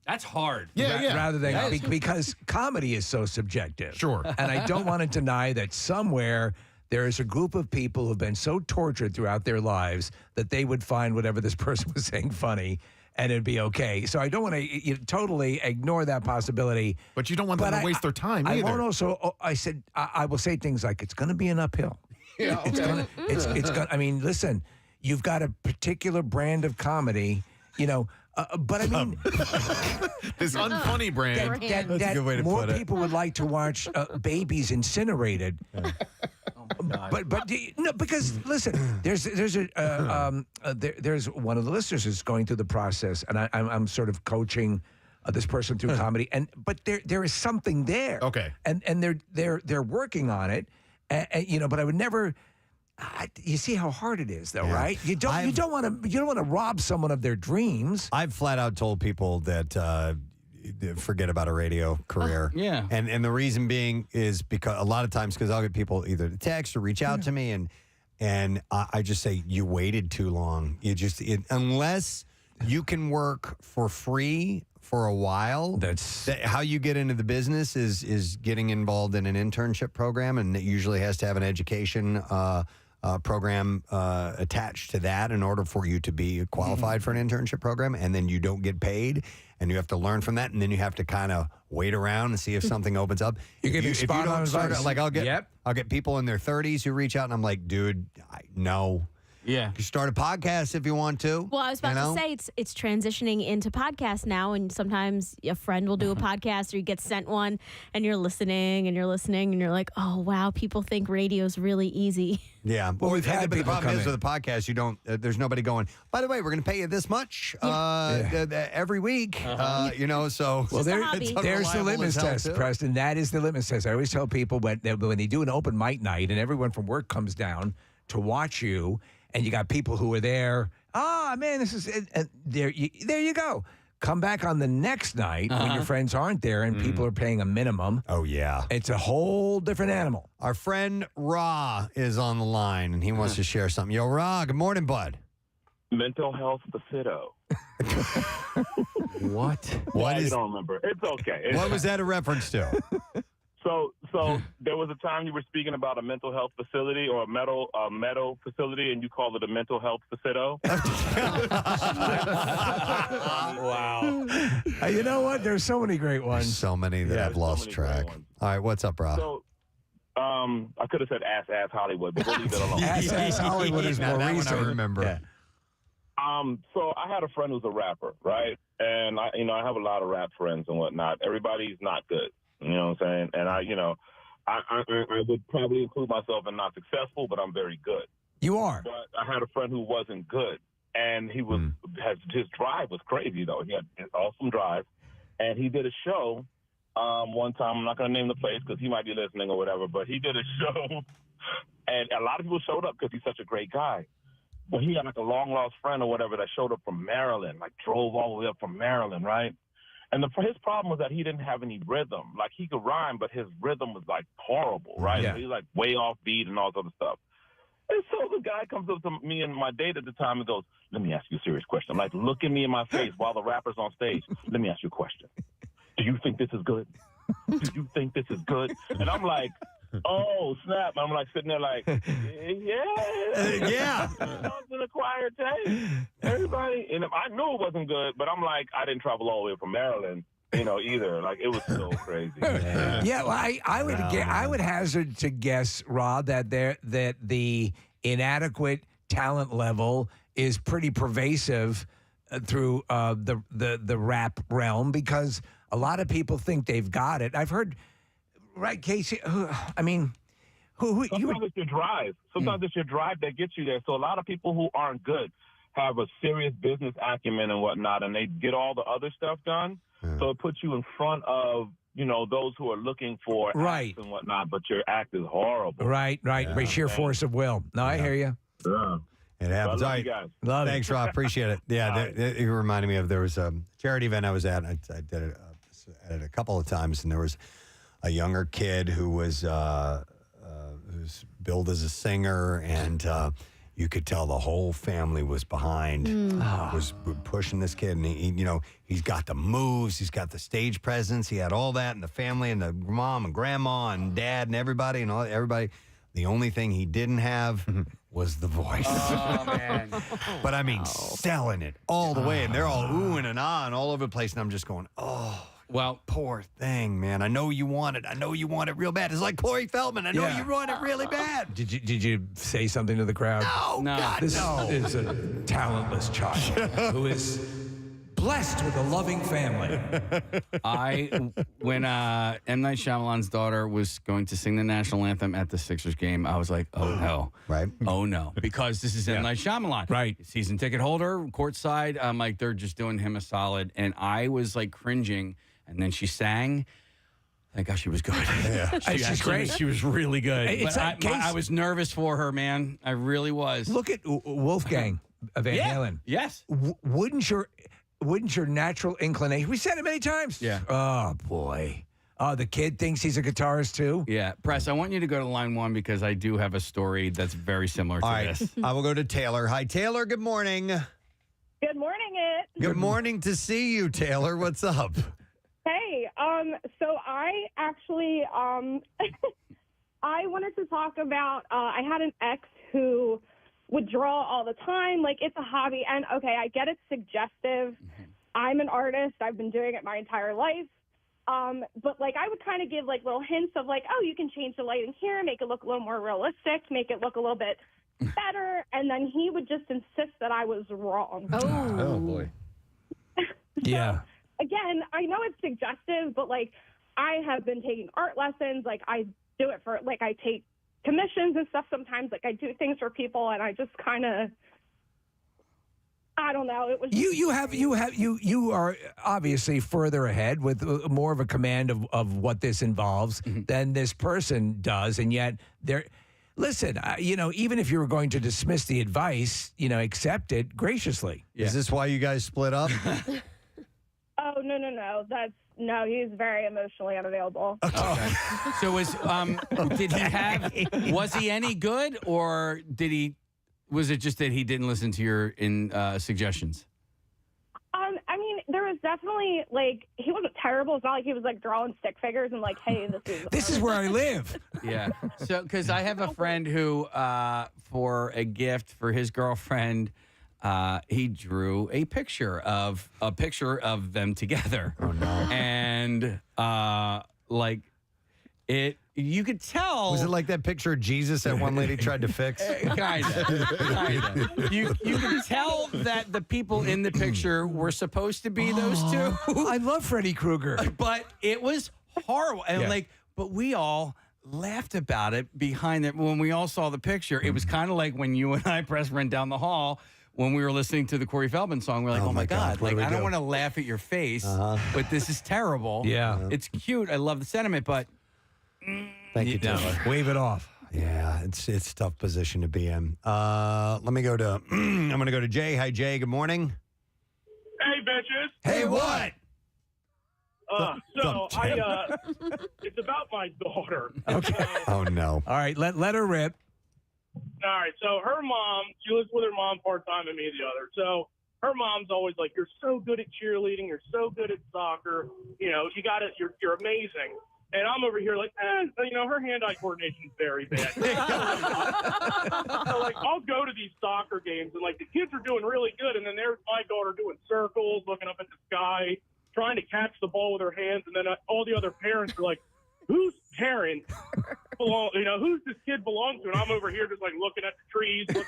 That's hard. Rather than because comedy is so subjective. Sure. And I don't want to deny that somewhere there is a group of people who've been so tortured throughout their lives that they would find whatever this person was saying funny and it'd be okay. So I don't want to totally ignore that possibility. But you don't want them to waste their time either. I won't also, I said, I will say things like, it's going to be an uphill. Yeah, It's going to, I mean, listen, you've got a particular brand of comedy. But I mean, this unfunny brand. That That's a good way to more put it. people would like to watch babies incinerated. But no, because listen, there's one of the listeners who's going through the process, and I'm sort of coaching this person through comedy, but there is something there. Okay, and they're working on it, and, but I would never. You see how hard it is, though, right? You don't want to rob someone of their dreams. I've flat out told people that forget about a radio career. Yeah. And the reason being is because a lot of times I'll get people either to text or reach out to me and I just say you waited too long. Unless you can work for free for a while. How you get into the business is getting involved in an internship program, and it usually has to have an education program attached to that in order for you to be qualified for an internship program, and then you don't get paid, and you have to learn from that, and then you have to kind of wait around and see if something opens up. You're giving spot on advice. Like I'll get people in their 30s who reach out, and I'm like, dude, no. Yeah. You start a podcast if you want to. Well, I was about to say it's transitioning into podcasts now, and sometimes a friend will do a podcast or you get sent one, and you're listening and you're like, oh wow, people think radio's really easy. Yeah. Well, we've had but the people problem come is in. with a podcast, you don't. There's nobody going, by the way, we're going to pay you this much every week. So Well, it's there's the unreliable litmus as hell, test, too. Preston. That is the litmus test. I always tell people when they do an open mic night and everyone from work comes down to watch you, and you got people who are there. Man, this is and there you go. Come back on the next night when your friends aren't there and people are paying a minimum. Oh, yeah. It's a whole different animal. Our friend Ra is on the line, and he wants to share something. Yo, Ra, good morning, bud. Mental health Facido. What? What is? You don't remember? It's okay. What was that a reference to? So there was a time you were speaking about a mental health facility or a metal facility, and you called it a mental health Facido. Wow. You know what? There's so many great ones. So many that I've lost track. All right, what's up, Ra? So, I could have said ass Hollywood, but we'll leave it alone. Ass Hollywood is more that recent. one I remember. Yeah. So I had a friend who's a rapper, right? And I have a lot of rap friends and whatnot. Everybody's not good. You know what I'm saying? And I would probably include myself in not successful, but I'm very good. You are. But I had a friend who wasn't good, and he was his drive was crazy though. He had an awesome drive, and he did a show one time. I'm not going to name the place because he might be listening or whatever. But he did a show, and a lot of people showed up because he's such a great guy. But he had like a long lost friend or whatever that showed up from Maryland, like drove all the way up from Maryland, right? And his problem was that he didn't have any rhythm. Like, he could rhyme, but his rhythm was, like, horrible, right? Yeah. So he's, like, way off beat and all this other stuff. And so the guy comes up to me and my date at the time and goes, let me ask you a serious question. I'm like, looking me in my face while the rapper's on stage. Let me ask you a question. Do you think this is good? Do you think this is good? And I'm like, oh, snap. I'm, like, sitting there like, yeah. It's an acquired taste. Everybody, and I knew it wasn't good, but I'm like, I didn't travel all the way from Maryland, either. Like, it was so crazy. Yeah, well, I would hazard to guess, Rod, that the inadequate talent level is pretty pervasive through the rap realm, because a lot of people think they've got it. I've heard, right, Casey? Sometimes it's your drive. Sometimes it's your drive that gets you there. So a lot of people who aren't good have a serious business acumen and whatnot, and they get all the other stuff done. So it puts you in front of, those who are looking for acts and whatnot, but your act is horrible. Right. By sheer force of will. No, I hear you. Yeah. It happens. I love you guys. Thanks, Rob. Appreciate it. Yeah, it reminded me of, there was a charity event I was at. I did it at a couple of times, and there was a younger kid who was who's billed as a singer, and you could tell the whole family was behind, was pushing this kid, and he's got the moves, he's got the stage presence, he had all that, and the family, and the mom and grandma and dad and everybody. The only thing he didn't have was the voice. Oh, man. But I mean, selling it all the way, and they're all oohing and ahhing all over the place, and I'm just going, oh. Well, poor thing, man. I know you want it. I know you want it real bad. It's like Corey Feldman. I know you want it really bad. Did you say something to the crowd? No. God, this no. is a talentless child who is blessed with a loving family. When M. Night Shyamalan's daughter was going to sing the national anthem at the Sixers game, I was like, oh no. Right. Oh no. Because this is M. Night Shyamalan. Right. Season ticket holder, courtside. I'm like, they're just doing him a solid. And I was like cringing. And then she sang. Thank God she was good. Yeah. She's great. She was really good. It's But like I was nervous for her, man. I really was. Look at Wolfgang Van Halen. Yes. Wouldn't your natural inclination? We said it many times. Yeah. Oh boy. Oh, the kid thinks he's a guitarist too. Yeah, Press. I want you to go to line 1 because I do have a story that's very similar to All right. this. I will go to Taylor. Hi, Taylor. Good morning. Good morning, it. Good morning to see you, Taylor. What's up? Hey, so I actually, I wanted to talk about, I had an ex who would draw all the time. Like, it's a hobby. And, okay, I get it's suggestive. I'm an artist. I've been doing it my entire life. But, like, I would kind of give, like, little hints of, like, oh, you can change the lighting here, make it look a little more realistic, make it look a little bit better. And then he would just insist that I was wrong. Oh boy. Yeah. Again, I know it's suggestive, but, like, I have been taking art lessons. Like, I do it for, like, I take commissions and stuff sometimes. Like, I do things for people, and I just kind of, I don't know. It was You are obviously further ahead with more of a command of what this involves than this person does, and yet there. Listen, even if you were going to dismiss the advice, accept it graciously. Is this why you guys split up? Oh, no. He's very emotionally unavailable. Okay. So was he any good, or was it just that he didn't listen to your suggestions? I mean, there was definitely, like, he wasn't terrible. It's not like he was, like, drawing stick figures and, like, hey, this is where I live. Yeah. So, because I have a friend who, for a gift for his girlfriend, he drew a picture of them together. Oh no! And you could tell. Was it like that picture of Jesus that one lady tried to fix? Kinda. You could tell that the people in the picture were supposed to be those two. I love Freddy Krueger, but it was horrible. And but we all laughed about it behind it when we all saw the picture. It was kind of like when you and I, Press, ran down the hall when we were listening to the Corey Feldman song. We're like, oh my God. Like, I don't want to laugh at your face, but this is terrible. Yeah. It's cute. I love the sentiment, but Thank you, Taylor. Wave it off. Yeah, it's a tough position to be in. I'm going to go to Jay. Hi, Jay. Good morning. Hey, bitches. Hey, what? It's about my daughter. Okay. Oh, no. All right, let her rip. All right, so her mom, she lives with her mom part-time and me the other. So her mom's always like, you're so good at cheerleading. You're so good at soccer. You got it. You're amazing. And I'm over here like, her hand-eye coordination is very bad. So, like, I'll go to these soccer games, and, like, the kids are doing really good, and then there's my daughter doing circles, looking up at the sky, trying to catch the ball with her hands, and then all the other parents are like, whose parent who's this kid belong to? And I'm over here just, like, looking at the trees, looking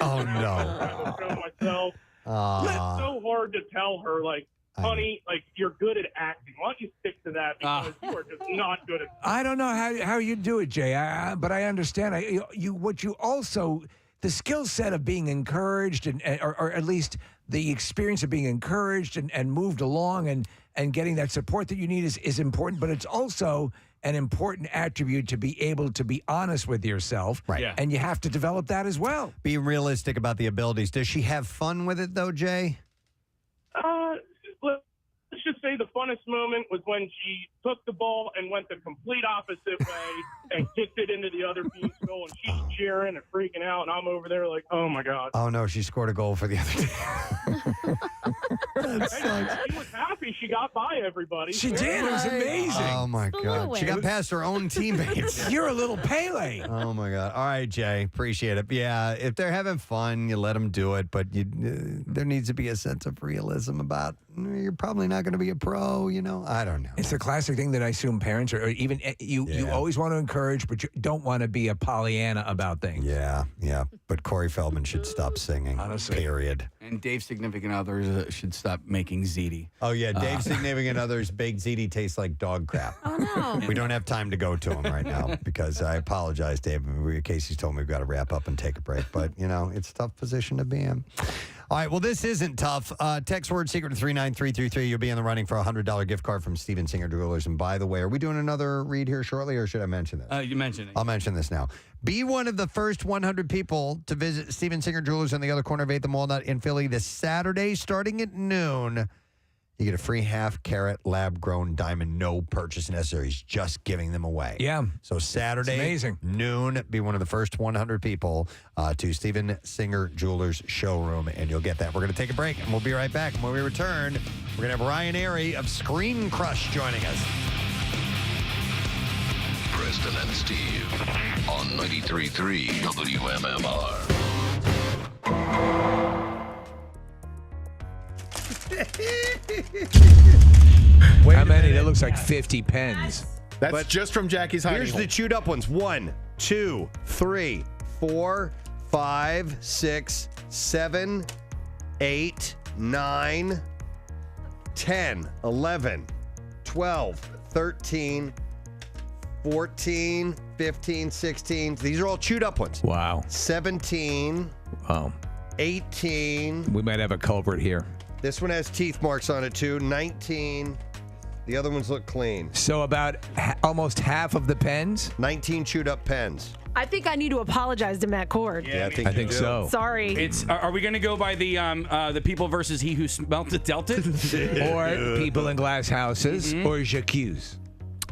at myself. It's so hard to tell her, like, honey, like, you're good at acting. Why don't you stick to that? Because you are just not good at I don't know how you do it, Jay, but I understand. The skill set of being encouraged, or at least the experience of being encouraged and moved along and getting that support that you need is important, but it's also an important attribute to be able to be honest with yourself. Right. Yeah. And you have to develop that as well. Be realistic about the abilities. Does she have fun with it, though, Jay? Let's just say the funnest moment was when she took the ball and went the complete opposite way and kicked it into the other team's goal, and she's cheering and freaking out, and I'm over there like, oh my God. Oh no, she scored a goal for the other team. She was happy. She got by everybody. She did. It was amazing. Oh my God. She got past her own teammates. You're a little Pele. Oh my God. All right, Jay. Appreciate it. Yeah, if they're having fun, you let them do it, but there needs to be a sense of realism about you're probably not going to be a pro, I don't know. It's the classic thing that I assume parents or even you always want to encourage, but you don't want to be a Pollyanna about things. Yeah. But Corey Feldman should stop singing. Honestly. Period. And Dave's significant others should stop making ziti. Oh, yeah. Dave's significant other's baked ziti tastes like dog crap. Oh, no. We don't have time to go to him right now because I apologize, Dave. Casey's told me we've got to wrap up and take a break. But, it's a tough position to be in. All right. Well, this isn't tough. Text word secret to 39333. You'll be in the running for a $100 gift card from Steven Singer Jewelers. And by the way, are we doing another read here shortly or should I mention this? You mentioned it. I'll mention this now. Be one of the first 100 people to visit Steven Singer Jewelers on the other corner of 8th and Walnut in Philly this Saturday starting at noon. You get a free half-carat lab-grown diamond, no purchase necessary. He's just giving them away. Yeah. So Saturday, amazing. Noon, be one of the first 100 people to Steven Singer Jewelers showroom, and you'll get that. We're going to take a break, and we'll be right back. And when we return, we're going to have Ryan Arey of Screen Crush joining us. Preston and Steve on 93.3 WMMR. How many? That looks like 50 pens. That's just from Jackie's hiding Here's hole. the chewed up ones. 1, 2, 3, 4, 5, 6, 7, 8, 9, 10, 11, 12, 13, 14, 15, 16. These are all chewed up ones. Wow. 17. Wow. 18. We might have a culprit here. This one has teeth marks on it too. 19. The other ones look clean. So about almost half of the pens? 19 chewed up pens. I think I need to apologize to Matt Cord. Yeah, I think so. Sorry. Are we going to go by the people versus he who smelt it dealt it? Or people in glass houses, or Jacques.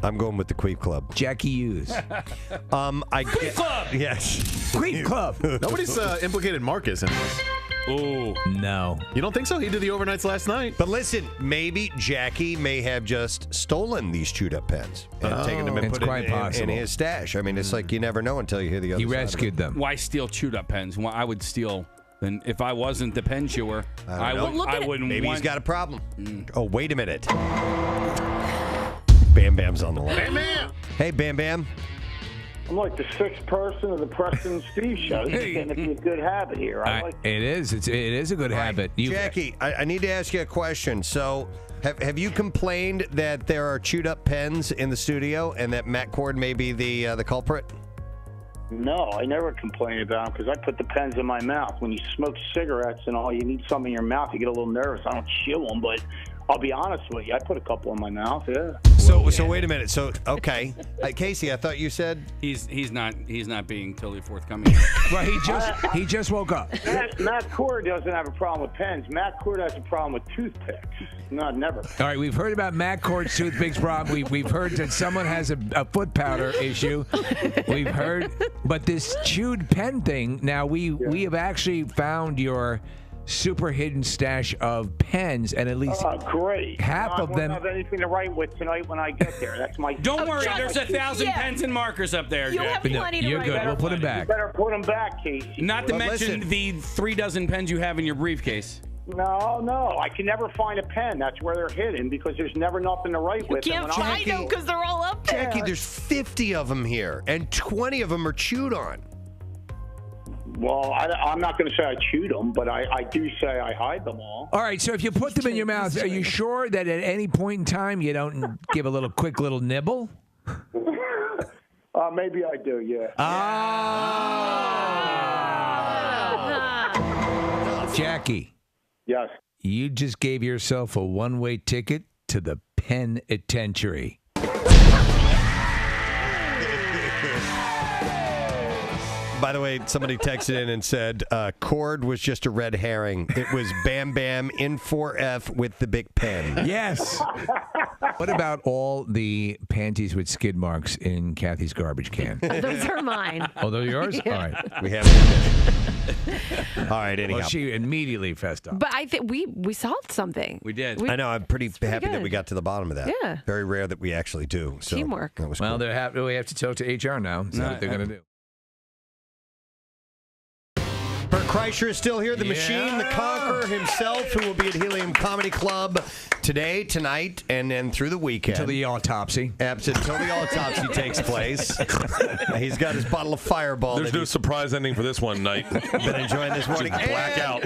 I'm going with the Queef Club. Jackie Hughes. Queef Club! Yes. Queef Club. Nobody's implicated Marcus in this. Oh, no. You don't think so? He did the overnights last night. But listen, maybe Jackie may have just stolen these chewed up pens and taken them and It's put quite it in possible. his stash. I mean, it's like you never know until you hear the other He side of it. rescued them. Why steal chewed up pens? Well, I would steal. Then if I wasn't the pen chewer, I wouldn't. Maybe want... he's got a problem. Oh, wait a minute. Bam Bam's on the line. Bam Bam! Hey, Bam Bam. I'm like the sixth person of the Preston and Steve show. This is going to be a good habit here. It is. It is a good habit. Jackie, I need to ask you a question. So, have you complained that there are chewed up pens in the studio and that Matt Cord may be the culprit? No, I never complain about them because I put the pens in my mouth. When you smoke cigarettes and all, you need something in your mouth. You get a little nervous. I don't chew them, but I'll be honest with you. I put a couple in my mouth. Yeah. So wait a minute. So okay, Casey, I thought you said he's not being totally forthcoming. Well, he just woke up. Matt Cord doesn't have a problem with pens. Matt Cord has a problem with toothpicks. No, never. All right, we've heard about Matt Cord's toothpicks problem. We've heard that someone has a foot powder issue. We've heard, but this chewed pen thing. Now we have actually found your super hidden stash of pens, and at least great. half of them. I won't have anything to write with tonight when I get there. That's my. Don't worry, there's 1,000 pens and markers up there. You'll have plenty to You're write good. with. We'll put them back. You better put them back, Casey. Not to mention the 3 dozen pens you have in your briefcase. No. I can never find a pen. That's where they're hidden because there's never nothing to write with. You can't find them because they're all up there. Jackie, there's 50 of them here, and 20 of them are chewed on. Well, I'm not going to say I chewed them, but I do say I hide them all. All right, so if you put them in your mouth, are you sure that at any point in time you don't give a quick little nibble? Maybe I do, yeah. Jackie. Yes. You just gave yourself a one-way ticket to the penitentiary. By the way, somebody texted in and said, Cord was just a red herring. It was Bam Bam in 4F with the big pen. Yes. What about all the panties with skid marks in Kathy's garbage can? Those are mine. Oh, they're yours? Yeah. All right. We have All right, anyhow. Well, she immediately fessed up. But I think we solved something. We did. I know. I'm pretty happy that good. we got to the bottom of that. Yeah. Very rare that we actually do. So Teamwork. That was Well, cool. we have to talk to HR now. See what they're going to do. Bert Kreischer is still here. The Machine, the Conqueror himself, who will be at Helium Comedy Club today, tonight, and then through the weekend. Until the autopsy. Until the autopsy takes place. He's got his bottle of Fireball. There's no surprise ending for this one night. Been enjoying this morning. Just blackout.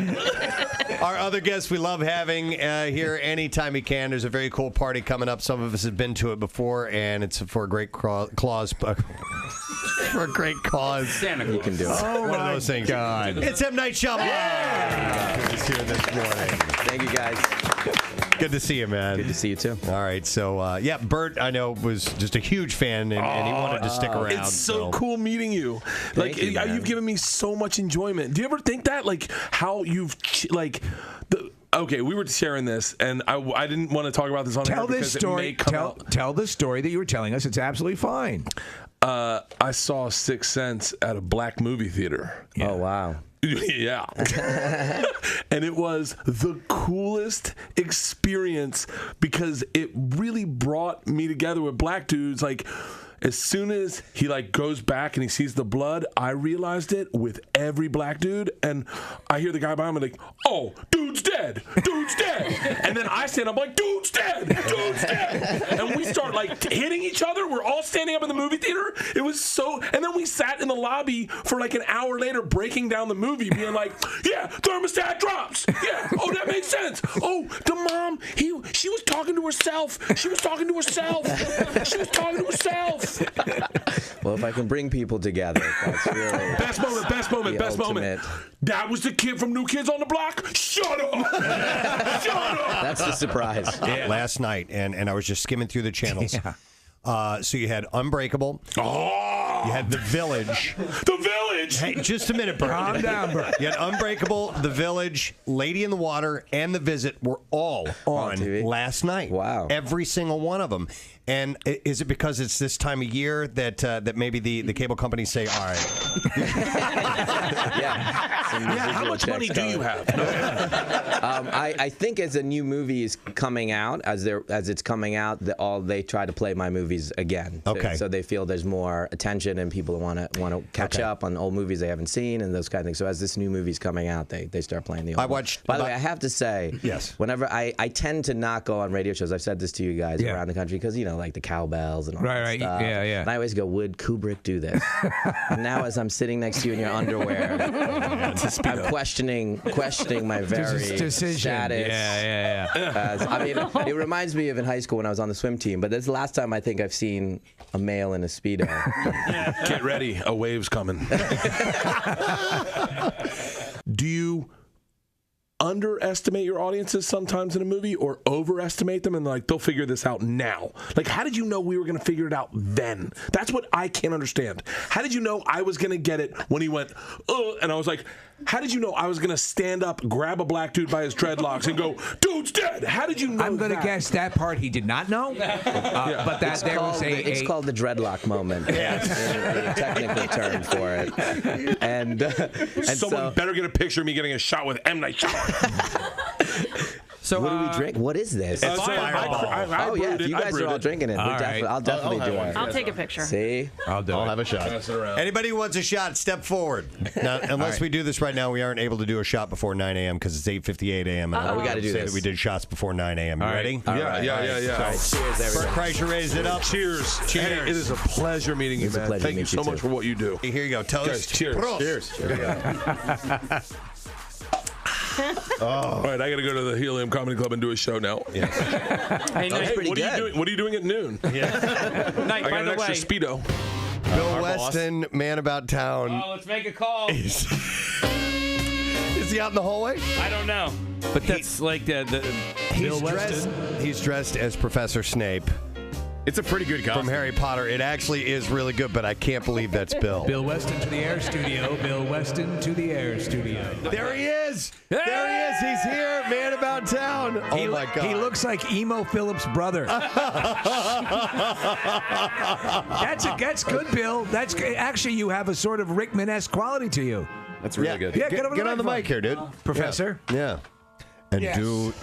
Our other guest we love having here anytime he can. There's a very cool party coming up. Some of us have been to it before, and it's for a great cause. For a great cause. Santa Claus. You can do it. Oh, One of those things. God. It's M. Night Shyamalan. He's here this morning. Thank you, guys. Good to see you, man. Good to see you, too. All right. So, Bert, I know, was just a huge fan, and he wanted to stick around. It's so cool meeting you. Thank you, man. You've given me so much enjoyment. Do you ever think that? Like, how you've, okay, we were sharing this, and I didn't want to talk about this on Tell air this because story. it may come out. Tell the story that you were telling us. It's absolutely fine. I saw Sixth Sense at a black movie theater. Oh, wow. Yeah. And it was the coolest experience because it really brought me together with black dudes. Like, as soon as he goes back and he sees the blood, I realized it with every black dude. And I hear the guy behind me oh, dude's dead. Dude's dead. And then I stand up dude's dead. Dude's dead. And we start hitting each other. We're all standing up in the movie theater. It was so, and then we sat in the lobby for an hour later breaking down the movie being yeah, thermostat drops. Yeah. Oh, that makes sense. Oh, the mom, she was talking to herself. She was talking to herself. She was talking to herself. Well, if I can bring people together, that's really best moment. That was the kid from New Kids on the Block. Shut up! Shut up! That's the surprise. Last night, and I was just skimming through the channels. Yeah. So you had Unbreakable. Oh! You had The Village. The Village! Hey, just a minute, Bert. Calm down, Bert. You had Unbreakable, The Village, Lady in the Water, and The Visit were all on TV? last night. Wow. Every single one of them. And is it because it's this time of year that maybe the cable companies say, all right. How much money do you have? I think as a new movie is coming out, as it's coming out, they try to play my movies again. Okay. So they feel there's more attention and people want to catch up on old movies they haven't seen and those kind of things. So as this new movie's coming out, they start playing the old. I watched. By the way, I have to say, yes. Whenever I tend to not go on radio shows. I've said this to you guys around the country because the cowbells and all that stuff. Yeah. And I always go, would Kubrick do this? And now as I'm sitting next to you in your underwear, I'm questioning my very decision. status. Yeah. It reminds me of in high school when I was on the swim team, but this is the last time I think I've seen a male in a Speedo. Get ready, a wave's coming. Do you underestimate your audiences sometimes in a movie or overestimate them and they'll figure this out now? How did you know we were going to figure it out then? That's what I can't understand. How did you know I was going to get it when he went, and I was like, how did you know I was going to stand up, grab a black dude by his dreadlocks and go, dude's dead? How did you know I'm going to guess that part he did not know. But that it's called the dreadlock moment. Yes. A technical term for it. And someone better get a picture of me getting a shot with M. Night Shyamalan. So what do we drink? What is this? It's Fireball. If you guys are all drinking it, I'll definitely do it. I'll take a picture. See? I'll have a shot. Anybody who wants a shot, step forward. Now, unless we do this right now, we aren't able to do a shot before 9 a.m. because it's 8:58 a.m. We got to do say this. that we did shots before 9 a.m. You ready? Yeah. All right, cheers, everybody. Kreischer raised it up. Cheers. Hey, it is a pleasure meeting you, man. Thank you so much for what you do. Here you go. Toast. Guys, cheers. Cheers. All right, I got to go to the Helium Comedy Club and do a show now. Hey, what are you doing? What are you doing at noon? Night, I got an extra Speedo. Bill Weston, man about town. Oh, let's make a call. Is he out in the hallway? I don't know. But that's He's dressed as Professor Snape. It's a pretty good costume. From Harry Potter. It actually is really good, but I can't believe that's Bill. Bill Weston to the Air Studio. Bill Weston to the Air Studio. There he is. There he is. He's here. Man about town. Oh, my God. He looks like Emo Phillips' brother. That's good, Bill. That's actually, you have a sort of Rickman-esque quality to you. That's really good. Yeah, get on the mic here, dude. Professor. Yeah. And do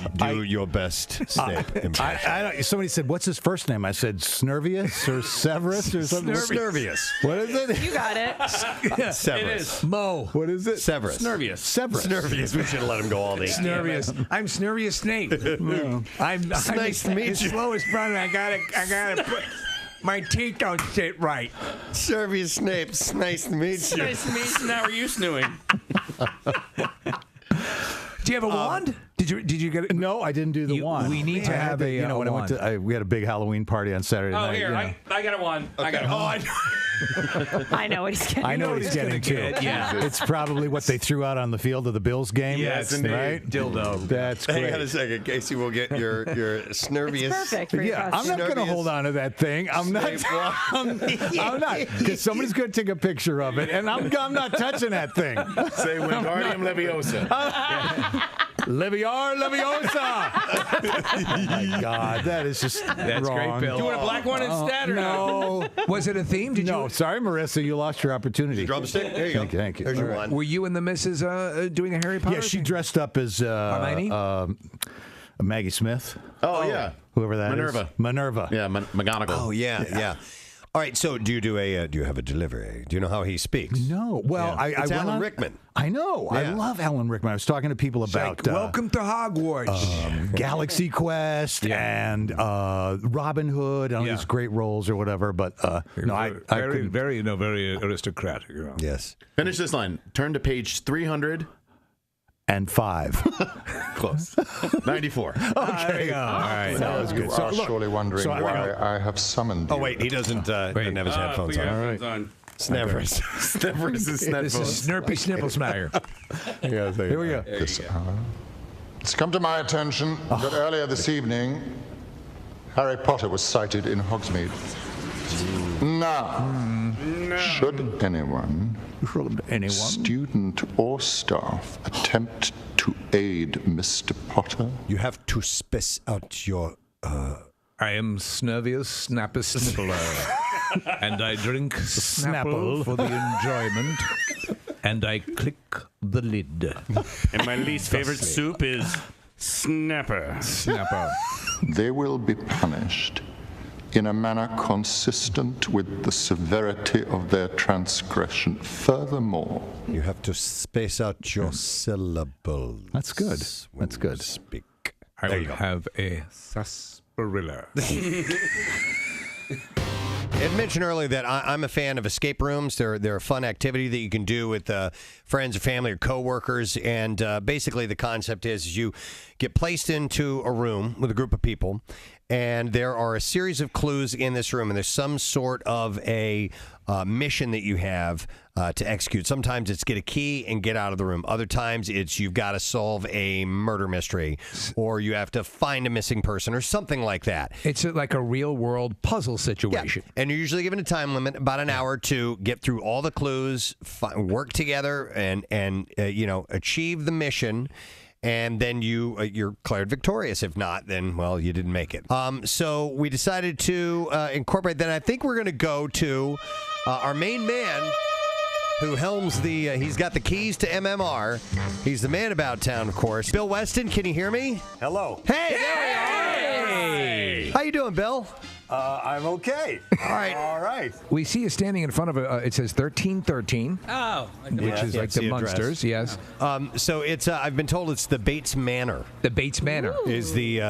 your best Snape impression. Somebody said, "What's his first name?" I said, "Snervius" or "Severus" or something. Snervius. What is it? You got it. Severus. It is. Mo. What is it? Severus. Snervius. Severus. Snervius. We should have let him go all day. Snervius. I'm Snervius Snape. I'm nice to meet you. Slowest brother. I gotta put. My teeth don't sit right. Snervius Snape. It's nice to meet you. Nice to meet you. Now are you snooing? Do you have a wand? Did you get it? No, I didn't do the wand. We need to have a when wand. I went to, we had a big Halloween party on Saturday Oh, night. here. I got a wand. Okay. I got a wand. I know what he's getting. I know what he's getting to. Yeah. It's probably what they threw out on the field of the Bills game. Yes, indeed. Right? Dildo. That's great. Hang on a second, Casey. We'll get your Snervius. Perfect for your Yeah, I'm not going to hold on to that thing. I'm not. I'm not, because somebody's going to take a picture of it, and I'm not touching that thing. Say Wingardium Leviosa. Leviar Leviosa. Oh my God, that is just That's wrong. great, Bill. Do you want a black one instead or No. Was it a theme? Did No, sorry, Marissa, you lost your opportunity. Drumstick. There you go. Thank you. There's your All wand. Were you and the missus doing a Harry Potter? Yeah, she thing? dressed up as Hermione? Maggie Smith. Oh, yeah. Whoever that is. Minerva. Yeah, McGonagall. Oh, yeah. All right, so do you have a delivery? Do you know how he speaks? No. Well, Yeah. I It's went Alan on- Rickman. I know. I Yeah. love Alan Rickman. I was talking to people about Welcome to Hogwarts. Galaxy Quest and Robin Hood and all these great roles or whatever. But no, I couldn't- very aristocratic. You know. Yes. Finish this line. Turn to page 300. and 5. Close. 94. Okay. All right. That was good. You are surely wondering why I have summoned you. Oh, wait, he doesn't have his headphones on. All right. Snevers. Snevers is This is Snurpy Snipplesmeyer. Here we go. This hour. It's come to my attention that earlier this evening, Harry Potter was sighted in Hogsmeade. Now, should anyone, student or staff, attempt to aid Mr. Potter, you have to space out your. I am Snervius Snappus Snippler, and I drink Snapple for the enjoyment, and I click the lid. And my least favorite soup is Snapper. Snapper. they will be punished in a manner consistent with the severity of their transgression. Furthermore, you have to space out your syllables. That's good. That's good. Speak. I will have a sarsaparilla. I had mentioned earlier that I'm a fan of escape rooms. They're a fun activity that you can do with friends or family or coworkers. And basically the concept is you get placed into a room with a group of people, and there are a series of clues in this room, and there's some sort of a mission that you have to execute. Sometimes it's get a key and get out of the room. Other times it's you've got to solve a murder mystery, or you have to find a missing person or something like that. It's like a real-world puzzle situation. Yeah. And you're usually given a time limit, about an hour, to get through all the clues, work together, and achieve the mission. And then you're declared victorious. If not, then, well, you didn't make it. So we decided to incorporate that. I think we're going to go to our main man who helms he's got the keys to MMR. He's the man about town, of course. Bill Weston, can you hear me? Hello. Hey, there we are. Hey. How you doing, Bill? I'm okay. All right. All right. We see you standing in front of it says 1313. Oh. Which is like the Munsters, yes. So it's I've been told it's the Bates Manor. The Bates Manor is the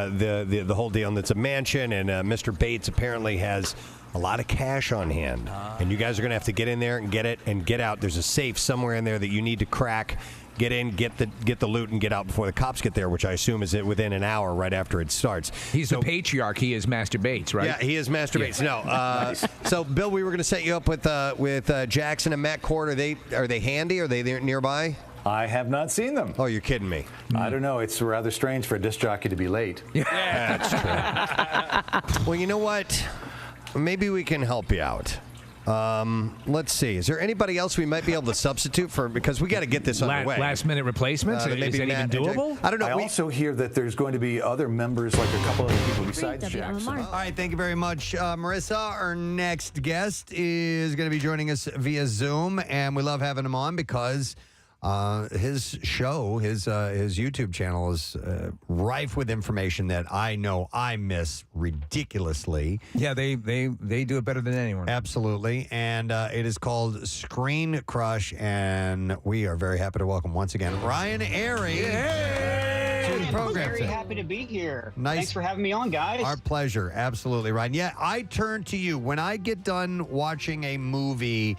whole deal, and it's a mansion, and Mr. Bates apparently has a lot of cash on hand, and you guys are going to have to get in there and get it and get out. There's a safe somewhere in there that you need to crack. Get in, get the loot, and get out before the cops get there, which I assume is within an hour right after it starts. He's the patriarch. He is Master Bates, right? Yeah, he is Master Bates. No. So, Bill, we were going to set you up with Jackson and Matt Cord. Are they handy? Are they there nearby? I have not seen them. Oh, you're kidding me. I don't know. It's rather strange for a disc jockey to be late. Yeah, that's true. Well, you know what? Maybe we can help you out. Let's see. Is there anybody else we might be able to substitute for? Because we got to get this underway. Last-minute replacements? Is that even doable? I don't know. I also hear that there's going to be other members, like a couple other people besides Jackson. All right, thank you very much, Marissa. Our next guest is going to be joining us via Zoom, and we love having him on because his show, his YouTube channel is rife with information that I know I miss ridiculously. Yeah, they do it better than anyone. Absolutely. And it is called Screen Crush, and we are very happy to welcome once again Ryan Arey to the program. Very happy to be here. Nice. Thanks for having me on, guys. Our pleasure. Absolutely, Ryan. Yeah, I turn to you when I get done watching a movie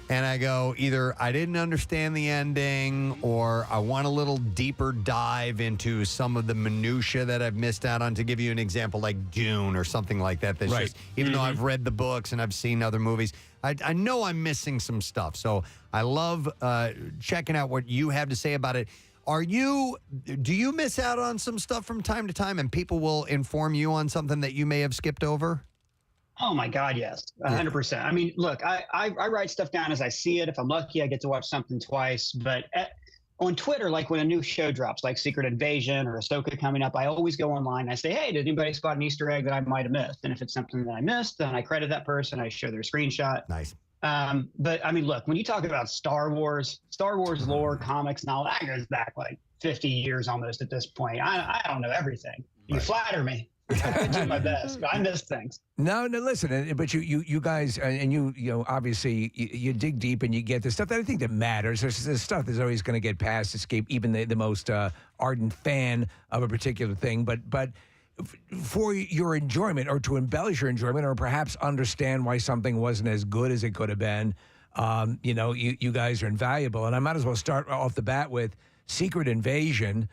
and I go, either I didn't understand the ending or I want a little deeper dive into some of the minutia that I've missed out on. To give you an example, like Dune or something like that. That's just, even though I've read the books and I've seen other movies, I know I'm missing some stuff. So I love checking out what you have to say about it. Do you miss out on some stuff from time to time and people will inform you on something that you may have skipped over? Oh my God, yes, 100%. I mean, look, I write stuff down as I see it. If I'm lucky, I get to watch something twice. But on Twitter, like when a new show drops, like Secret Invasion or Ahsoka coming up, I always go online and I say, hey, did anybody spot an Easter egg that I might have missed? And if it's something that I missed, then I credit that person. I share their screenshot. Nice. But I mean, look, when you talk about Star Wars lore, comics, and all that goes back like 50 years almost at this point. I don't know everything. You flatter me. I do my best, but I miss things. No, listen, but you guys, and you know, obviously you dig deep and you get the stuff that I think that matters. There's stuff that's always going to get past escape even the most ardent fan of a particular thing. But for your enjoyment or to embellish your enjoyment or perhaps understand why something wasn't as good as it could have been, you know, you guys are invaluable. And I might as well start off the bat with Secret Invasion.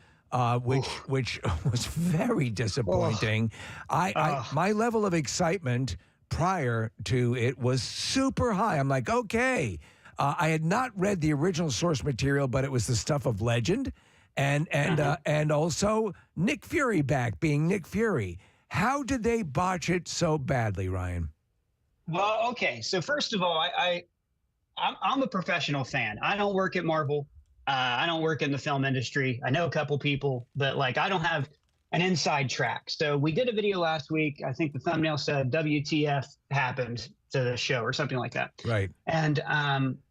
Which was very disappointing. My level of excitement prior to it was super high. I'm like, okay. I had not read the original source material, but it was the stuff of legend, and also Nick Fury back being Nick Fury. How did they botch it so badly, Ryan? Well, okay. So first of all, I'm a professional fan. I don't work at Marvel. I don't work in the film industry. I know a couple people, but like I don't have an inside track. So we did a video last week. I think the thumbnail said WTF happened to the show or something like that. Right. And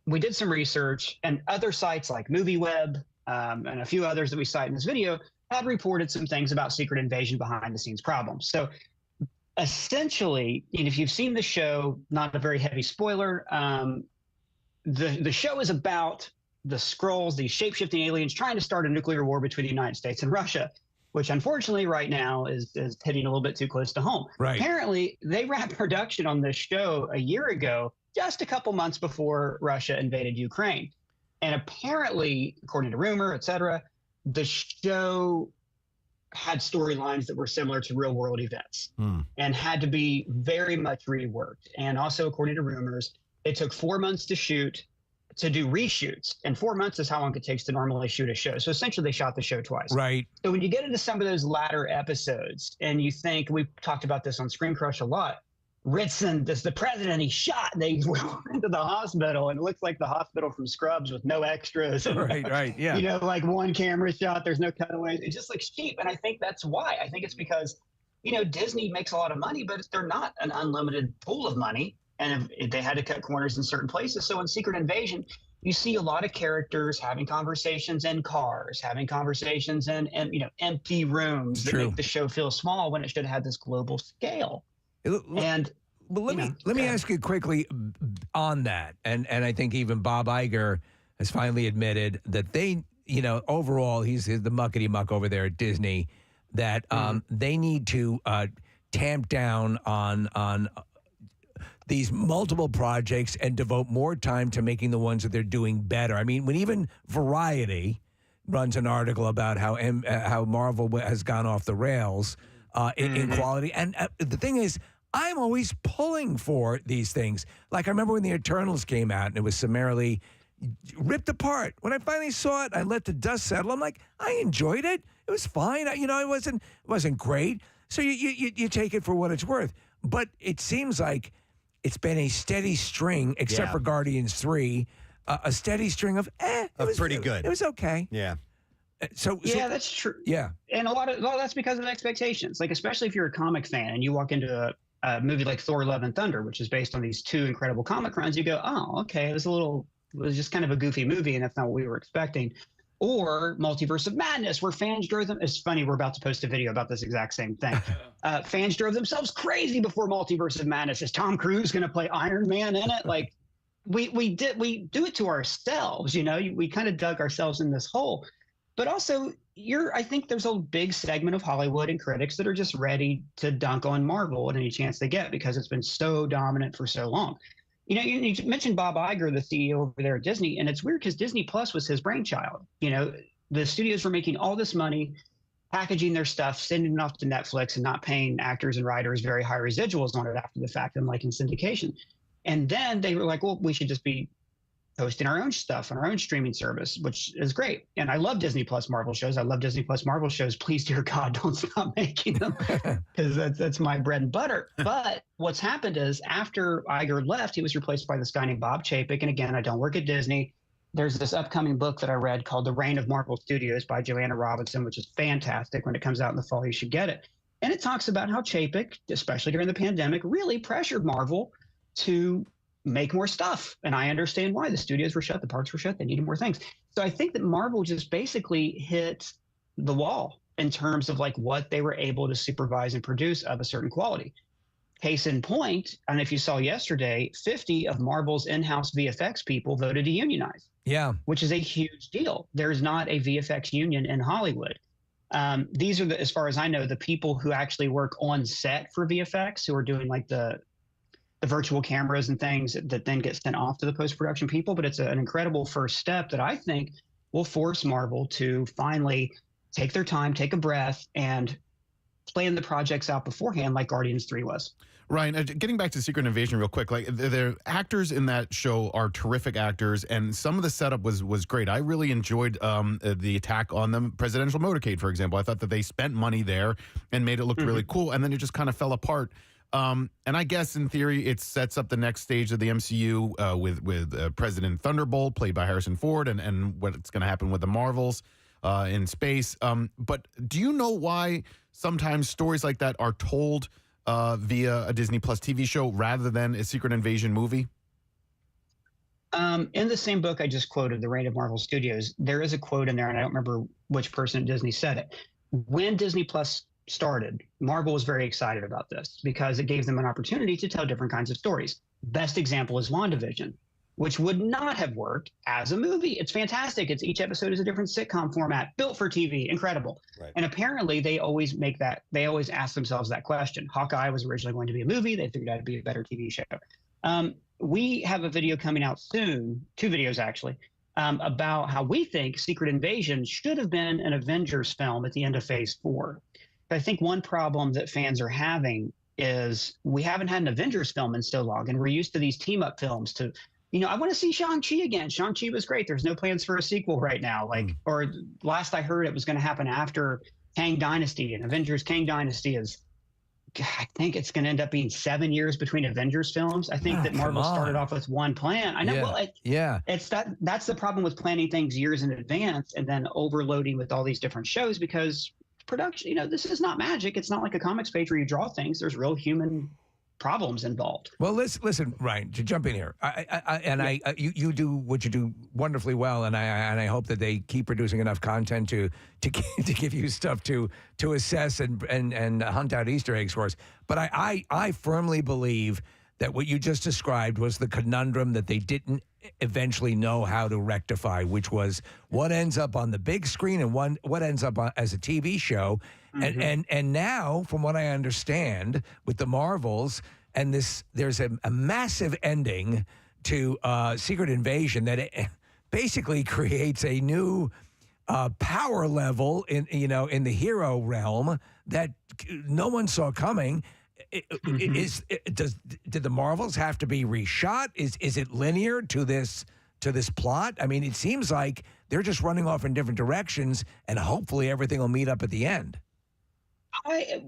we did some research, and other sites like MovieWeb and a few others that we cite in this video had reported some things about Secret Invasion behind the scenes problems. So essentially, if you've seen the show, not a very heavy spoiler, the show is about the Skrulls, these shape-shifting aliens, trying to start a nuclear war between the United States and Russia, which unfortunately right now is hitting a little bit too close to home. Right. Apparently, they wrapped production on this show a year ago, just a couple months before Russia invaded Ukraine. And apparently, according to rumor, et cetera, the show had storylines that were similar to real-world events and had to be very much reworked. And also, according to rumors, it took 4 months to shoot, to do reshoots, and 4 months is how long it takes to normally shoot a show. So essentially they shot the show twice. Right. So when you get into some of those latter episodes and you think, we've talked about this on Screen Crush a lot, Ritson, the president, he shot, they went into the hospital, and it looks like the hospital from Scrubs with no extras. Right, yeah. You know, like one camera shot, there's no cutaways. It just looks cheap. And I think that's why. I think it's because, you know, Disney makes a lot of money, but they're not an unlimited pool of money. And if they had to cut corners in certain places. So in Secret Invasion, you see a lot of characters having conversations in cars, having conversations in you know, empty rooms that make the show feel small when it should have had this global scale. But let me ask you quickly on that. And I think even Bob Iger has finally admitted that they, you know, overall, he's the muckety muck over there at Disney, that they need to tamp down on these multiple projects and devote more time to making the ones that they're doing better. I mean, when even Variety runs an article about how Marvel has gone off the rails in quality. And the thing is, I'm always pulling for these things. Like I remember when the Eternals came out and it was summarily ripped apart. When I finally saw it, I let the dust settle. I'm like, I enjoyed it. It was fine. It wasn't great. So you take it for what it's worth. But it seems like it's been a steady string, except for Guardians 3, a steady string of it was pretty good. It was okay. Yeah. So that's true. Yeah. And a lot of that's because of expectations. Like, especially if you're a comic fan and you walk into a movie like Thor: Love and Thunder, which is based on these two incredible comic runs, you go, oh, okay, it was a little was just kind of a goofy movie, and that's not what we were expecting. Or Multiverse of Madness, where fans drove them. It's funny, we're about to post a video about this exact same thing. Fans drove themselves crazy before Multiverse of Madness. Is Tom Cruise going to play Iron Man in it? Like, we do it to ourselves, you know. We kind of dug ourselves in this hole. But also, I think there's a big segment of Hollywood and critics that are just ready to dunk on Marvel at any chance they get because it's been so dominant for so long. You know, you mentioned Bob Iger, the CEO over there at Disney, and it's weird because Disney Plus was his brainchild. You know, the studios were making all this money, packaging their stuff, sending it off to Netflix, and not paying actors and writers very high residuals on it after the fact, unlike in syndication. And then they were like, well, we should just be hosting our own stuff on our own streaming service, which is great. And I love Disney Plus Marvel shows. I love Disney Plus Marvel shows. Please, dear God, don't stop making them because that's my bread and butter. But what's happened is after Iger left, he was replaced by this guy named Bob Chapek. And again, I don't work at Disney. There's this upcoming book that I read called The Reign of Marvel Studios by Joanna Robinson, which is fantastic. When it comes out in the fall, you should get it. And it talks about how Chapek, especially during the pandemic, really pressured Marvel to make more stuff. And I understand why. The studios were shut, the parks were shut, they needed more things. So I think that Marvel just basically hit the wall in terms of like what they were able to supervise and produce of a certain quality. Case in point, and if you saw yesterday, 50 of Marvel's in-house VFX people voted to unionize. Yeah. Which is a huge deal. There's not a VFX union in Hollywood. These are, as far as I know, the people who actually work on set for VFX, who are doing like the virtual cameras and things that then get sent off to the post-production people. But it's an incredible first step that I think will force Marvel to finally take their time, take a breath, and plan the projects out beforehand like Guardians 3 was. Ryan, getting back to Secret Invasion real quick, like the actors in that show are terrific actors, and some of the setup was great. I really enjoyed the attack on the presidential motorcade, for example. I thought that they spent money there and made it look really cool, and then it just kind of fell apart. And I guess in theory, it sets up the next stage of the MCU with President Thunderbolt, played by Harrison Ford, and what's going to happen with the Marvels in space. But do you know why sometimes stories like that are told via a Disney Plus TV show rather than a Secret Invasion movie? In the same book I just quoted, The Reign of Marvel Studios, there is a quote in there, and I don't remember which person at Disney said it. When Disney Plus started, Marvel was very excited about this because it gave them an opportunity to tell different kinds of stories. Best example is WandaVision, which would not have worked as a movie. It's fantastic. Each episode is a different sitcom format, built for TV, incredible. Right. And apparently they always ask themselves that question. Hawkeye was originally going to be a movie. They figured out it'd be a better TV show. We have a video coming out soon, 2 videos actually, about how we think Secret Invasion should have been an Avengers film at the end of Phase 4. I think one problem that fans are having is we haven't had an Avengers film in so long, and we're used to these team-up films to, I want to see Shang-Chi again. Shang-Chi was great. There's no plans for a sequel right now. Or last I heard, it was going to happen after Kang Dynasty, and Avengers Kang Dynasty is, I think it's going to end up being 7 years between Avengers films. I think that Marvel started off with one plan. I know. Yeah. Well, that's the problem with planning things years in advance and then overloading with all these different shows because production, this is not magic. It's not like a comics page where you draw things. There's real human problems involved. Well, listen, Ryan, to jump in here, you do what you do wonderfully well, and I hope that they keep producing enough content to give you stuff to assess and hunt out Easter eggs for us. But I firmly believe that what you just described was the conundrum that they didn't eventually know how to rectify, which was what ends up on the big screen and what ends up as a TV show. Mm-hmm. And now, from what I understand, with the Marvels and this, there's a massive ending to Secret Invasion that it basically creates a new power level in the hero realm that no one saw coming. Did the Marvels have to be reshot? Is it linear to this plot? I mean, it seems like they're just running off in different directions, and hopefully everything will meet up at the end.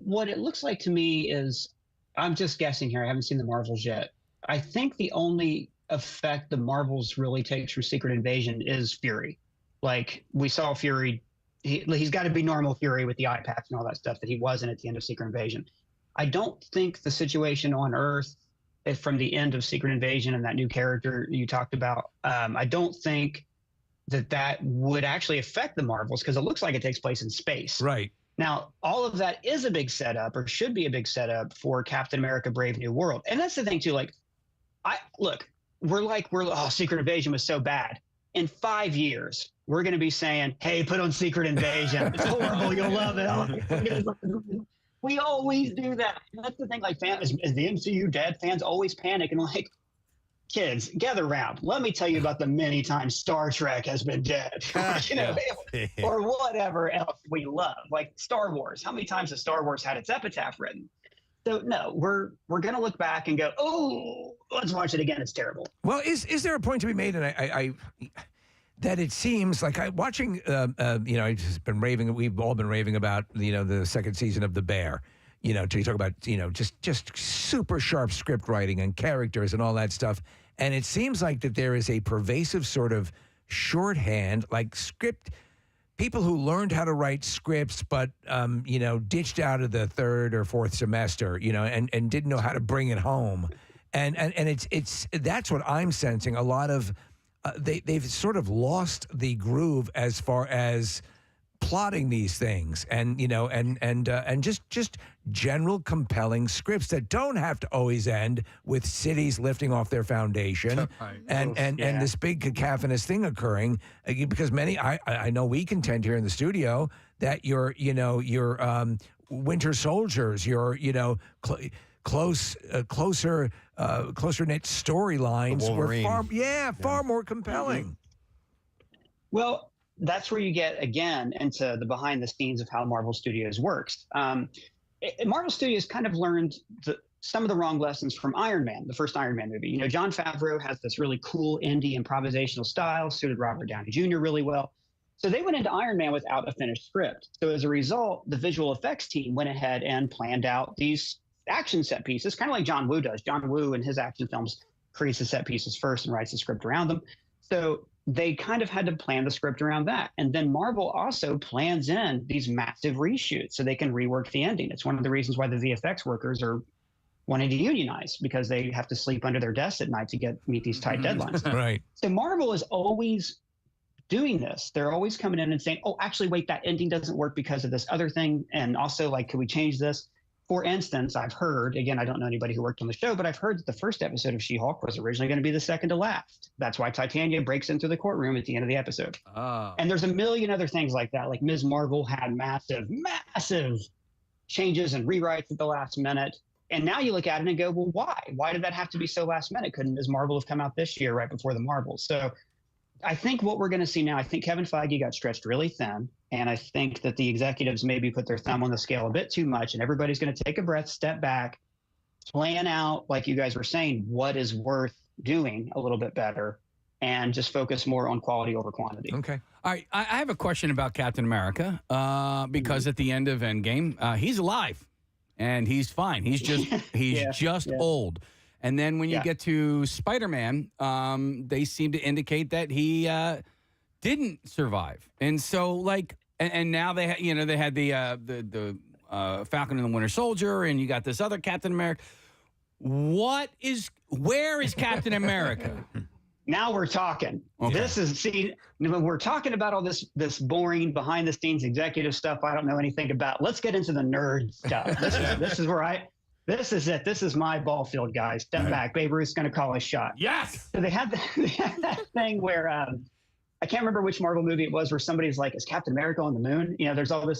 What it looks like to me is, I'm just guessing here. I haven't seen the Marvels yet. I think the only effect the Marvels really takes from Secret Invasion is Fury. Like we saw Fury, he's got to be normal Fury with the eye patch and all that stuff that he wasn't at the end of Secret Invasion. I don't think the situation on Earth from the end of Secret Invasion and that new character you talked about, I don't think that would actually affect the Marvels because it looks like it takes place in space. Right. Now, all of that is a big setup, or should be a big setup for Captain America: Brave New World. And that's the thing too. Like, Secret Invasion was so bad. In 5 years, we're going to be saying, "Hey, put on Secret Invasion. It's horrible. You'll love it." We always do that. And that's the thing. Like, is the MCU dead? Fans always panic and like, kids, gather around. Let me tell you about the many times Star Trek has been dead, or whatever else we love, like Star Wars. How many times has Star Wars had its epitaph written? So no, we're going to look back and go, oh, let's watch it again. It's terrible. Well, is there a point to be made? And I that it seems like watching, I've just been raving. We've all been raving about, the second season of The Bear. You talk about, just super sharp script writing and characters and all that stuff. And it seems like that there is a pervasive sort of shorthand, like script. People who learned how to write scripts, but ditched out of the third or fourth semester, and didn't know how to bring it home, and it's that's what I'm sensing. A lot of they've sort of lost the groove as far as plotting these things, and just general compelling scripts that don't have to always end with cities lifting off their foundation and this big cacophonous thing occurring, because many I know we contend here in the studio that your Winter Soldiers, your closer knit storylines were far more compelling. Well, that's where you get, again, into the behind the scenes of how Marvel Studios works. Marvel Studios kind of learned some of the wrong lessons from Iron Man, the first Iron Man movie. John Favreau has this really cool indie improvisational style, suited Robert Downey Jr. really well. So they went into Iron Man without a finished script. So as a result, the visual effects team went ahead and planned out these action set pieces, kind of like John Woo does. John Woo in his action films creates the set pieces first and writes the script around them. So they kind of had to plan the script around that. And then Marvel also plans in these massive reshoots so they can rework the ending. It's one of the reasons why the VFX workers are wanting to unionize, because they have to sleep under their desks at night to meet these tight deadlines. Right. So Marvel is always doing this. They're always coming in and saying, oh, actually, wait, that ending doesn't work because of this other thing. And also, like, could we change this? For instance, I've heard, again, I don't know anybody who worked on the show, but I've heard that the first episode of She-Hulk was originally going to be the second to last. That's why Titania breaks into the courtroom at the end of the episode. Oh. And there's a million other things like that. Like Ms. Marvel had massive changes and rewrites at the last minute. And now you look at it and go, well, why? Why did that have to be so last minute? Couldn't Ms. Marvel have come out this year right before the Marvels? So I think what we're going to see now, I think Kevin Feige got stretched really thin. And I think that the executives maybe put their thumb on the scale a bit too much. And everybody's going to take a breath, step back, plan out, like you guys were saying, what is worth doing a little bit better, and just focus more on quality over quantity. Okay. All right. I have a question about Captain America, because at the end of Endgame, he's alive and he's fine. He's just old. And then when you get to Spider-Man, they seem to indicate that he didn't survive. And so, like, and now they had the Falcon and the Winter Soldier, and you got this other Captain America. Where is Captain America? Now we're talking. Okay. When we're talking about all this boring behind the scenes executive stuff I don't know anything about. Let's get into the nerd stuff. This is it. This is my ball field, guys. Step back. Babe Ruth's going to call a shot. Yes. So they had that thing where I can't remember which Marvel movie it was, where somebody's like, is Captain America on the moon? There's all this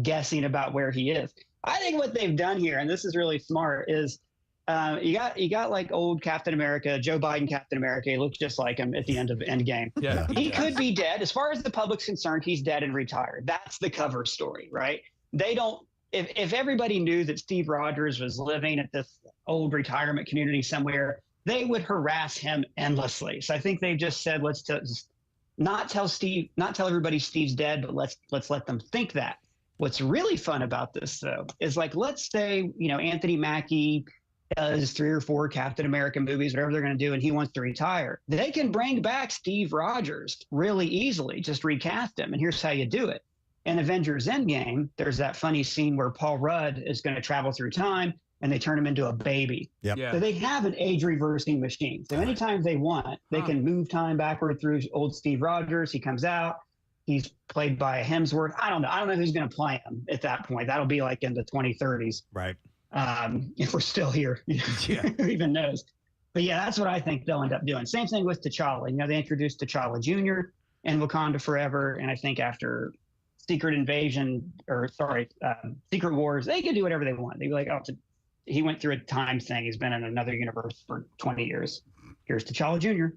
guessing about where he is. I think what they've done here, and this is really smart, is you got like old Captain America, Joe Biden Captain America. He looks just like him at the end of Endgame. Yeah, he could be dead. As far as the public's concerned, he's dead and retired. That's the cover story, right? They don't. If everybody knew that Steve Rogers was living at this old retirement community somewhere, they would harass him endlessly. So I think they've just said, let's not tell everybody Steve's dead, but let's let them think that. What's really fun about this, though, is like, let's say, Anthony Mackie does 3 or 4 Captain America movies, whatever they're going to do, and he wants to retire. They can bring back Steve Rogers really easily, just recast him. And here's how you do it. In Avengers Endgame, there's that funny scene where Paul Rudd is going to travel through time. and they turn him into a baby. Yep. So they have an age reversing machine. So anytime they want, they can move time backward through old Steve Rogers. He comes out. He's played by a Hemsworth. I don't know who's going to play him at that point. That'll be like in the 2030s. Right. If we're still here. Who even knows? But yeah, that's what I think they'll end up doing. Same thing with T'Challa. You know, they introduced T'Challa Jr. in Wakanda Forever. And I think after Secret Wars, they can do whatever they want. They'd be like, he went through a time thing. He's been in another universe for 20 years. Here's T'Challa Jr.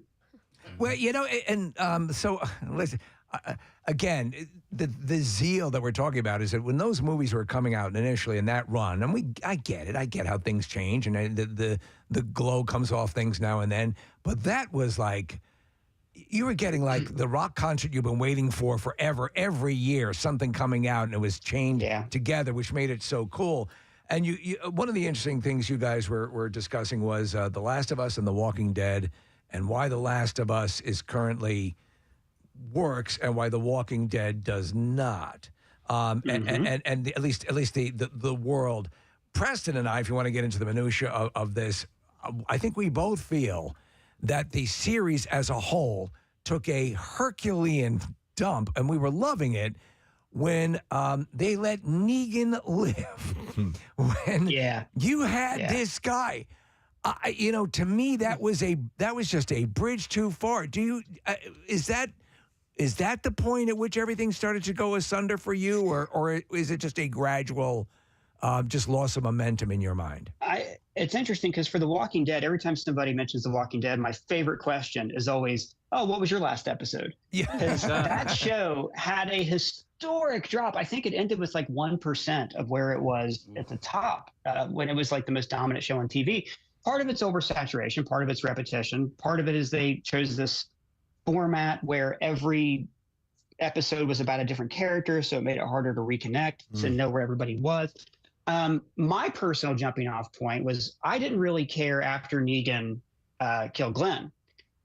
Well, you know, and so listen, again, the zeal that we're talking about is that when those movies were coming out initially in that run, and I get it. I get how things change, and the glow comes off things now and then. But that was like, you were getting like the rock concert you've been waiting for forever. Every year, something coming out, and it was chained together, which made it so cool. And you one of the interesting things you guys were discussing was The Last of Us and The Walking Dead, and why The Last of Us is currently works and why The Walking Dead does not. And at least the world. Preston and I, if you want to get into the minutia of this, I think we both feel that the series as a whole took a Herculean dump, and we were loving it when they let Negan live. When you had this guy, to me that was just a bridge too far. Do you is that the point at which everything started to go asunder for you, or is it just a gradual just loss of momentum in your mind? It's interesting because for The Walking Dead, every time somebody mentions The Walking Dead, my favorite question is always, "Oh, what was your last episode?" Yeah, because that show had a historic drop. I think it ended with like 1% of where it was at the top when it was like the most dominant show on TV. Part of it's oversaturation, part of it's repetition, part of it is they chose this format where every episode was about a different character, so it made it harder to reconnect, to know where everybody was. My personal jumping off point was I didn't really care after Negan killed Glenn.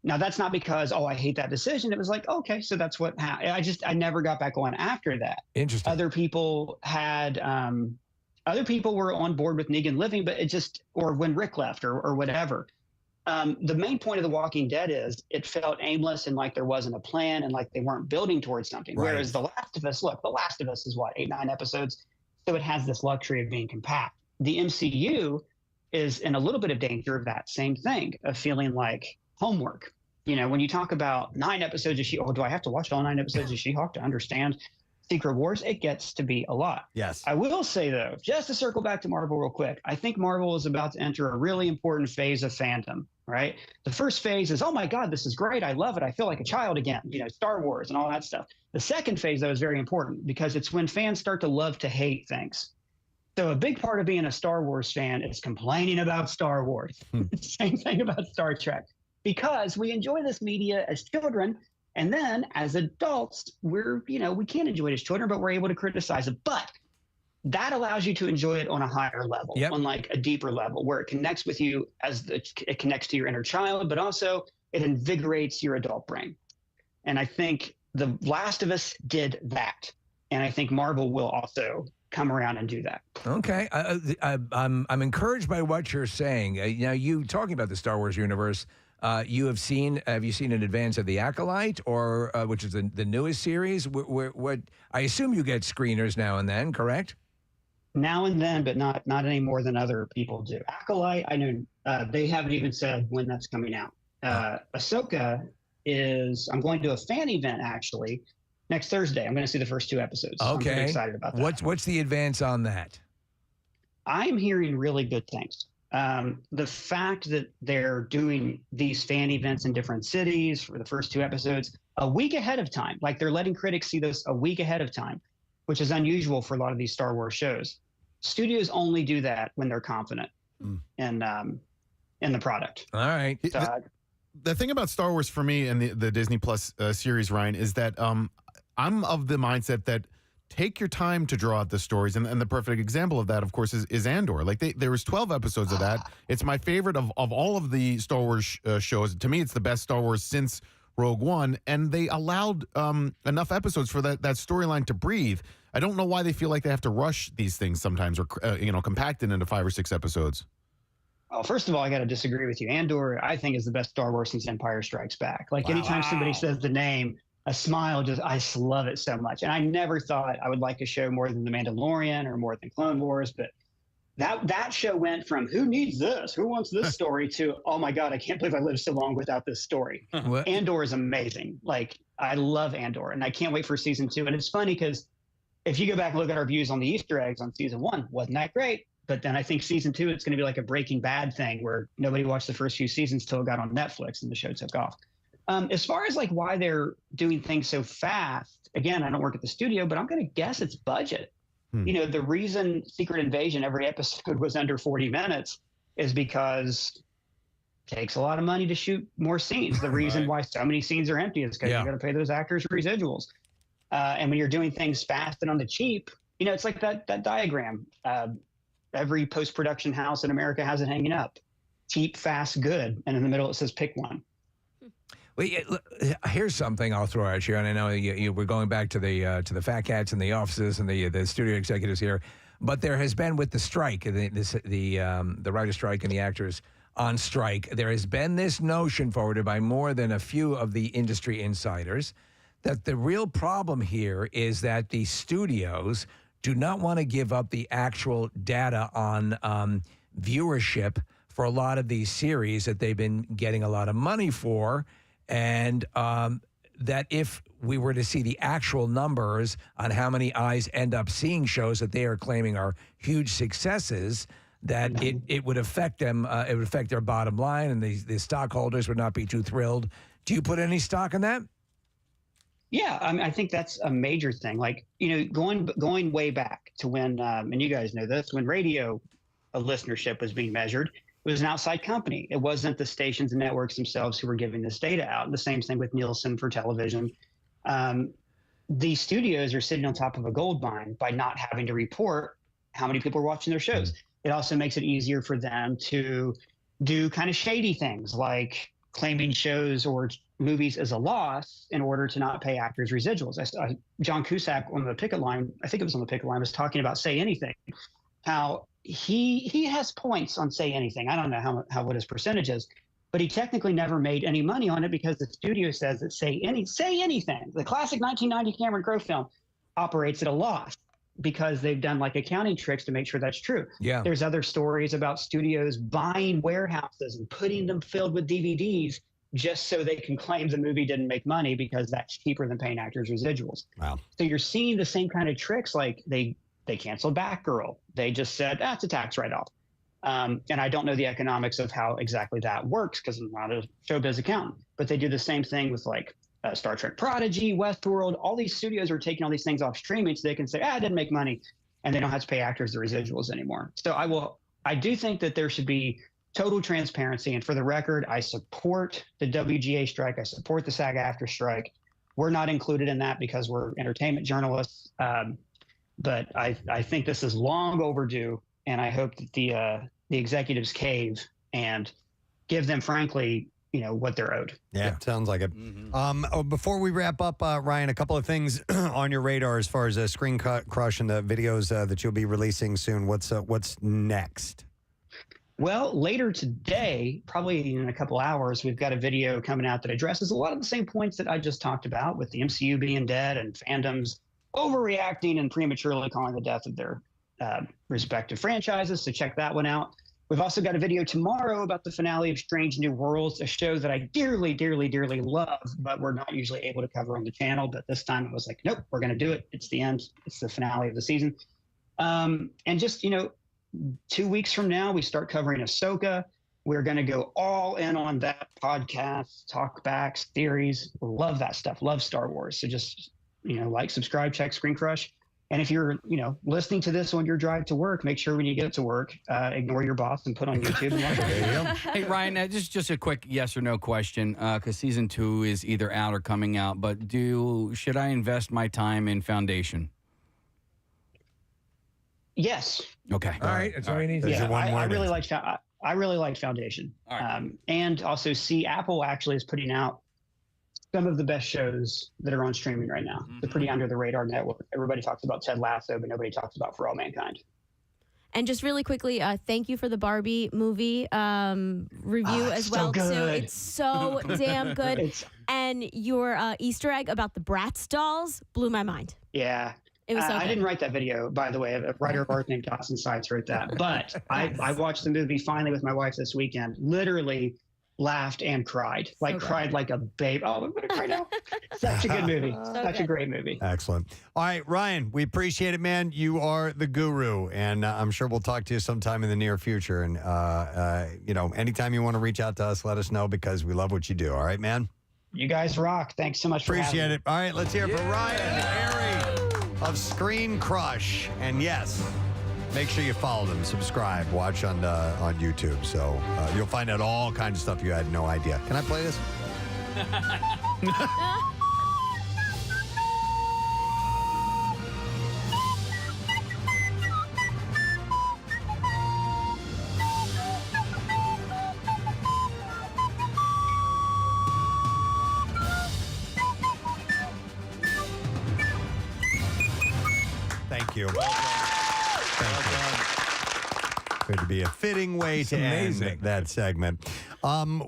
Now, that's not because, I hate that decision. It was like, okay, so that's what happened. I never got back on after that. Interesting. Other people were on board with Negan living, but or when Rick left or whatever. The main point of The Walking Dead is it felt aimless and like there wasn't a plan and like they weren't building towards something. Right. Whereas The Last of Us, The Last of Us is 8, 9 episodes. So it has this luxury of being compact. The MCU is in a little bit of danger of that same thing, of feeling like homework. When you talk about 9 episodes of She-Hulk, do I have to watch all 9 episodes of She-Hulk to understand Secret Wars? It gets to be a lot. Yes. I will say, though, just to circle back to Marvel real quick, I think Marvel is about to enter a really important phase of fandom, right? The first phase is, oh my God, this is great. I love it. I feel like a child again, Star Wars and all that stuff. The second phase, though, is very important because it's when fans start to love to hate things. So a big part of being a Star Wars fan is complaining about Star Wars. Same thing about Star Trek. Because we enjoy this media as children, and then as adults, we can't enjoy it as children, but we're able to criticize it. But that allows you to enjoy it on a higher level, on like a deeper level, where it connects with you it connects to your inner child, but also it invigorates your adult brain. And I think The Last of Us did that. And I think Marvel will also come around and do that. Okay. I'm encouraged by what you're saying. You talking about the Star Wars universe, have you seen in advance of The Acolyte, or which is the newest series? What I assume you get screeners now and then, correct? Now and then, but not any more than other people do. Acolyte, I know they haven't even said when that's coming out. Ahsoka I'm going to a fan event actually next Thursday. I'm going to see the first 2 episodes. So okay. I'm pretty excited about that. What's the advance on that? I'm hearing really good things. The fact that they're doing these fan events in different cities for the first 2 episodes a week ahead of time, like they're letting critics see this a week ahead of time, which is unusual for a lot of these Star Wars shows. Studios only do that when they're confident in the product. All right. So, the thing about Star Wars for me and the Disney Plus series, Ryan, is that I'm of the mindset that take your time to draw out the stories. And the perfect example of that, of course, is Andor. Like there was 12 episodes of that. It's my favorite of all of the Star Wars shows. To me, it's the best Star Wars since Rogue One, and they allowed enough episodes for that storyline to breathe. I don't know why they feel like they have to rush these things sometimes, or compact it into 5 or 6 episodes. Well, first of all, I got to disagree with you. Andor, I think, is the best Star Wars since Empire Strikes Back. Like anytime somebody says the name, a smile I love it so much. And I never thought I would like a show more than The Mandalorian or more than Clone Wars, but that show went from who needs this, who wants this story, to oh my God, I can't believe I lived so long without this story. Andor is amazing. Like, I love Andor, and I can't wait for season 2. And it's funny because if you go back and look at our views on the Easter eggs on season 1, wasn't that great? But then I think season 2, it's going to be like a Breaking Bad thing where nobody watched the first few seasons till it got on Netflix and the show took off. As far as like why they're doing things so fast, again, I don't work at the studio, but I'm going to guess it's budget. The reason Secret Invasion, every episode was under 40 minutes is because it takes a lot of money to shoot more scenes. The reason why so many scenes are empty is because you got to pay those actors residuals. And when you're doing things fast and on the cheap, it's like that diagram. Every post-production house in America has it hanging up. Cheap, fast, good. And in the middle, it says pick one. Well, here's something I'll throw at you, and I know we're going back to the fat cats in the offices and the studio executives here, but there has been with the strike, the writer's strike and the actors on strike, there has been this notion forwarded by more than a few of the industry insiders that the real problem here is that the studios do not want to give up the actual data on viewership for a lot of these series that they've been getting a lot of money for. And that if we were to see the actual numbers on how many eyes end up seeing shows that they are claiming are huge successes, that it would affect them, it would affect their bottom line, and the stockholders would not be too thrilled. Do you put any stock in that? Yeah, I think that's a major thing. Like, going way back to when, and you guys know this, when radio listenership was being measured, it was an outside company. It wasn't the stations and networks themselves who were giving this data out. The same thing with Nielsen for television. The studios are sitting on top of a gold mine by not having to report how many people are watching their shows. It also makes it easier for them to do kind of shady things like claiming shows or movies as a loss in order to not pay actors residuals. John Cusack on the picket line, I think it was on the picket line, was talking about Say Anything, how he has points on Say Anything. I don't know what his percentage is, but he technically never made any money on it because the studio says that Say Anything, the classic 1990 Cameron Crowe film, operates at a loss because they've done like accounting tricks to make sure that's true. Yeah. There's other stories about studios buying warehouses and putting them filled with DVDs just so they can claim the movie didn't make money because that's cheaper than paying actors residuals. Wow. So you're seeing the same kind of tricks. Like they canceled Batgirl. They just said, it's a tax write-off. And I don't know the economics of how exactly that works because I'm not a showbiz accountant. But they do the same thing with like Star Trek Prodigy, Westworld. All these studios are taking all these things off streaming so they can say, it didn't make money. And they don't have to pay actors the residuals anymore. So I do think that there should be total transparency. And for the record, I support the WGA strike. I support the SAG-AFTRA strike. We're not included in that because we're entertainment journalists. But I think this is long overdue, and I hope that the executives cave and give them, frankly, what they're owed. Yeah, sounds like it. Before we wrap up, Ryan, a couple of things on your radar as far as Screen Crush and the videos that you'll be releasing soon. What's next? Well, later today, probably in a couple hours, we've got a video coming out that addresses a lot of the same points that I just talked about with the MCU being dead and fandoms overreacting and prematurely calling the death of their respective franchises. So check that one out. We've also got a video tomorrow about the finale of Strange New Worlds, a show that I dearly, dearly, dearly love, but we're not usually able to cover on the channel. But this time I was like, nope, we're going to do it. It's the end. It's the finale of the season. And just, 2 weeks from now, we start covering Ahsoka. We're going to go all in on that podcast, talkbacks, theories. Love that stuff. Love Star Wars. So just, like, subscribe, check Screen Crush. And if you're, listening to this on your drive to work, make sure when you get to work, ignore your boss and put on YouTube and watch it. Hey, Ryan, just a quick yes or no question, because season 2 is either out or coming out. But should I invest my time in Foundation? Yes. Okay. All right. That's all you need. Yeah, I really like Foundation. All right. And also, Apple actually is putting out some of the best shows that are on streaming right now. It's a pretty under the radar network. Everybody talks about Ted Lasso, but nobody talks about For All Mankind. And just really quickly, thank you for the Barbie movie review as well too. It's so damn good. And your Easter egg about the Bratz dolls blew my mind. Yeah. It was so I good. didn't write that video, by the way. A writer of ours named Dawson Seitz wrote that. But I watched the movie finally with my wife this weekend. Literally laughed and cried. Cried like a babe. Oh, I'm going to cry now. Such a good movie. Such a great movie. Excellent. All right, Ryan, we appreciate it, man. You are the guru, and I'm sure we'll talk to you sometime in the near future. And, anytime you want to reach out to us, let us know because we love what you do. All right, man? You guys rock. Thanks so much for having me. Appreciate it. All right, let's hear it for Ryan Arey of Screen Crush. And yes, make sure you follow them, subscribe, watch on YouTube. So you'll find out all kinds of stuff you had no idea. Can I play this? Thank you. Thank you. Going to be a fitting way to end that segment.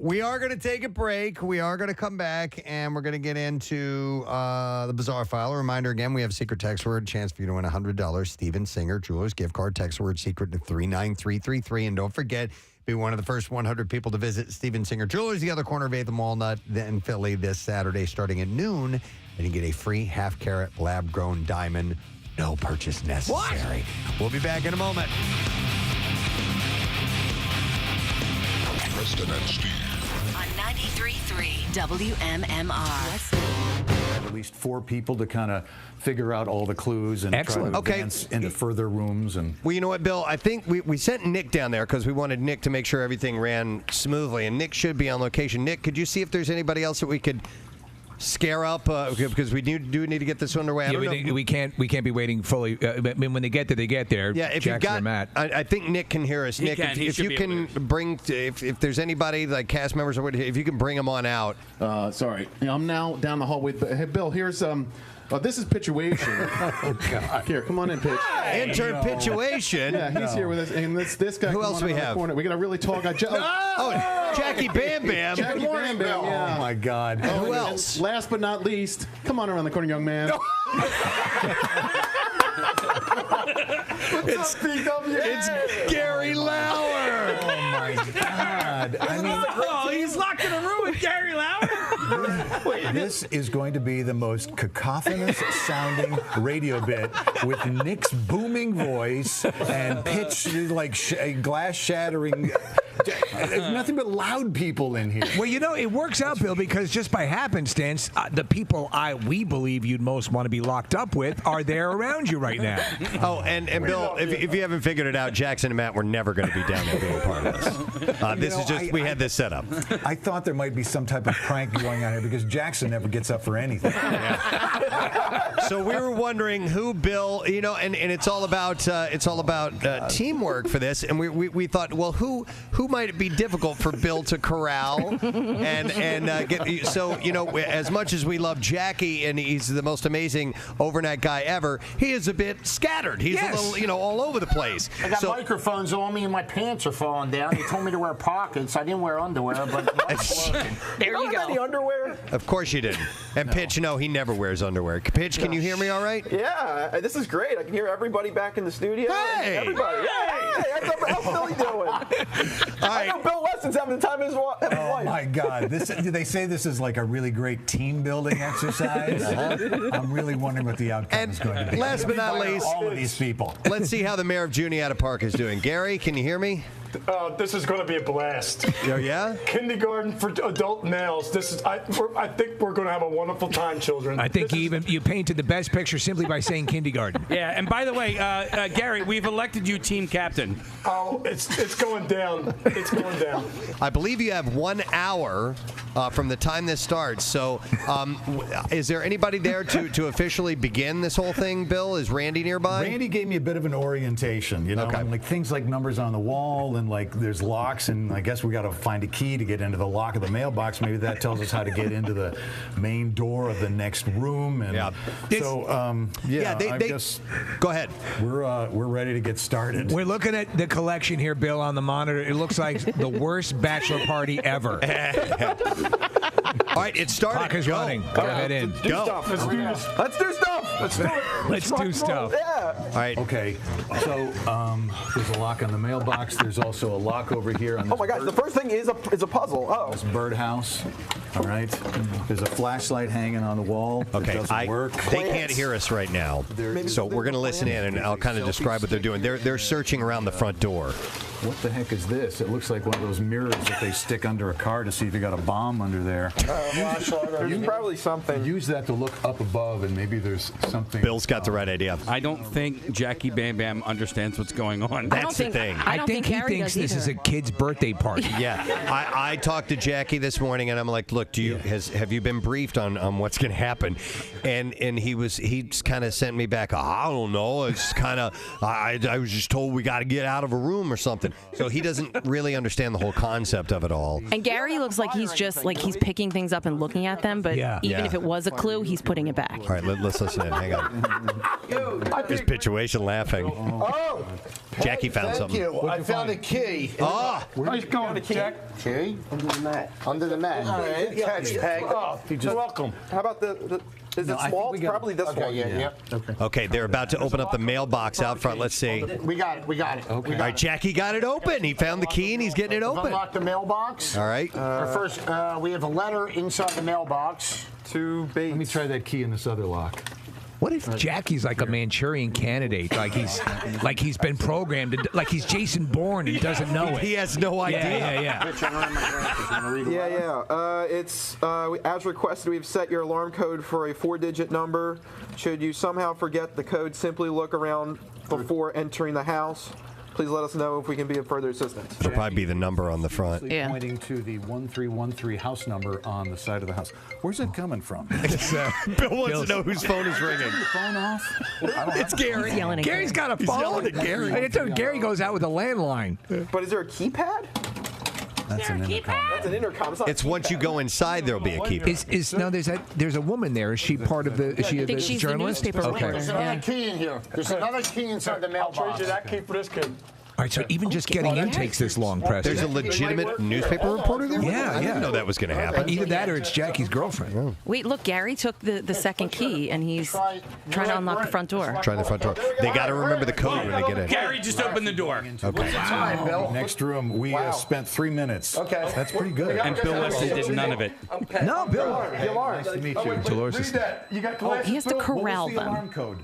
We are going to take a break. We are going to come back, and we're going to get into the Bizarre File. A reminder again, we have a secret text word, chance for you to win $100 Steven Singer Jewelers gift card. Text word secret to 39333. And don't forget, be one of the first 100 people to visit Steven Singer Jewelers, the other corner of 8th and Walnut, in Philly, this Saturday starting at noon. And you get a free half-carat lab-grown diamond. No purchase necessary. What? We'll be back in a moment. Preston and Steve on 93.3 WMMR. At least 4 people to kind of figure out all the clues and try to advance into further rooms. And well, you know what, Bill? I think we sent Nick down there because we wanted Nick to make sure everything ran smoothly, and Nick should be on location. Nick, could you see if there's anybody else that we could scare up because we do need to get this underway? We can't be waiting fully. When they get there, they get there. Yeah, if you've got, I think Nick can hear us. Nick, if you can bring, if there's anybody like cast members or whatever, if you can bring them on out. Sorry, I'm now down the hallway. Hey, Bill, here's this is Pitchuation. Oh God! Here, come on in, Pitch. Intern Pitchuation. Yeah, he's here with us, and this guy. Who else we have? We got a really tall guy. Jackie Bam Bam. Jackie Bam Bam. Yeah. Oh my God! Who else? Last but not least, come on around the corner, young man. It's Gary Lauer. Oh my God! He's locked in a room with Gary Lauer. This is going to be the most cacophonous sounding radio bit with Nick's booming voice and pitch like glass shattering. There's nothing but loud people in here. Well, it works out, Bill, because just by happenstance, the people we believe you'd most want to be locked up with are there around you right now. Oh, and Bill, if you haven't figured it out, Jackson and Matt were never going to be down there being a part of this. We had this set up. I thought there might be some type of prank going on here because Jackson never gets up for anything. So we were wondering who Bill, and it's all about teamwork for this, and we thought, well, who might it be difficult for Bill to corral and get? So as much as we love Jackie and he's the most amazing overnight guy ever, he is a bit scattered. He's a little all over the place. I got microphones on me and my pants are falling down. He told me to wear pockets. I didn't wear underwear, but there you go. Any underwear? Of course you didn't. And Pitch, he never wears underwear. Pitch, can you hear me all right? Yeah, this is great. I can hear everybody back in the studio. Hey! Everybody. Hey! How's Billy doing? I know Bill Weston's having the time of his life. Oh, my God. Do they say this is like a really great team-building exercise? I'm really wondering what the outcome is going to be. Last but not least, all of these people. Let's see how the mayor of Juniata Park is doing. Gary, can you hear me? This is going to be a blast. Oh, yeah? Kindergarten for adult males. I think we're going to have a wonderful time, children. I think you painted the best picture simply by saying kindergarten. Yeah, and by the way, Gary, we've elected you team captain. Oh, it's going down. It's going down. I believe you have 1 hour from the time this starts. So is there anybody there to officially begin this whole thing, Bill? Is Randy nearby? Randy gave me a bit of an orientation, like things like numbers on the wall rattling like there's locks, and I guess we got to find a key to get into the lock of the mailbox. Maybe that tells us how to get into the main door of the next room. And so, I guess go ahead. We're ready to get started. We're looking at the collection here, Bill, on the monitor. It looks like the worst bachelor party ever. All right, it started. Clock is running. Go ahead in. Go. Let's do this. Let's do stuff. Let's do it. Let's do stuff. Yeah. All right. Okay. So there's a lock on the mailbox. There's also a lock over here on Oh my gosh, the first thing is a puzzle. Oh. this birdhouse. All right. There's a flashlight hanging on the wall. Okay, It doesn't work. they can't hear us right now, so we're going to listen in, and I'll kind of describe what they're doing. They're searching around the front door. What the heck is this? It looks like one of those mirrors that they stick under a car to see if you got a bomb under there. There's probably something. Use that to look up above, and maybe there's something. Bill's got the right idea. I don't think Jackie Bam Bam understands what's going on. That's the thing. I think he thinks this is a kid's birthday party. Yeah, I talked to Jackie this morning, and I'm like, "Look, have you been briefed on what's going to happen?" And he kind of sent me back. I don't know. It's kind of I was just told we got to get out of a room or something. So he doesn't really understand the whole concept of it all. And Gary looks like he's just like he's picking things up and looking at them, but even if it was a clue, he's putting it back. All right, let's listen in. Hang on. There's Pituation laughing. Oh, Jackie found thank something. you. I found a key. Where's it going, Jack? Key? Under the mat. Under the mat. All right. Good catch, Peg. Oh, you're welcome. How about the is it small? Probably this one. Yeah. Okay, they're about to open up the mailbox out front. Let's see. We got it. Okay. All right, Jackie got it open. He found the key and he's getting it open. Unlock the mailbox. All right. First, we have a letter inside the mailbox. Two baits. Let me try that key in this other lock. What if Jackie's like a Manchurian candidate? Like he's been programmed, like he's Jason Bourne and doesn't know it. He has no idea. Yeah. It's as requested. We've set your alarm code for a 4-digit number. Should you somehow forget the code, simply look around before entering the house. Please let us know if we can be of further assistance. It'll probably be the number on the front. Pointing to the 1313 house number on the side of the house. Where's it coming from? Bill wants to know whose phone is ringing. Phone off? It's Gary. Gary's got a phone. He's yelling at Gary. I tell you, Gary goes out with a landline. But is there a keypad? That's an intercom. That's an intercom. It's once you go inside, there'll be a keypad. There's a woman there. Is she part of the? Is she I think she's journalist? the newspaper reporter. There's another key in here. There's another key inside the mailbox. I'll trade you that key for this kid. All right, so even just getting in takes this long, Preston. There's a legitimate newspaper reporter there? Yeah, I didn't know that was going to happen. Either that or it's Jackie's girlfriend. Wait, look, Gary took the second key and he's trying to unlock the front door. Trying the front door. They got to remember the code when they get in. Gary just opened the door. Okay. Time, Bill. Next room, we spent 3 minutes. Okay. That's pretty good. And Bill Weston did none of it. No, Bill. Nice to meet you. Dolores Read that. You got glasses. He has to corral What was the them. alarm code?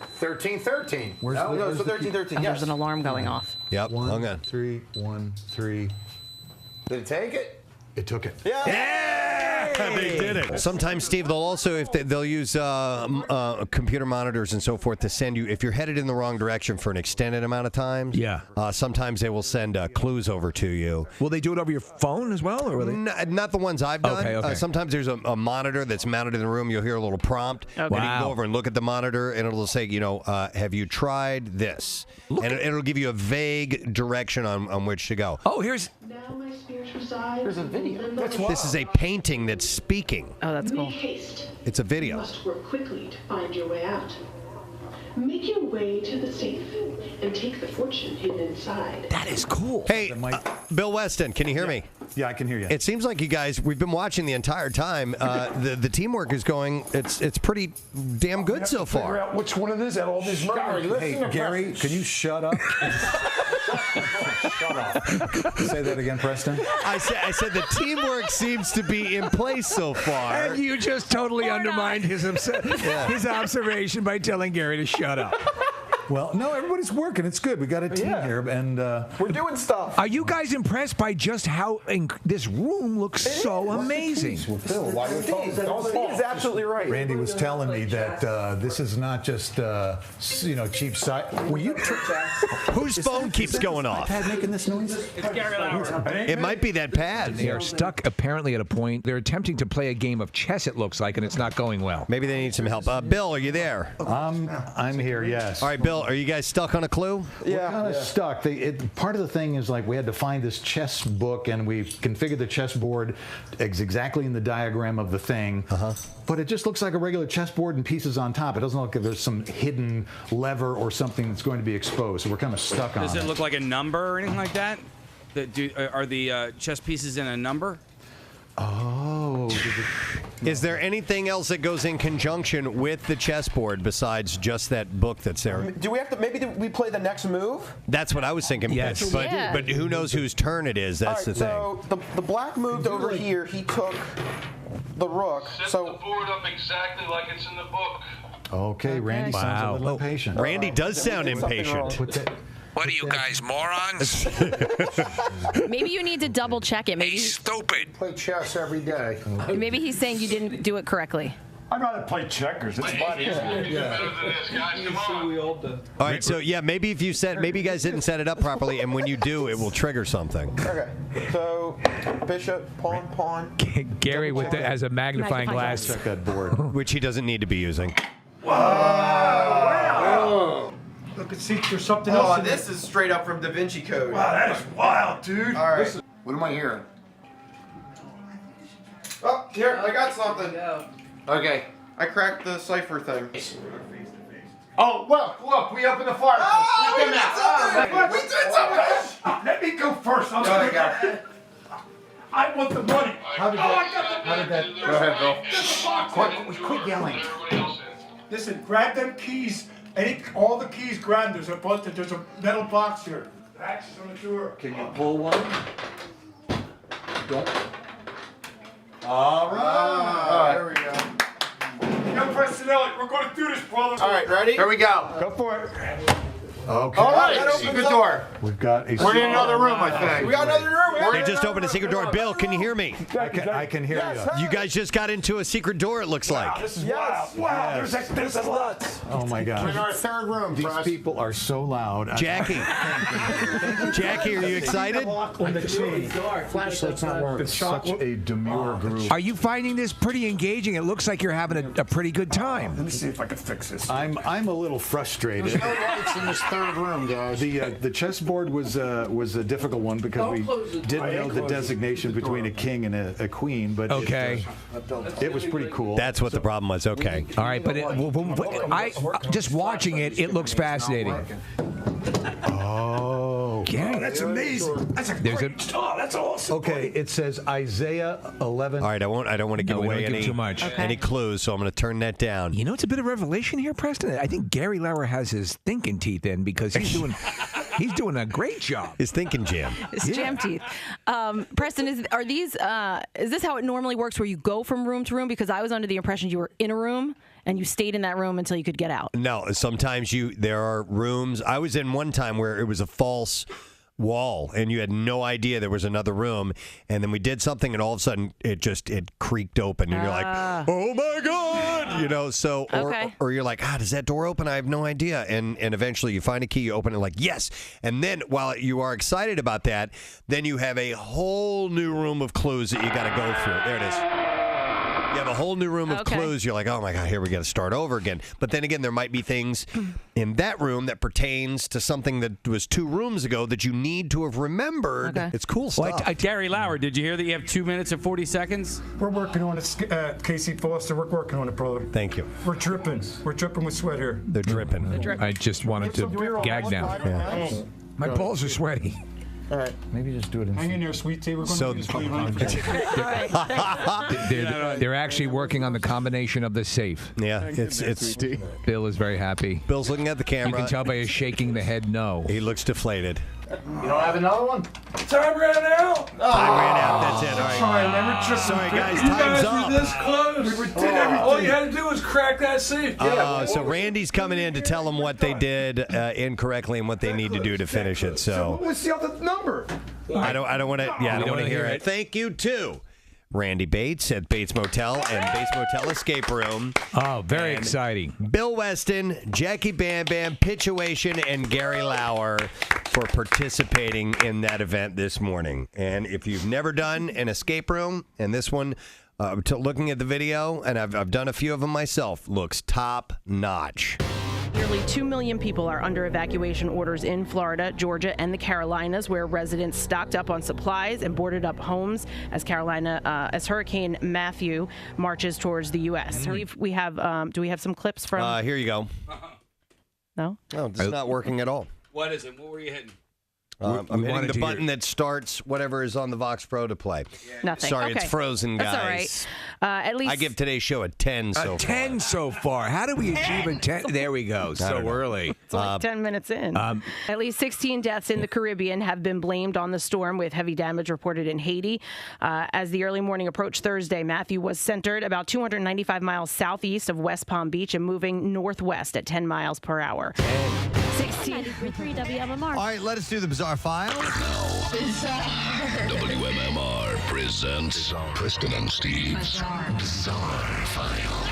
1313. Where's No, where's so the key? 1313. And Yes. there's an alarm going off. Yep, hung on. 313. Did it take it? It took it. They did it. Sometimes, Steve, they'll also they'll use computer monitors and so forth to send you if you're headed in the wrong direction for an extended amount of time. Yeah. Sometimes they will send clues over to you. Will they do it over your phone as well, or will they? Not the ones I've done. Okay. Sometimes there's a monitor that's mounted in the room. You'll hear a little prompt, and you can go over and look at the monitor, and it'll say, have you tried this? And it'll give you a vague direction on which to go. Oh, here's. There's a video. This is a painting that's speaking. Oh, that's cool. Make haste. It's a video. You must work quickly to find your way out. Make your way to the safe and take the fortune hidden inside. That is cool. Hey, Bill Weston, can you hear me? Yeah, I can hear you. It seems like you guys, we've been watching the entire time. The teamwork is going, it's pretty damn good so Figure far. out which one it is out of all these murders. Hey, Gary, can you shut up? Shut up. Say that again, Preston. I said the teamwork seems to be in place so far. And you just totally undermined his observation by telling Gary to shut up. Well, no, everybody's working. It's good. We got a team here, and we're doing stuff. Are you guys impressed by just how this room looks so amazing? Steve is absolutely right. Randy was telling me that this is not just cheap side. Were you? Whose phone keeps going off? Pad making this noise? It might be that pad. They are stuck apparently at a point. They're attempting to play a game of chess, it looks like, and it's not going well. Maybe they need some help. Bill, are you there? I'm here, yes. All right, Bill, are you guys stuck on a clue? We're kind of stuck. Part of the thing is we had to find this chess book, and we configured the chessboard exactly in the diagram of the thing. But it just looks like a regular chessboard and pieces on top. It doesn't look like there's some hidden lever or something that's going to be exposed. So we're kind of stuck on it. Does it look like a number or anything like that? Are the chess pieces in a number? Oh. Is there anything else that goes in conjunction with the chessboard besides just that book that's there? Do we have to? Maybe we play the next move. That's what I was thinking. Yes. But who knows whose turn it is? That's the thing. So the black moved over here. He took the rook. Set the board up exactly like it's in the book. Okay, Randy sounds a little impatient. Randy does sound impatient. What are you guys, morons? Maybe you need to double check it. Maybe stupid. Play chess every day. Maybe he's saying you didn't do it correctly. I'd rather play checkers. It's fun. All right, so maybe if you maybe you guys didn't set it up properly, and when you do, it will trigger something. Okay. So bishop, pawn. Gary has a magnifying glass. Check that board, which he doesn't need to be using. Wow. Look and see if there's something else. Oh, this is straight up from Da Vinci Code. Wow, that is wild, dude. All right. What am I hearing? Oh, here, I got something. Okay. I cracked the cipher thing. Oh, look, we opened the fire. Oh, we did something! We did something! Let me go first. I'm gonna go. I want the money. How did that? Go ahead, Bill. Quit yelling. Listen, grab them keys. All the keys, grab. There's a metal box here. Access on the door. Can you pull one? Don't. All right. There we go. Young Preston, we're going to do this, brother. All right, ready? Here we go. Go for it. Okay. All right, secret door. We've got a. We're in another room, I think. We got another room. They just opened a secret door. Bill, can you hear me? I can hear you. You guys just got into a secret door, it looks like. This is wild. Wow, there's a lot. Oh my God. We're in our third room. These people are so loud. Jackie. Jackie, are you excited? Flashlight's not working. It's such a demure group. Are you finding this pretty engaging? It looks like you're having a pretty good time. Let me see if I can fix this. I'm a little frustrated. There's no lights in this third room, guys. The chessboard was a difficult one because we didn't know the designation between a king and a queen, but it was pretty cool. That's what the problem was. Okay. All right, but just watching it looks fascinating. Oh, Gary, that's amazing. That's that's awesome. Okay, it says Isaiah 11. All right, I don't want to give away any clues, so I'm going to turn that down. You know, it's a bit of revelation here, Preston. I think Gary Lauer has his thinking teeth in because he's doing a great job. His thinking jam. His jam teeth. Preston, is this how it normally works, where you go from room to room? Because I was under the impression you were in a room and you stayed in that room until you could get out. No, sometimes there are rooms. I was in one time where it was a false wall and you had no idea there was another room, and then we did something and all of a sudden it creaked open and you're like, oh my God, so or you're like, does that door open? I have no idea, and eventually you find a key, you open it, like, yes, and then while you are excited about that, then you have a whole new room of clues that you got to go through. There it is. You have a whole new room of clues. You're like, oh my God, here we got to start over again. But then again, there might be things in that room that pertains to something that was 2 rooms ago that you need to have remembered. Okay. It's cool stuff. Gary Lauer, did you hear that you have 2 minutes and 40 seconds? We're working on it, Casey Foster. We're working on it, brother. Thank you. We're dripping. We're dripping with sweat here. They're dripping. I just wanted to gag now. Yeah. My balls are sweaty. All right. Maybe just do it in. Hang in there, sweet tea. We're going to do this for you. They're actually working on the combination of the safe. Yeah, it's Bill is very happy. Bill's looking at the camera. You can tell by his shaking the head no. He looks deflated. You don't have another one? Time ran out. Time ran out. That's it. All right. Sorry, guys. Time's up. You guys were this close. We did everything. All you had to do was crack that safe. So Randy's coming in to tell them what they did incorrectly and what they need to do to finish it. So what's the other number? I don't want to. Yeah, I don't want to hear it. Thank you too. Randy Bates at Bates Motel and Bates Motel Escape Room. Oh, very exciting. Bill Weston, Jackie Bam Bam, Pitchuation, and Gary Lauer for participating in that event this morning. And if you've never done an escape room, and this one, looking at the video, and I've done a few of them myself, looks top notch. Nearly 2 million people are under evacuation orders in Florida, Georgia, and the Carolinas, where residents stocked up on supplies and boarded up homes as Hurricane Matthew marches towards the U.S. We have. Do we have some clips from? Here you go. No. No, this is not working at all. What is it? What were you hitting? I'm hitting the button that starts whatever is on the Vox Pro to play. Nothing. Sorry, Okay. it's frozen, guys. That's all right. At least I give today's show a 10 so far. 10 so far. How do we achieve a 10? There we go. So early. It's like 10 minutes in. At least 16 deaths in the Caribbean have been blamed on the storm, with heavy damage reported in Haiti. As the early morning approached Thursday, Matthew was centered about 295 miles southeast of West Palm Beach and moving northwest at 10 miles per hour. 93.3 WMMR. All right, let us do the Bizarre File. WMMR presents Preston and Steve's Bizarre File.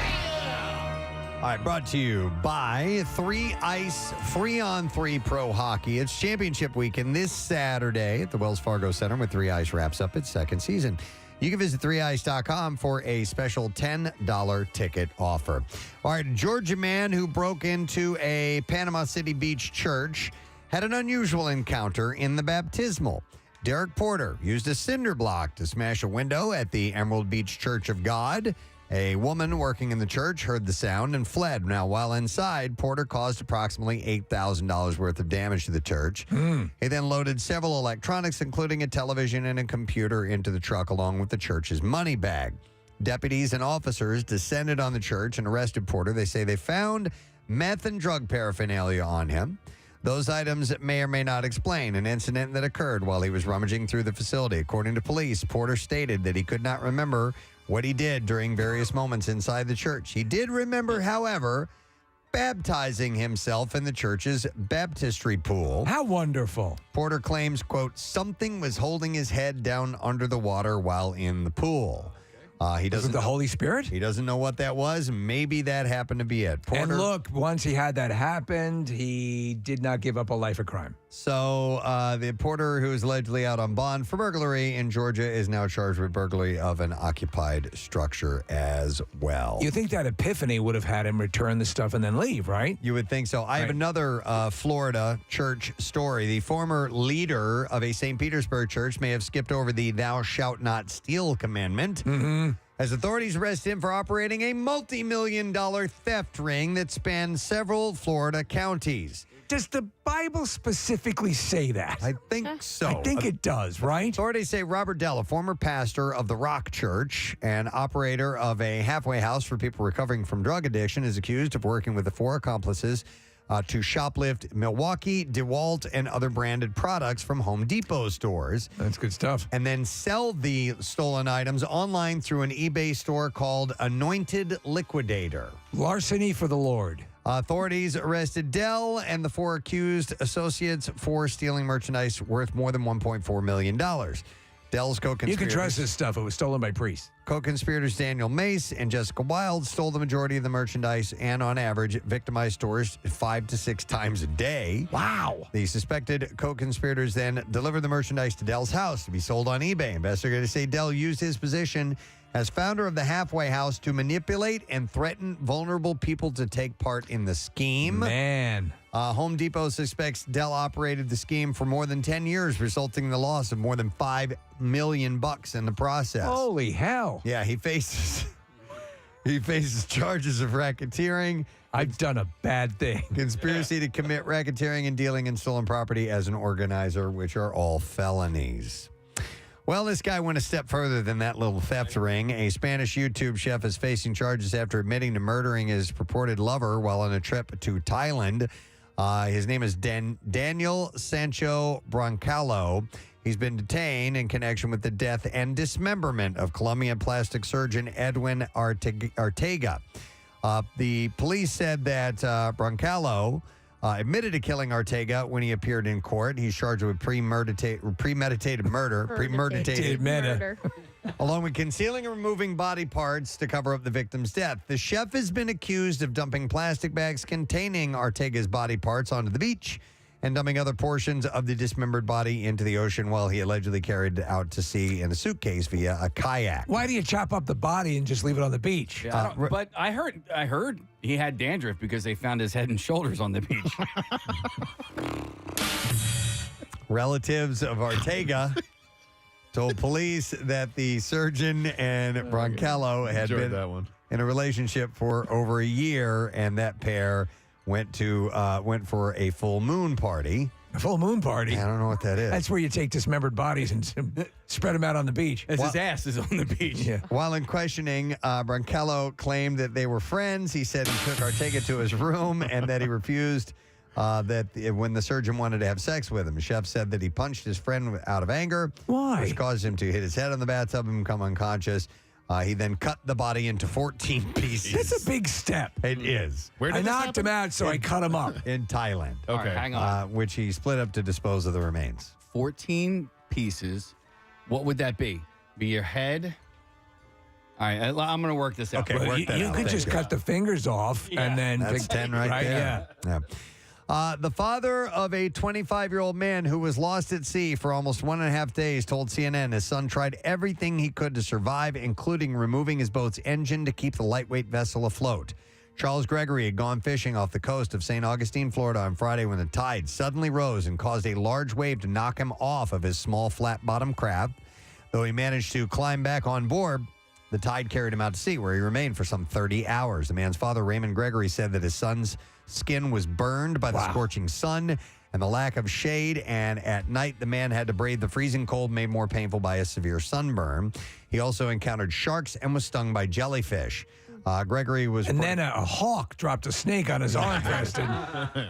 All right, brought to you by 3Ice 3-on-3 Pro Hockey. It's championship weekend this Saturday at the Wells Fargo Center, where 3Ice wraps up its second season. You can visit 3ice.com for a special $10 ticket offer. All right, a Georgia man who broke into a Panama City Beach church had an unusual encounter in the baptismal. Derek Porter used a cinder block to smash a window at the Emerald Beach Church of God. A woman working in the church heard the sound and fled. Now, while inside, Porter caused approximately $8,000 worth of damage to the church. He then loaded several electronics, including a television and a computer, into the truck along with the church's money bag. Deputies and officers descended on the church and arrested Porter. They say they found meth and drug paraphernalia on him. Those items may or may not explain an incident that occurred while he was rummaging through the facility. According to police, Porter stated that he could not remember what he did during various moments inside the church. He did remember, however, baptizing himself in the church's baptistry pool. How wonderful. Porter claims, quote, something was holding his head down under the water while in the pool. He doesn't the Holy Spirit? He doesn't know what that was. Maybe that happened to be it. Porter, And look, once he had that happened, he did not give up a life of crime. So the Porter, who is allegedly out on bond for burglary in Georgia, is now charged with burglary of an occupied structure as well. You think that epiphany would have had him return the stuff and then leave, right? You would think so. I have another Florida church story. The former leader of a St. Petersburg church may have skipped over the thou shalt not steal commandment. As authorities arrest him for operating a multi-million-dollar theft ring that spans several Florida counties. Does the Bible specifically say that? I think so. I think it does, right? Authorities say Robert Dell, a former pastor of the Rock Church and operator of a halfway house for people recovering from drug addiction, is accused of working with the four accomplices to shoplift Milwaukee, DeWalt, and other branded products from Home Depot stores. That's good stuff. And then sell the stolen items online through an eBay store called Anointed Liquidator. Larceny for the Lord. Authorities arrested Dell and the four accused associates for stealing merchandise worth more than $1.4 million. Dell's co-conspirators... You can trust this stuff. It was stolen by priests. Co-conspirators Daniel Mace and Jessica Wild stole the majority of the merchandise and, on average, victimized stores 5 to 6 times a day. Wow. The suspected co-conspirators then delivered the merchandise to Dell's house to be sold on eBay. Investigators say Dell used his position as founder of the halfway house to manipulate and threaten vulnerable people to take part in the scheme. Man. Home Depot suspects Dell operated the scheme for more than 10 years, resulting in the loss of more than $5 million in the process. Holy hell. Yeah, he faces charges of racketeering. I've done a bad thing. Conspiracy to commit racketeering and dealing in stolen property as an organizer, which are all felonies. Well, this guy went a step further than that little theft ring. A Spanish YouTube chef is facing charges after admitting to murdering his purported lover while on a trip to Thailand. His name is Daniel Sancho Broncalo. He's been detained in connection with the death and dismemberment of Colombian plastic surgeon Edwin Arteaga. The police said that Broncalo admitted to killing Arteaga when he appeared in court. He's charged with premeditated murder. along with concealing and removing body parts to cover up the victim's death. The chef has been accused of dumping plastic bags containing Ortega's body parts onto the beach and dumping other portions of the dismembered body into the ocean while he allegedly carried it out to sea in a suitcase via a kayak. Why do you chop up the body and just leave it on the beach? Yeah, but I heard he had dandruff because they found his head and shoulders on the beach. Relatives of Ortega told police that the surgeon and Bronchello had Enjoyed been that one. in a relationship for over a year, and that pair went for a full moon party. A full moon party? I don't know what that is. That's where you take dismembered bodies and spread them out on the beach. As his ass is on the beach. Yeah. While in questioning, Bronchello claimed that they were friends. He said he took Ortega to his room and that he refused when the surgeon wanted to have sex with him. The chef said that he punched his friend out of anger. Why? Which caused him to hit his head on the bathtub and become unconscious. He then cut the body into 14 pieces. That's a big step. It is. Where did I knocked him out, so I cut him up. In Thailand. All right, hang on. Which he split up to dispose of the remains. 14 pieces. What would that be? Be your head? All right, I'm going to work this out. Okay, Well, you could just cut the fingers off and then That's 10 right there. Yeah. The father of a 25-year-old man who was lost at sea for almost 1.5 days told CNN his son tried everything he could to survive, including removing his boat's engine to keep the lightweight vessel afloat. Charles Gregory had gone fishing off the coast of St. Augustine, Florida on Friday when the tide suddenly rose and caused a large wave to knock him off of his small flat-bottomed craft. Though he managed to climb back on board, the tide carried him out to sea, where he remained for some 30 hours. The man's father, Raymond Gregory, said that his son's skin was burned by the scorching sun and the lack of shade, and at night the man had to brave the freezing cold made more painful by a severe sunburn. He also encountered sharks and was stung by jellyfish. Gregory was... And then a hawk dropped a snake on his arm, Preston.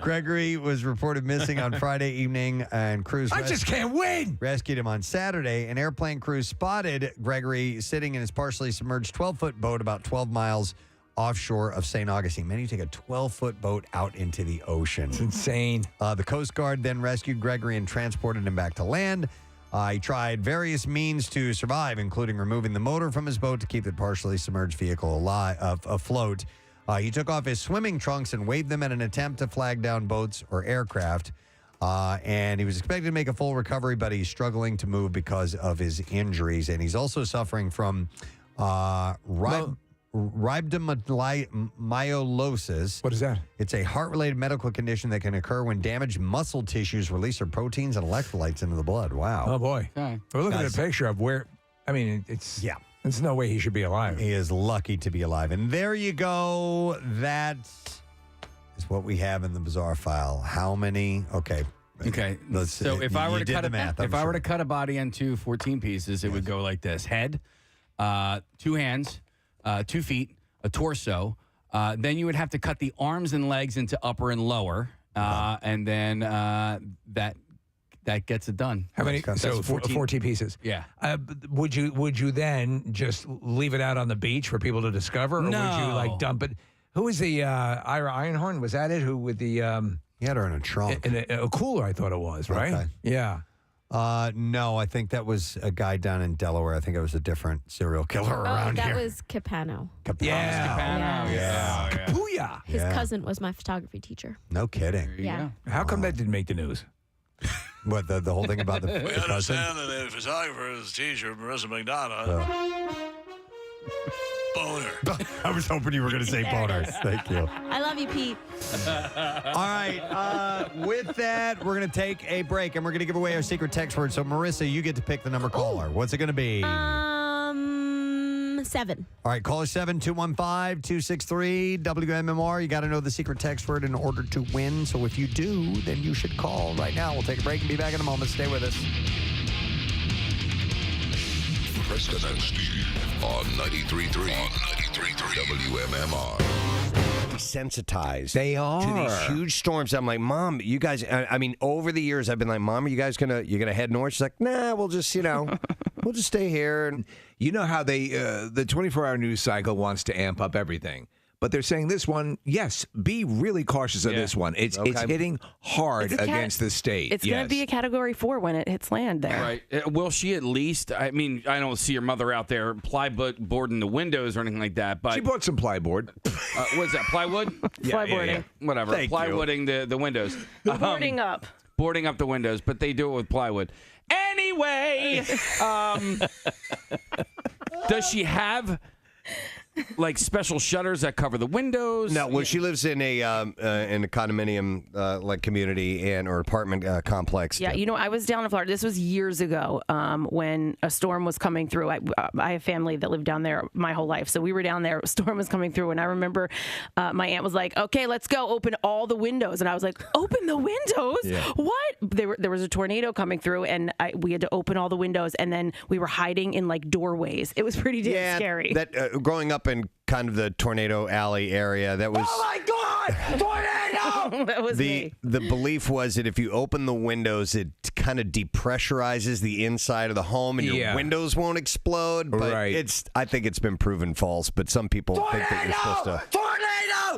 Gregory was reported missing on Friday evening, and crews... I just can't win! Rescued him on Saturday. An airplane crew spotted Gregory sitting in his partially submerged 12-foot boat about 12 miles offshore of St. Augustine. Man, you take a 12-foot boat out into the ocean. It's insane. The Coast Guard then rescued Gregory and transported him back to land. He tried various means to survive, including removing the motor from his boat to keep the partially submerged vehicle afloat. He took off his swimming trunks and waved them in an attempt to flag down boats or aircraft. And he was expected to make a full recovery, but he's struggling to move because of his injuries. And he's also suffering from rhabdomyolysis. What is that? It's a heart-related medical condition that can occur when damaged muscle tissues release their proteins and electrolytes into the blood. Wow. Oh, boy. Okay. We're looking at a picture of where, I mean, it's... Yeah. There's no way he should be alive. He is lucky to be alive. And there you go. That is what we have in the bizarre file. How many? Okay. Okay. So if I were to cut a body into 14 pieces, it would go like this: head, 2 hands, 2 feet, a torso. Then you would have to cut the arms and legs into upper and lower, and then that gets it done. How many? That's So 14 pieces. Yeah. Would you then just leave it out on the beach for people to discover, or would you like dump it? Who was the Ira Ironhorn? Was that it? Who with the? He had her in a trunk. In a cooler, I thought it was, right? Okay. Yeah. No, I think that was a guy down in Delaware. I think it was a different serial killer around that here. was Capano. Yeah. Capuya. His cousin was my photography teacher. No kidding. Yeah. How come that didn't make the news? What, the whole thing about the We cousin? understand that the photographer is teacher Marissa McDonough. Boner. I was hoping you were going to say boner. Thank you. I love you, Pete. All right. With that, we're going to take a break, and we're going to give away our secret text word. So, Marissa, you get to pick the number caller. What's it going to be? 7. All right, caller 7-215-263 WMMR. You got to know the secret text word in order to win. So if you do, then you should call right now. We'll take a break and be back in a moment. Stay with us. Preston and Steve on 93.3 WMMR. Desensitized. They are to these huge storms. I'm like, Mom, you guys. I mean, over the years, I've been like, Mom, are you guys gonna head north? She's like, Nah, we'll just we'll just stay here. And you know how they the 24-hour news cycle wants to amp up everything. But they're saying this one, yes, be really cautious of this one. It's hitting hard against the state. It's going to be a Category 4 when it hits land there. Right. Will she at least, I mean, I don't see your mother out there plyboarding the windows or anything like that, but... She bought some plyboard. What's that, plywood? Plyboarding. Whatever. Thank plywooding the windows. Boarding up. Boarding up the windows, but they do it with plywood. Anyway, does she have... like special shutters that cover the windows? No, well, she lives in a condominium like community or apartment complex. Yeah, I was down in Florida. This was years ago when a storm was coming through. I have family that lived down there my whole life, so we were down there. A storm was coming through, and I remember my aunt was like, "Okay, let's go open all the windows," and I was like, "Open the windows? Yeah. What?" There was a tornado coming through, and we had to open all the windows, and then we were hiding in like doorways. It was pretty damn scary. That growing up in kind of the Tornado Alley area, that was... Oh my God! Tornado! That was me. The belief was that if you open the windows, it kind of depressurizes the inside of the home and your windows won't explode. But I think it's been proven false, but some people think that you're supposed to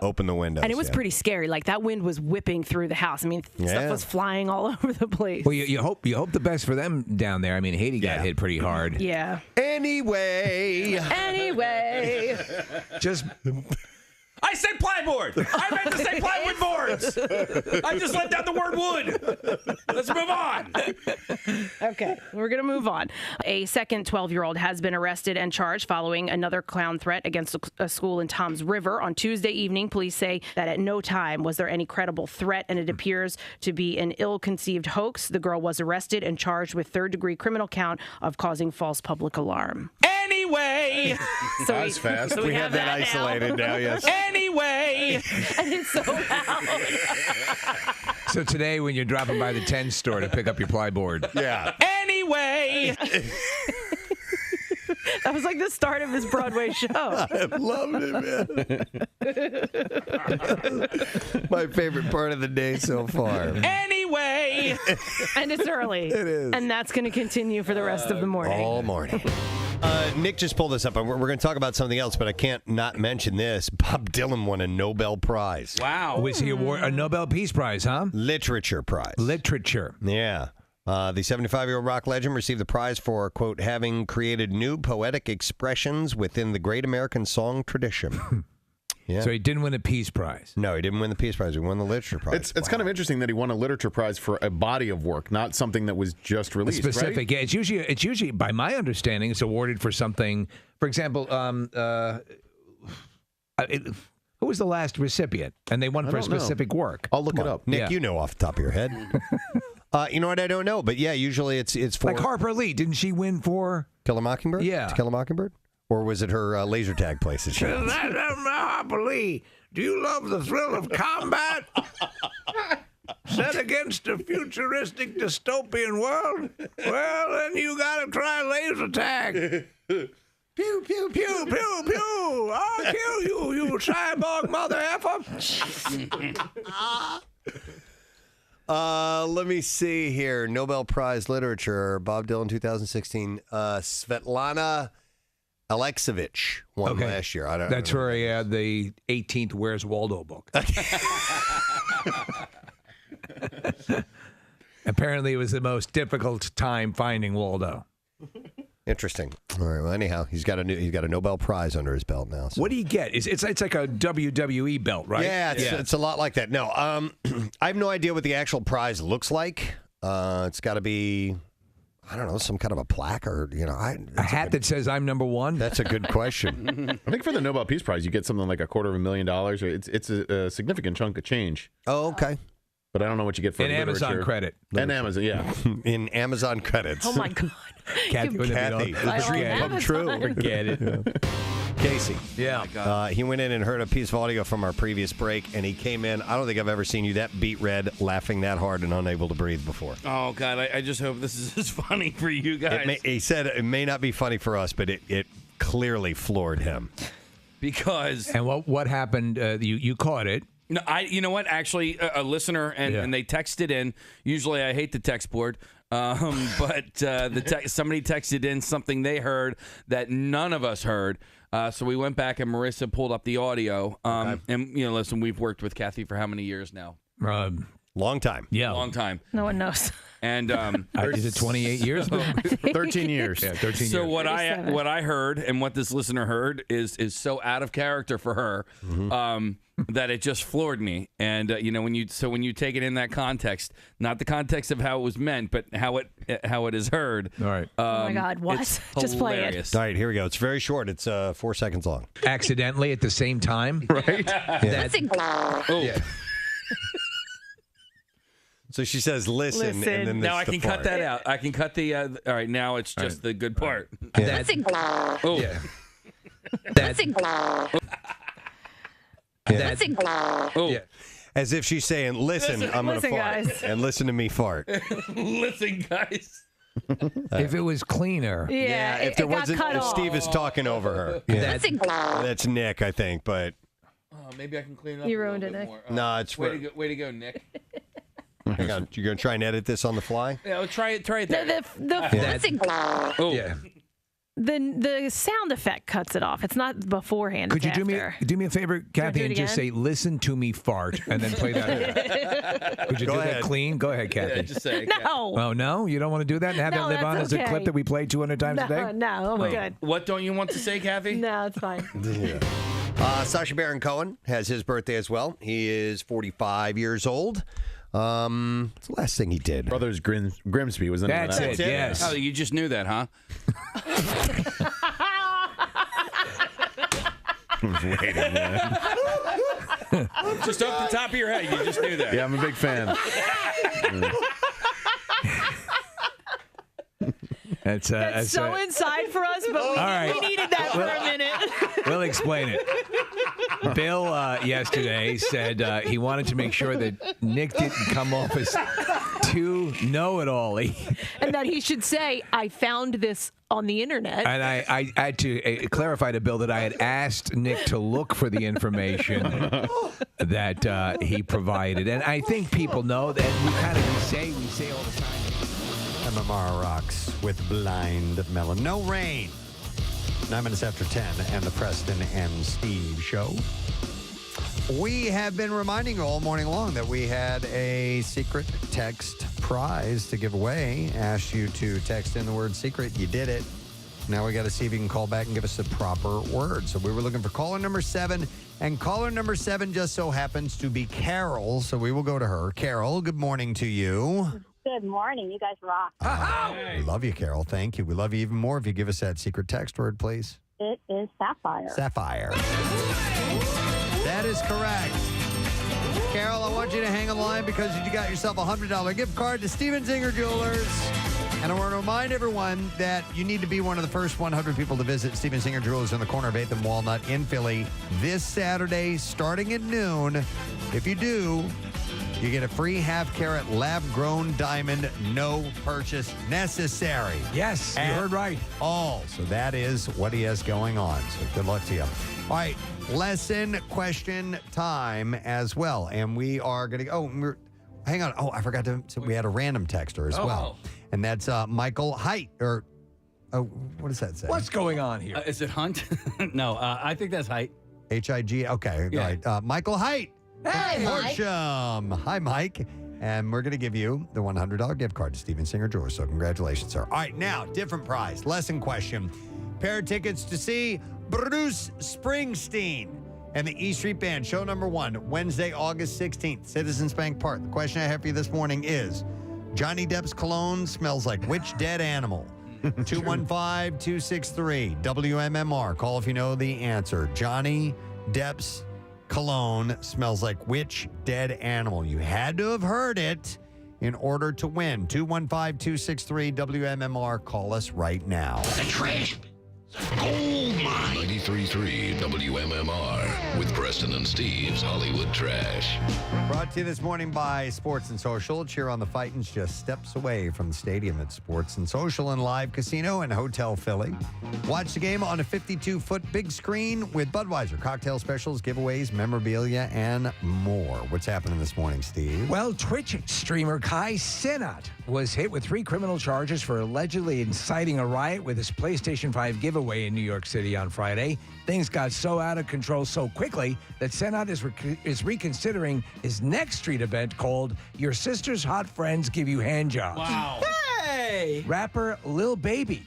open the windows. And it was pretty scary. Like that wind was whipping through the house. I mean, stuff was flying all over the place. Well, you hope the best for them down there. I mean, Haiti got hit pretty hard. Yeah. Anyway. Just... I said plyboard. I meant to say plywood boards. I just left out the word wood. Let's move on. Okay, we're going to move on. A second 12-year-old has been arrested and charged following another clown threat against a school in Toms River. On Tuesday evening, police say that at no time was there any credible threat, and it appears to be an ill-conceived hoax. The girl was arrested and charged with third-degree criminal count of causing false public alarm. Anyway. That was fast. So we have that isolated now, yes. Anyway. And it's so loud. So today when you're dropping by the 10 store to pick up your plyboard. Yeah. Anyway. That was like the start of his Broadway show. I loved it, man. My favorite part of the day so far. Anyway. And it's early. It is. And that's going to continue for the rest of the morning. All morning. Nick just pulled this up, and we're going to talk about something else, but I can't not mention this. Bob Dylan won a Nobel Prize. Wow. Was he awarded a Nobel Peace Prize, huh? Literature Prize. Literature. Yeah. The 75-year-old rock legend received the prize for, quote, having created new poetic expressions within the great American song tradition. Yeah. So he didn't win a Peace Prize. No, he didn't win the Peace Prize. He won the Literature Prize. It's kind of interesting that he won a Literature Prize for a body of work, not something that was just released. Specific, right? yeah. It's usually, by my understanding, it's awarded for something. For example, who was the last recipient? And they won for a specific work. I'll look it up. Nick, you know off the top of your head. You know what? I don't know, but yeah, usually it's for like Harper Lee. Didn't she win for Kill a Mockingbird? Yeah, To Kill a Mockingbird, or was it her laser tag place that she won? Harper Lee, do you love the thrill of combat? Set against a futuristic dystopian world? Well, then you gotta try laser tag. Pew, pew, pew, pew, pew. I'll kill you, you cyborg mother effer. Let me see here. Nobel Prize Literature, Bob Dylan, 2016. Svetlana Alexievich won last year. That's for the 18th Where's Waldo book. Apparently, it was the most difficult time finding Waldo. Interesting. All right. Well, anyhow, he's got a Nobel Prize under his belt now. So. What do you get? It's like a WWE belt, right? Yeah, it's a lot like that. No, I have no idea what the actual prize looks like. It's got to be, I don't know, some kind of a plaque or a hat that says "I'm number one." That's a good question. I think for the Nobel Peace Prize, you get something like $250,000. It's a significant chunk of change. Oh, okay. But I don't know what you get for an Amazon credit. And Amazon, yeah. In Amazon credits. Oh, my God. Kathy, the dream come true. Forget it. Casey. Yeah. He went in and heard a piece of audio from our previous break, and he came in. I don't think I've ever seen you that beat red, laughing that hard and unable to breathe before. Oh, God. I just hope this is as funny for you guys. He said it may not be funny for us, but it clearly floored him. Because. And what happened? You caught it. No, you know what? Actually, a listener, and they texted in. Usually I hate the text board. But somebody texted in something they heard that none of us heard. So we went back and Marissa pulled up the audio. And, listen, we've worked with Kathy for how many years now? Long time. Yeah. Long time. No one knows. And is it 28 years? 13 years. Yeah, 13 years. So what I heard and what this listener heard is so out of character for her that it just floored me. And when you take it in that context, not the context of how it was meant, but how it is heard. All right. Oh my God! What? Just play it. All right, here we go. It's very short. It's 4 seconds long. Accidentally at the same time, right? Yeah. So she says, listen. And then now I can cut that out. I can cut the. All right, now it's just the good part. Yeah. Oh. Yeah. As if she's saying, listen, I'm going to fart. Guys. And listen to me fart. Listen, guys. If it was cleaner. Yeah, if there wasn't, if Steve is talking over her. Yeah. That's Nick, I think, but. Maybe I can clean it up. You ruined it, Nick. No, it's way to go, Nick. Hang on, you're going to try and edit this on the fly? Yeah, try it there. The sound effect cuts it off. It's not beforehand. Could you do me a favor, Kathy, and just again? say, listen to me fart, and then play that? Could you do that clean? Go ahead, Kathy. Yeah, just say it. No. Oh, no? You don't want to do that and have that live on as a clip that we play 200 times a day? No, I'm good. What don't you want to say, Kathy? No, it's fine. Sacha Baron Cohen has his birthday as well. He is 45 years old. What's the last thing he did? Brothers Grimsby was the name of that. That's it, yes. Oh, you just knew that, huh? Waiting, man. Just off the top of your head, you just knew that. Yeah, I'm a big fan. That's so inside for us, but we needed that for a minute. We'll explain it. Bill yesterday said he wanted to make sure that Nick didn't come off as too know-it-all-y. And that he should say, I found this on the internet. And I had to clarify to Bill that I had asked Nick to look for the information that he provided. And I think people know that we say all the time. MMR rocks with Blind Melon. No rain. 9 minutes after 10 and the Preston and Steve show. We have been reminding you all morning long that we had a secret text prize to give away. Asked you to text in the word secret. You did it. Now we got to see if you can call back and give us the proper word. So we were looking for caller number 7, and caller number 7 just so happens to be Carol. So we will go to her. Carol, good morning to you. Good morning. You guys rock. We love you, Carol. Thank you. We love you even more if you give us that secret text word, please. It is sapphire. Sapphire. That is correct. Carol, I want you to hang on the line because you got yourself a $100 gift card to Steven Singer Jewelers. And I want to remind everyone that you need to be one of the first 100 people to visit Steven Singer Jewelers on the corner of 8th and Walnut in Philly this Saturday starting at noon. If you do, you get a free half-carat lab-grown diamond, no purchase necessary. Yes, you heard right. All. So that is what he has going on. So good luck to you. All right, lesson question time as well. And we are going to go. Hang on. Oh, I forgot to. So we had a random texter as well. And that's Michael Height. What does that say? What's going on here? Is it Hunt? No, I think that's Height. H-I-G. Okay. Yeah. All right. Michael Height. Hey, Mike. Hi, Mike. And we're going to give you the $100 gift card to Steven Singer Jewelers. So congratulations, sir. All right, now, different prize. Lesson question. Pair of tickets to see Bruce Springsteen and the E Street Band, show number 1, Wednesday, August 16th, Citizens Bank Park. The question I have for you this morning is, Johnny Depp's cologne smells like which dead animal? 215-263-WMMR. Call if you know the answer. Johnny Depp's cologne smells like which dead animal? You had to have heard it in order to win. 215-263-WMMR. Call us right now. The trash. Gold mine. 93.3 WMMR. with Preston and Steve's Hollywood Trash. Brought to you this morning by Sports and Social. Cheer on the Fightins just steps away from the stadium at Sports and Social and Live Casino and Hotel Philly. Watch the game on a 52-foot big screen with Budweiser, cocktail specials, giveaways, memorabilia, and more. What's happening this morning, Steve? Well, Twitch streamer Kai Cenat was hit with 3 criminal charges for allegedly inciting a riot with his PlayStation 5 giveaway in New York City on Friday. Things got so out of control so quickly that Cenat is reconsidering his next street event called Your Sister's Hot Friends Give You Handjobs. Wow. Hey! Rapper Lil Baby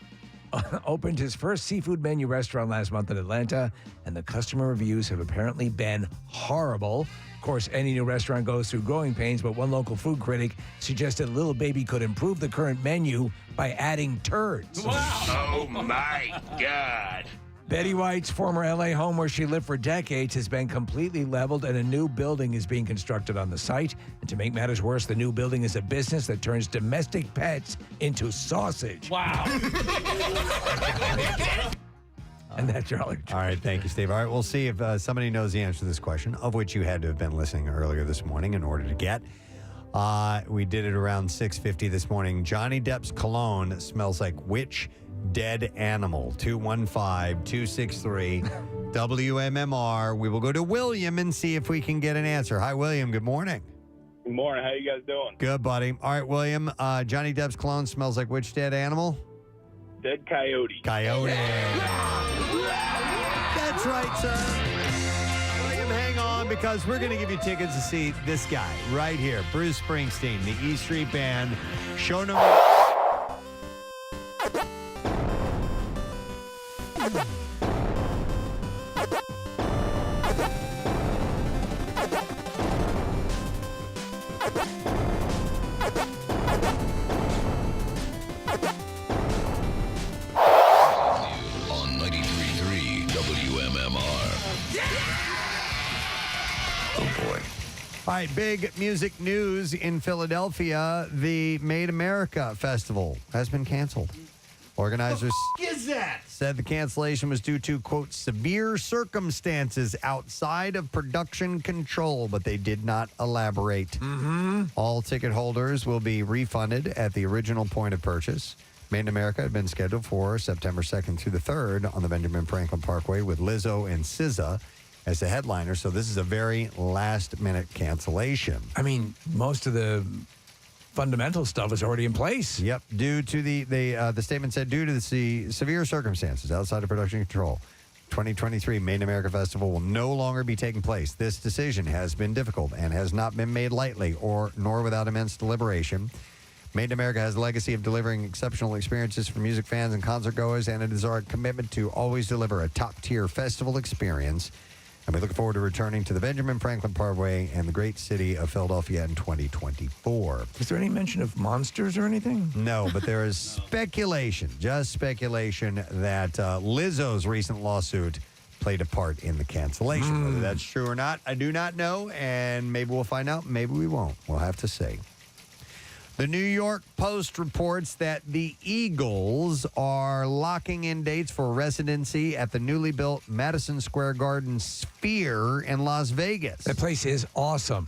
opened his first seafood menu restaurant last month in Atlanta, and the customer reviews have apparently been horrible. Of course, any new restaurant goes through growing pains, but one local food critic suggested Lil Baby could improve the current menu by adding turds. Wow. Oh, my God. Betty White's former LA home, where she lived for decades, has been completely leveled and a new building is being constructed on the site. And to make matters worse, the new building is a business that turns domestic pets into sausage. Wow. And that's your All right, thank you, Steve. All right, we'll see if somebody knows the answer to this question, of which you had to have been listening earlier this morning in order to get. We did it around 6:50 this morning. Johnny Depp's cologne smells like which dead animal? 215-263 WMMR. We will go to William and see if we can get an answer. Hi, William. Good morning. Good morning. How you guys doing? Good, buddy. All right, William. Johnny Depp's cologne smells like which dead animal? Dead coyote. Coyote. That's right, sir. William, hang on, because we're going to give you tickets to see this guy right here, Bruce Springsteen, the E Street Band. Show number... On 93.3 WMMR. Oh, boy. All right, big music news in Philadelphia. The Made America Festival has been canceled. Organizers said the cancellation was due to, quote, severe circumstances outside of production control, but they did not elaborate. Mm-hmm. All ticket holders will be refunded at the original point of purchase. Made in America had been scheduled for September 2nd through the 3rd on the Benjamin Franklin Parkway with Lizzo and SZA as the headliner. So this is a very last-minute cancellation. I mean, most of the fundamental stuff is already in place. Yep. Due to the statement said, due to the severe circumstances outside of production control, 2023 Made in America Festival will no longer be taking place. This decision has been difficult and has not been made lightly nor without immense deliberation. Made in America has a legacy of delivering exceptional experiences for music fans and concert goers, and it is our commitment to always deliver a top-tier festival experience. And we look forward to returning to the Benjamin Franklin Parkway and the great city of Philadelphia in 2024. Is there any mention of monsters or anything? No, but there is speculation, just speculation, that Lizzo's recent lawsuit played a part in the cancellation. Whether that's true or not, I do not know, and maybe we'll find out, maybe we won't. We'll have to see. The New York Post reports that the Eagles are locking in dates for residency at the newly built Madison Square Garden Sphere in Las Vegas. That place is awesome.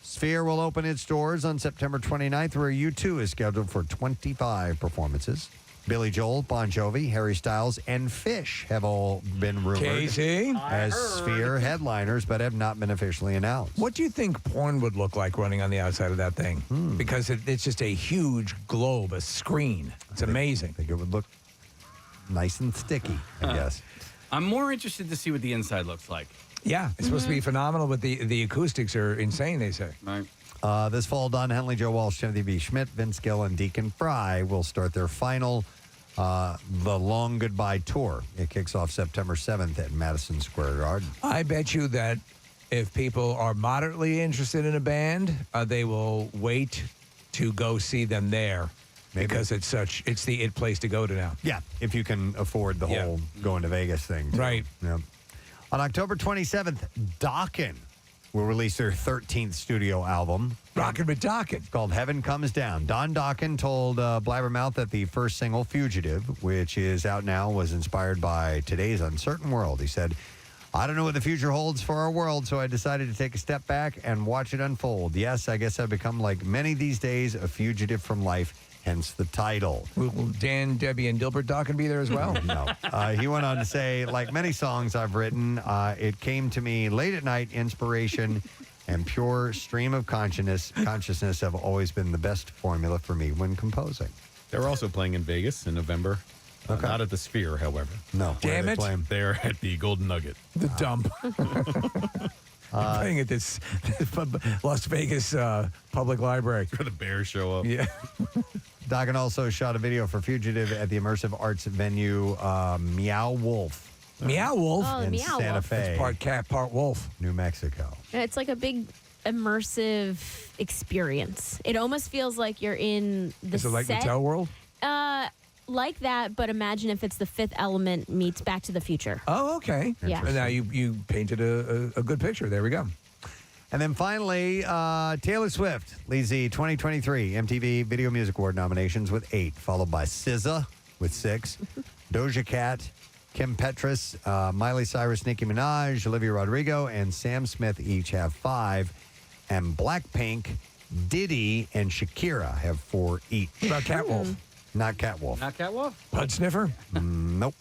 Sphere will open its doors on September 29th, where U2 is scheduled for 25 performances. Billy Joel, Bon Jovi, Harry Styles, and Fish have all been rumored Casey? as Sphere headliners, but have not been officially announced. What do you think porn would look like running on the outside of that thing? Because it's just a huge globe, a screen. It's amazing. I think it would look nice and sticky, I guess. I'm more interested to see what the inside looks like. Yeah, it's supposed to be phenomenal, but the acoustics are insane, they say. Right. This fall, Don Henley, Joe Walsh, Timothy B. Schmidt, Vince Gill, and Deacon Fry will start their final The Long Goodbye Tour. It kicks off September 7th at Madison Square Garden. I bet you that if people are moderately interested in a band, they will wait to go see them there. Maybe. Because it's the it place to go to now. Yeah, if you can afford the whole going to Vegas thing. Too. Right. Yeah. On October 27th, Dokken will release their 13th studio album. Rockin' with Dokken. It's called Heaven Comes Down. Don Dokken told Blabbermouth that the first single, Fugitive, which is out now, was inspired by today's uncertain world. He said, I don't know what the future holds for our world, so I decided to take a step back and watch it unfold. Yes, I guess I've become, like many these days, a fugitive from life, hence the title. Will Dan, Debbie, and Dilbert Dokken be there as well? No. He went on to say, like many songs I've written, it came to me late at night, inspiration and pure stream of consciousness have always been the best formula for me when composing. They're also playing in Vegas in November. Okay. Not at the Sphere, however. No. Damn it. They're at the Golden Nugget. The dump. They're playing at this Las Vegas Public Library. Where the Bears show up. Yeah. Dokken also shot a video for Fugitive at the immersive arts venue Meow Wolf. Meow Wolf? Oh, in Meow Santa Wolf. Fe. It's part cat, part wolf. New Mexico. It's like a big immersive experience. It almost feels like you're in the Is it like set. Mattel World? Like that, but imagine if it's the Fifth Element meets Back to the Future. Oh, okay. Yeah. And now you painted a good picture. There we go. And then finally, Taylor Swift leads the 2023 MTV Video Music Award nominations with 8, followed by SZA with 6, Doja Cat, Kim Petras, Miley Cyrus, Nicki Minaj, Olivia Rodrigo, and Sam Smith each have 5. And Blackpink, Diddy, and Shakira have 4 each. What about Catwolf? Not Catwolf. Not Catwolf? Bud Sniffer? Nope.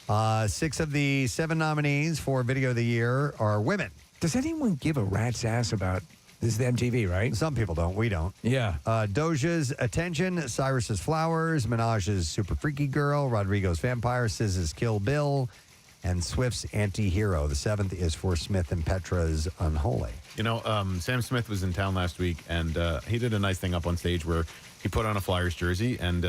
6 of the 7 nominees for Video of the Year are women. Does anyone give a rat's ass about this? Is the MTV, right? Some people don't. We don't. Yeah. Doja's Attention, Cyrus's Flowers, Minaj's Super Freaky Girl, Rodrigo's Vampire, SZA's Kill Bill, and Swift's Anti-Hero. The 7th is for Smith and Petra's Unholy. You know, Sam Smith was in town last week, and he did a nice thing up on stage where he put on a Flyers jersey and,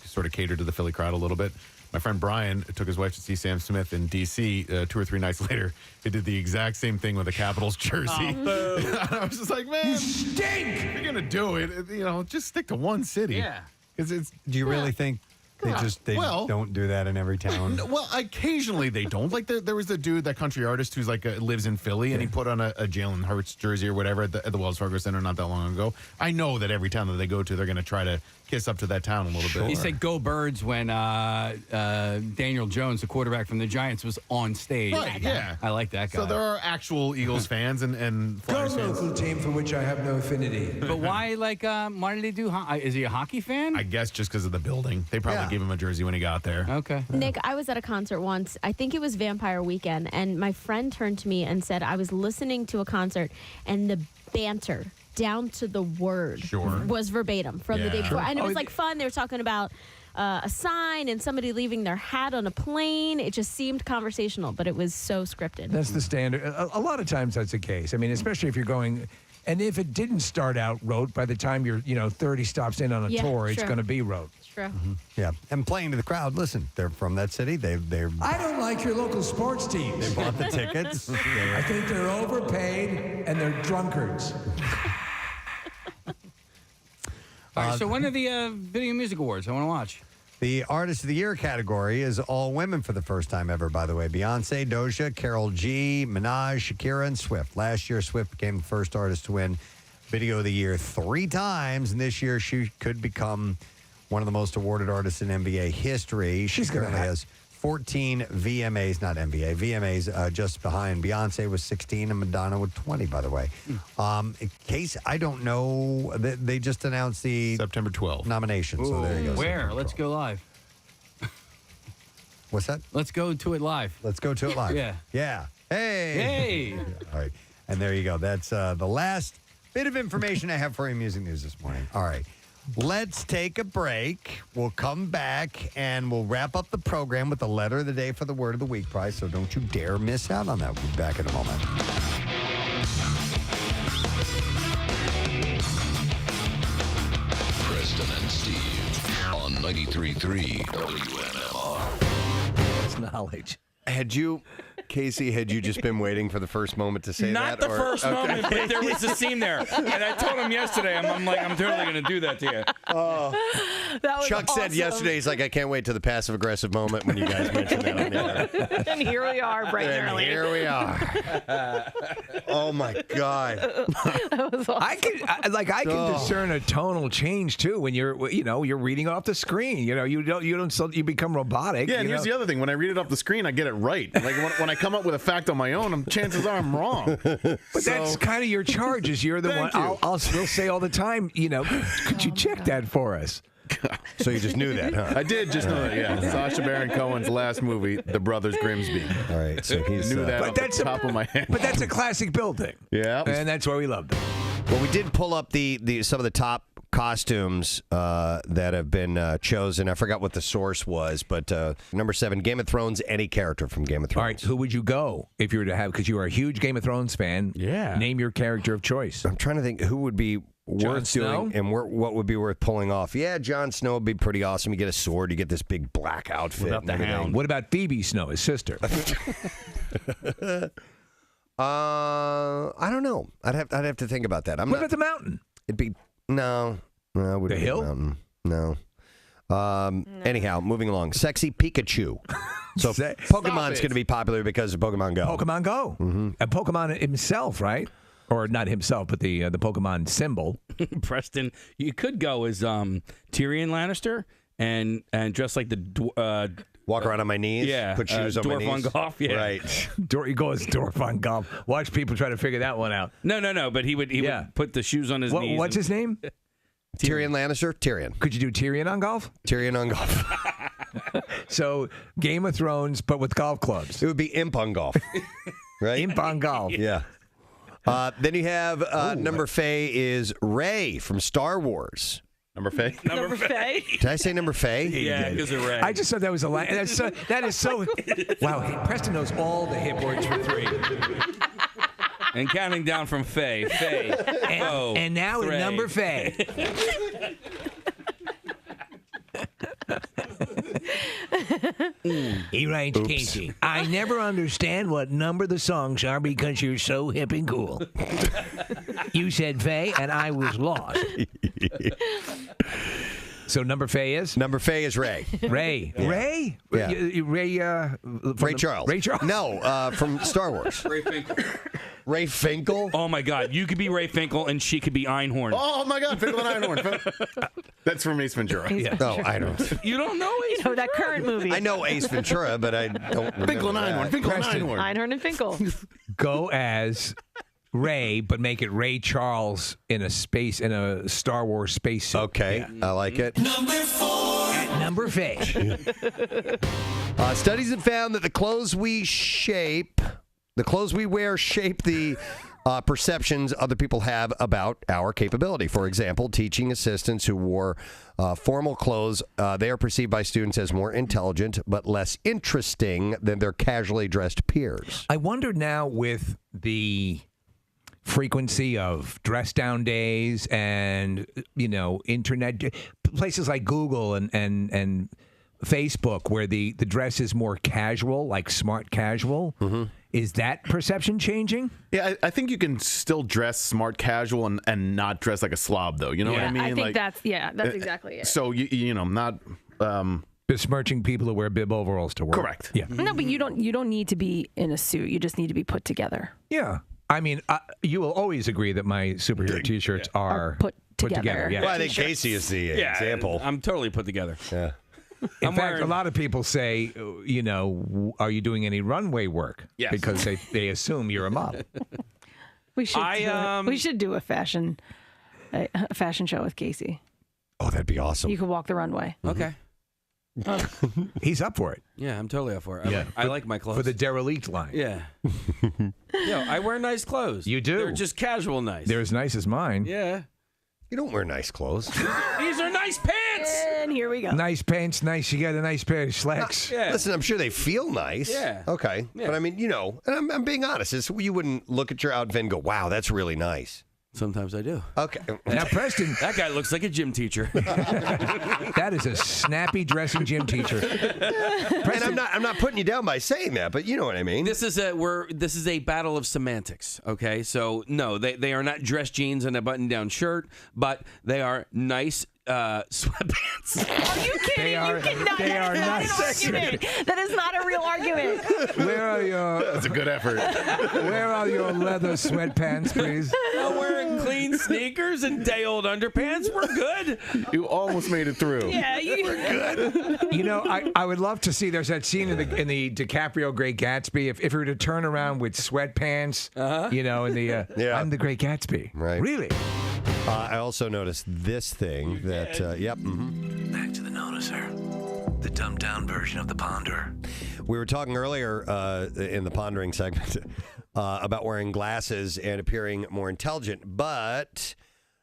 sort of catered to the Philly crowd a little bit. My friend Brian took his wife to see Sam Smith in D.C. 2 or 3 nights later. He did the exact same thing with a Capitals jersey. Oh, I was just like, man, you stink! If you're going to do it, just stick to one city. Yeah. Do you really think they don't do that in every town? Well, occasionally they don't. Like there was the dude, that country artist who's like lives in Philly, and he put on a Jalen Hurts jersey or whatever at the Wells Fargo Center not that long ago. I know that every town that they go to, they're going to try to kiss up to that town a little bit. He said "Go Birds" when Daniel Jones, the quarterback from the Giants, was on stage. Right, yeah. I like that guy. So there are actual Eagles fans and Go Flyers fans. local team for which I have no affinity. But why, why did they do? Is he a hockey fan? I guess just because of the building. They probably gave him a jersey when he got there. Okay. Nick, I was at a concert once. I think it was Vampire Weekend, and my friend turned to me and said, I was listening to a concert, and the banter down to the word was verbatim from the day before. And it was fun. They were talking about a sign and somebody leaving their hat on a plane. It just seemed conversational, but it was so scripted. That's the standard. A lot of times that's the case. I mean, especially if you're going... And if it didn't start out rote, by the time you're 30 stops in on a tour, it's going to be rote. True. Mm-hmm. Yeah, and playing to the crowd. Listen, they're from that city. They're. I don't like your local sports teams. They bought the tickets. I think they're overpaid and they're drunkards. All right, so when are the Video Music Awards? I want to watch. The Artist of the Year category is all women for the first time ever, by the way. Beyonce, Doja, Karol G, Minaj, Shakira, and Swift. Last year, Swift became the first artist to win Video of the Year 3 times, and this year she could become one of the most awarded artists in NBA history. She currently has 14 VMAs, not NBA, VMAs just behind Beyonce with 16 and Madonna with 20, by the way. In case I don't know, they just announced the September 12th nominations. So there you go. Where? Let's go live. What's that? Let's go to it live. Let's go to it live. Yeah. Yeah. Hey. All right. And there you go. That's the last bit of information I have for you in music news this morning. All right. Let's take a break. We'll come back and we'll wrap up the program with the letter of the day for the Word of the Week prize. So don't you dare miss out on that. We'll be back in a moment. Preston and Steve on 93.3 WNMR. That's knowledge. Casey, had you just been waiting for the first moment to say Not that? the first moment, but there was a scene there. And I told him yesterday, I'm totally going to do that to you. That was Chuck said yesterday, he's like, I can't wait to the passive-aggressive moment when you guys mentioned that on the air. And here we are, bright and early. Here we are. Oh, my God. That was awesome. I can discern a tonal change, too, when you're reading off the screen. You become robotic. Yeah, and here's the other thing. When I read it off the screen, I get it right. Like when I come up with a fact on my own, chances are I'm wrong. But that's kind of your charge. Is you're the one. I'll still say all the time. Could you check that for us? So you just knew that, huh? I did just know that. Yeah, Sacha Baron Cohen's last movie, The Brothers Grimsby. All right, so he's knew that. But off that's the top of my head. But that's a classic building. Yeah, and that's why we loved it. Well, we did pull up the some of the top costumes that have been chosen. I forgot what the source was, but number 7, Game of Thrones, any character from Game of Thrones. All right, who would you go if you were to have, because you are a huge Game of Thrones fan? Yeah. Name your character of choice. I'm trying to think who would be Jon worth Snow? doing and what would be worth pulling off. Yeah, Jon Snow would be pretty awesome. You get a sword, you get this big black outfit. What about the Hound? What about Phoebe Snow, his sister? I don't know. I'd have to think about that. What about the Mountain? It'd be no. It wouldn't The be Hill? Mountain. No. Anyhow, moving along. Sexy Pikachu. So Pokemon's going to be popular because of Pokemon Go. Pokemon Go. Mm-hmm. And Pokemon himself, right? Or not himself, but the Pokemon symbol. Preston, you could go as Tyrion Lannister and dress like the walk around on my knees. Yeah, put shoes on my Dwarf knees. on golf. Yeah, right. You go as Dwarf on golf. Watch people try to figure that one out. No. But he would put the shoes on his knees. What's his name? Tyrion Lannister. Tyrion. Could you do Tyrion on golf? Tyrion on golf. So Game of Thrones, but with golf clubs. It would be Imp on golf. Right. Imp on golf. Yeah. Then you have number Faye is Rey from Star Wars. Number Faye? Number Faye? Did I say number Faye? Yeah, because of Rey. I just thought that was a line. That is so. Wow, Preston knows all the hip words for 3. And counting down from Faye. And now Threy. in number Faye. He writes, Casey, I never understand what number the songs are because you're so hip and cool. You said Faye, and I was lost. So number Faye is? Number Faye is Ray. Ray. Yeah. Ray? Yeah. Ray Charles. Ray Charles. No, from Star Wars. Ray Finkel. Ray Finkel? Oh, my God. You could be Ray Finkel, and she could be Einhorn. Oh, my God. Finkel and Einhorn. That's from Ace Ventura. Yeah. No, I don't. You don't know Ace Ventura? That current movie. I know Ace Ventura, but I don't remember Finkel and Einhorn. Finkel and Einhorn. Einhorn and Finkel. Go as Ray, but make it Ray Charles in a Star Wars spacesuit. Okay, yeah. I like it. Number 4. At number Faye. Studies have found that the clothes we wear shape the perceptions other people have about our capability. For example, teaching assistants who wore formal clothes, they are perceived by students as more intelligent but less interesting than their casually dressed peers. I wonder now with the frequency of dress down days and internet places like Google and Facebook where the dress is more casual, like smart casual. Mm-hmm. Is that perception changing? Yeah, I think you can still dress smart casual and not dress like a slob, though. You know what I mean? I think that's exactly it. So not besmirching people who wear bib overalls to work. Correct. Yeah. No, but you don't need to be in a suit. You just need to be put together. Yeah. I mean, you will always agree that my superhero T-shirts are put together. together. Yeah. Well, I think Casey is the example. I'm totally put together. Yeah. In fact, a lot of people say, are you doing any runway work? Yes. Because they assume you're a model. We should do a fashion show with Casey. Oh, that'd be awesome. You could walk the runway. Okay. He's up for it. Yeah, I'm totally up for it. Yeah. I like my clothes. For the derelict line. Yeah. I wear nice clothes. You do. They're just casual nice. They're as nice as mine. Yeah. You don't wear nice clothes. These are nice pants. And here we go. Nice pants, nice. You got a nice pair of slacks. Yeah. Listen, I'm sure they feel nice. Yeah. Okay. Yeah. But I mean, and I'm being honest. You wouldn't look at your outfit and go, wow, that's really nice. Sometimes I do. Okay. Now, Preston. That guy looks like a gym teacher. That is a snappy dressing gym teacher. And I'm not putting you down by saying that, but you know what I mean. This is a battle of semantics. Okay, so no, they are not dress jeans and a button-down shirt, but they are nice sweatpants. Are you kidding? They are That is was not a real argument. Where are your? That's a good effort. Where are your leather sweatpants, please? I'm wearing clean sneakers and day-old underpants. We're good. You almost made it through. Yeah, we're good. You know, I would love to see. There's that scene in the DiCaprio Great Gatsby. If we were to turn around with sweatpants, you know, in the I'm the Great Gatsby. Right. Really? I also noticed this thing that, Back to the noticer. The dumbed down version of the ponder. We were talking earlier in the pondering segment about wearing glasses and appearing more intelligent, but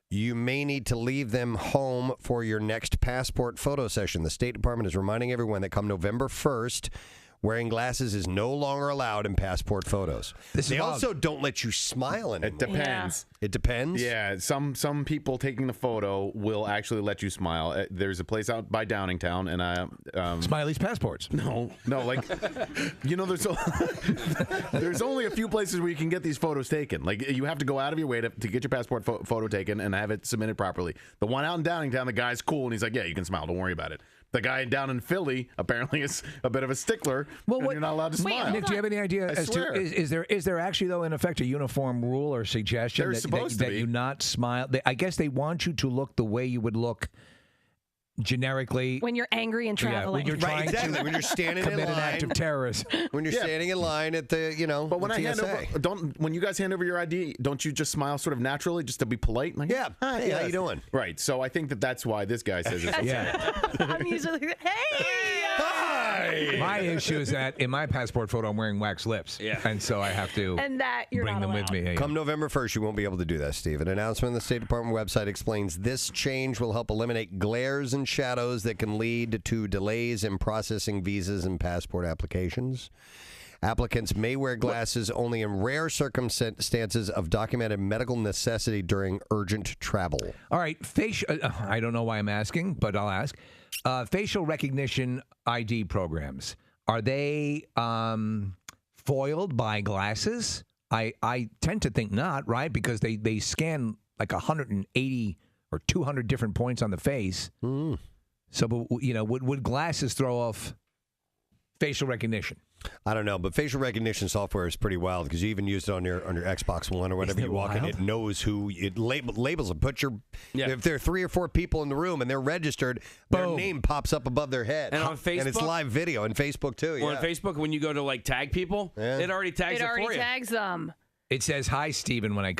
you may need to leave them home for your next passport photo session. The State Department is reminding everyone that come November 1st, wearing glasses is no longer allowed in passport photos. They also don't let you smile anymore. It depends. It depends? Yeah, some people taking the photo will actually let you smile. There's a place out by Downingtown, and Smiley's passports. No, like, you know, there's only a few places where you can get these photos taken. Like, you have to go out of your way to get your passport photo taken and have it submitted properly. The one out in Downingtown, the guy's cool, and he's like, yeah, you can smile, don't worry about it. The guy down in Philly apparently is a bit of a stickler, and you're not allowed to smile. Nick, do you have any idea as to is there actually though in effect a uniform rule or suggestion that you not smile? I guess they want you to look the way you would look generically when you're angry and traveling. when you're trying to when you're standing in commit line, an act of terrorism. When you're standing in line at the, But when I hand TSA. over, when you guys hand over your ID, don't you just smile sort of naturally, just to be polite? Like, yeah, hi, hey, how you doing? Right. So I think that's why this guy says it's Yeah. I'm usually like, hey. My issue is that in my passport photo, I'm wearing wax lips. Yeah. And so I have to and that you're bring not them allowed. with me. Come November 1st, you won't be able to do that, Steve. An announcement on the State Department website explains this change will help eliminate glares and shadows that can lead to delays in processing visas and passport applications. Applicants may wear glasses only in rare circumstances of documented medical necessity during urgent travel. All right, I don't know why I'm asking, but I'll ask. Facial recognition ID programs, are they foiled by glasses? I tend to think not, right? Because they scan like 180 or 200 different points on the face. So, would glasses throw off facial recognition? I don't know, but facial recognition software is pretty wild because you even use it on your Xbox One or whatever. You walk in, it knows who it labels them. If there are 3 or 4 people in the room and they're registered, their name pops up above their head. And on Facebook, and it's live video, and Facebook too. Or on Facebook, when you go to like tag people, it already tags it for you. It already tags them. It says hi, Stephen, when I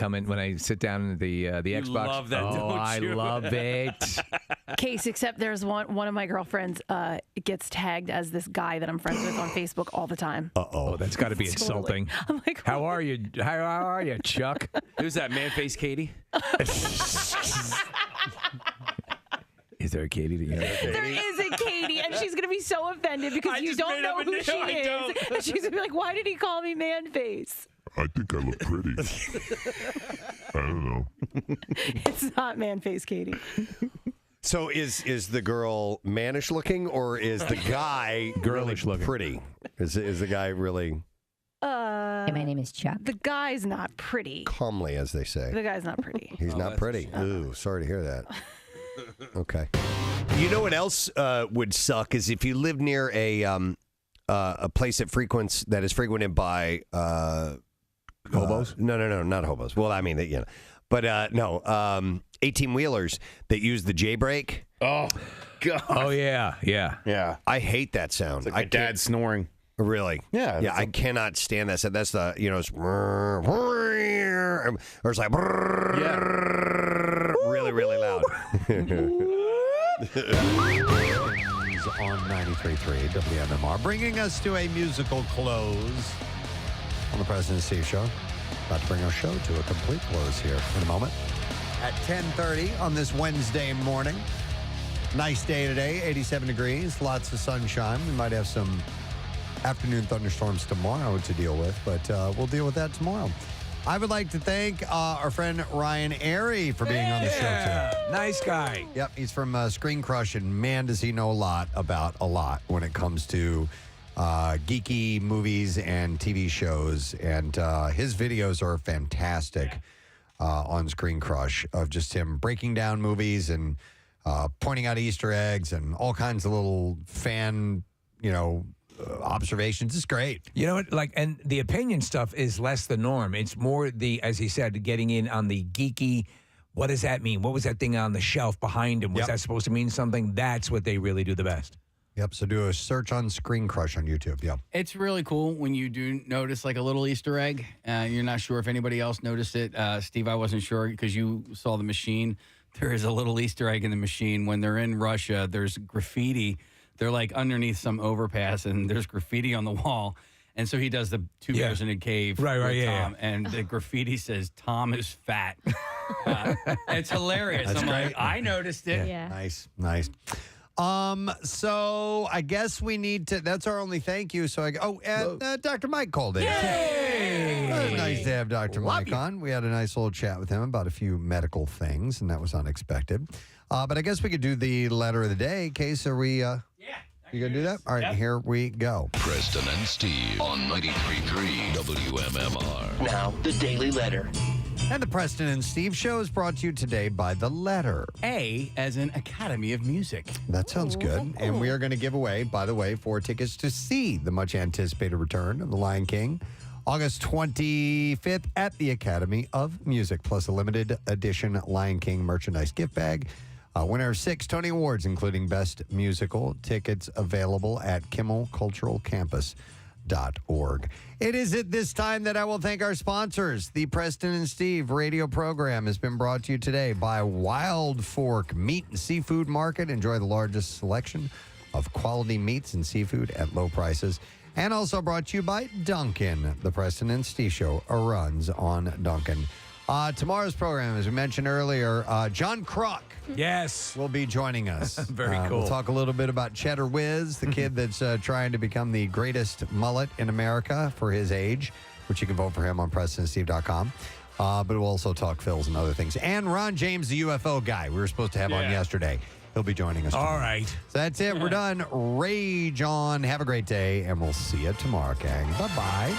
sit down in the Xbox. Love that, don't I you? love it. Case, except there's one of my girlfriends gets tagged as this guy that I'm friends with on Facebook all the time. Oh, that's got to be insulting. I'm like, how are you? How are you, Chuck? Who's that, man-face Katie? Is there a Katie? There is a Katie, and she's going to be so offended because you don't know who she is. And she's going to be like, why did he call me man-face? I think I look pretty. I don't know. It's not man-face Katie. So is the girl mannish looking, or is the guy girlish really looking? Pretty? Is the guy really Hey, my name is Chuck. The guy's not pretty. comely, as they say? The guy's not pretty. He's not pretty. Ooh, sorry to hear that. Okay. You know what else would suck is if you live near a place that is frequented by hobos? No, not hobos. Well, I mean, but no, 18-wheelers that use the J brake. Oh, God. Oh, yeah. I hate that sound. It's like my dad snoring. Really? Yeah. Yeah, I cannot stand that. So that's the, it's or it's like really, really loud. On 93.3 WMMR, bringing us to a musical close on the Preston and Steve Show. About to bring our show to a complete close here in a moment. At 10:30 on this Wednesday morning. Nice day today, 87 degrees, lots of sunshine. We might have some afternoon thunderstorms tomorrow to deal with, but we'll deal with that tomorrow. I would like to thank our friend Ryan Arey for being on the show today. Nice guy. Yep, he's from Screen Crush, and man, does he know a lot about a lot when it comes to geeky movies and TV shows. And his videos are fantastic on Screen Crush of just him breaking down movies and pointing out Easter eggs and all kinds of little fan, observations. It's great. You know what? Like, and the opinion stuff is less the norm. It's more the, as he said, getting in on the geeky. What does that mean? What was that thing on the shelf behind him? Was that supposed to mean something? That's what they really do the best. Yep. So do a search on Screen Crush on YouTube. Yep. It's really cool when you do notice like a little Easter egg. You're not sure if anybody else noticed it. Steve, I wasn't sure because you saw the machine. There is a little Easter egg in the machine. When they're in Russia, there's graffiti. They're like underneath some overpass, and there's graffiti on the wall. And so he does the Two Bears in a Cave with Tom, and the graffiti says, Tom is fat. It's hilarious. That's I'm great. like, I noticed it. Yeah. Nice. So I guess we need to. That's our only thank you. So Dr. Mike called in. Yay! It was nice to have Dr. Mike on. We had a nice little chat with him about a few medical things, and that was unexpected. But I guess we could do the letter of the day. Case, are we? You gonna do that? All right, here we go. Preston and Steve on 93.3 WMMR. Now, the Daily Letter. And the Preston and Steve show is brought to you today by the letter A as in Academy of Music. That sounds good. And we are going to give away, by the way, 4 tickets to see the much anticipated return of The Lion King, August 25th at the Academy of Music, plus a limited edition Lion King merchandise gift bag. Winner of 6 Tony Awards, including Best Musical. Tickets available at kimmelculturalcampus.org. It is at this time that I will thank our sponsors. The Preston and Steve radio program has been brought to you today by Wild Fork Meat and Seafood Market. Enjoy the largest selection of quality meats and seafood at low prices. And also brought to you by Dunkin'. The Preston and Steve show runs on Dunkin'. Tomorrow's program, as we mentioned earlier, John Kruk. Yes. Will be joining us. Very cool. We'll talk a little bit about Cheddar Wiz, the kid that's trying to become the greatest mullet in America for his age, which you can vote for him on PrestonandSteve.com. But we'll also talk Phillies and other things. And Ron James, the UFO guy we were supposed to have on yesterday. He'll be joining us tomorrow. All right. So that's it. We're done. Rage on. Have a great day, and we'll see you tomorrow, gang. Bye-bye.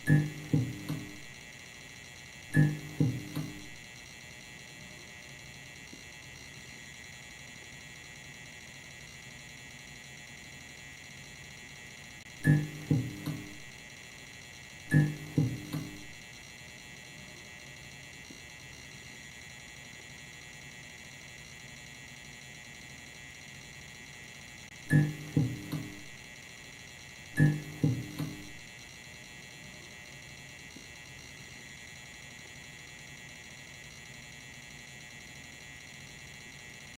Mm-hmm.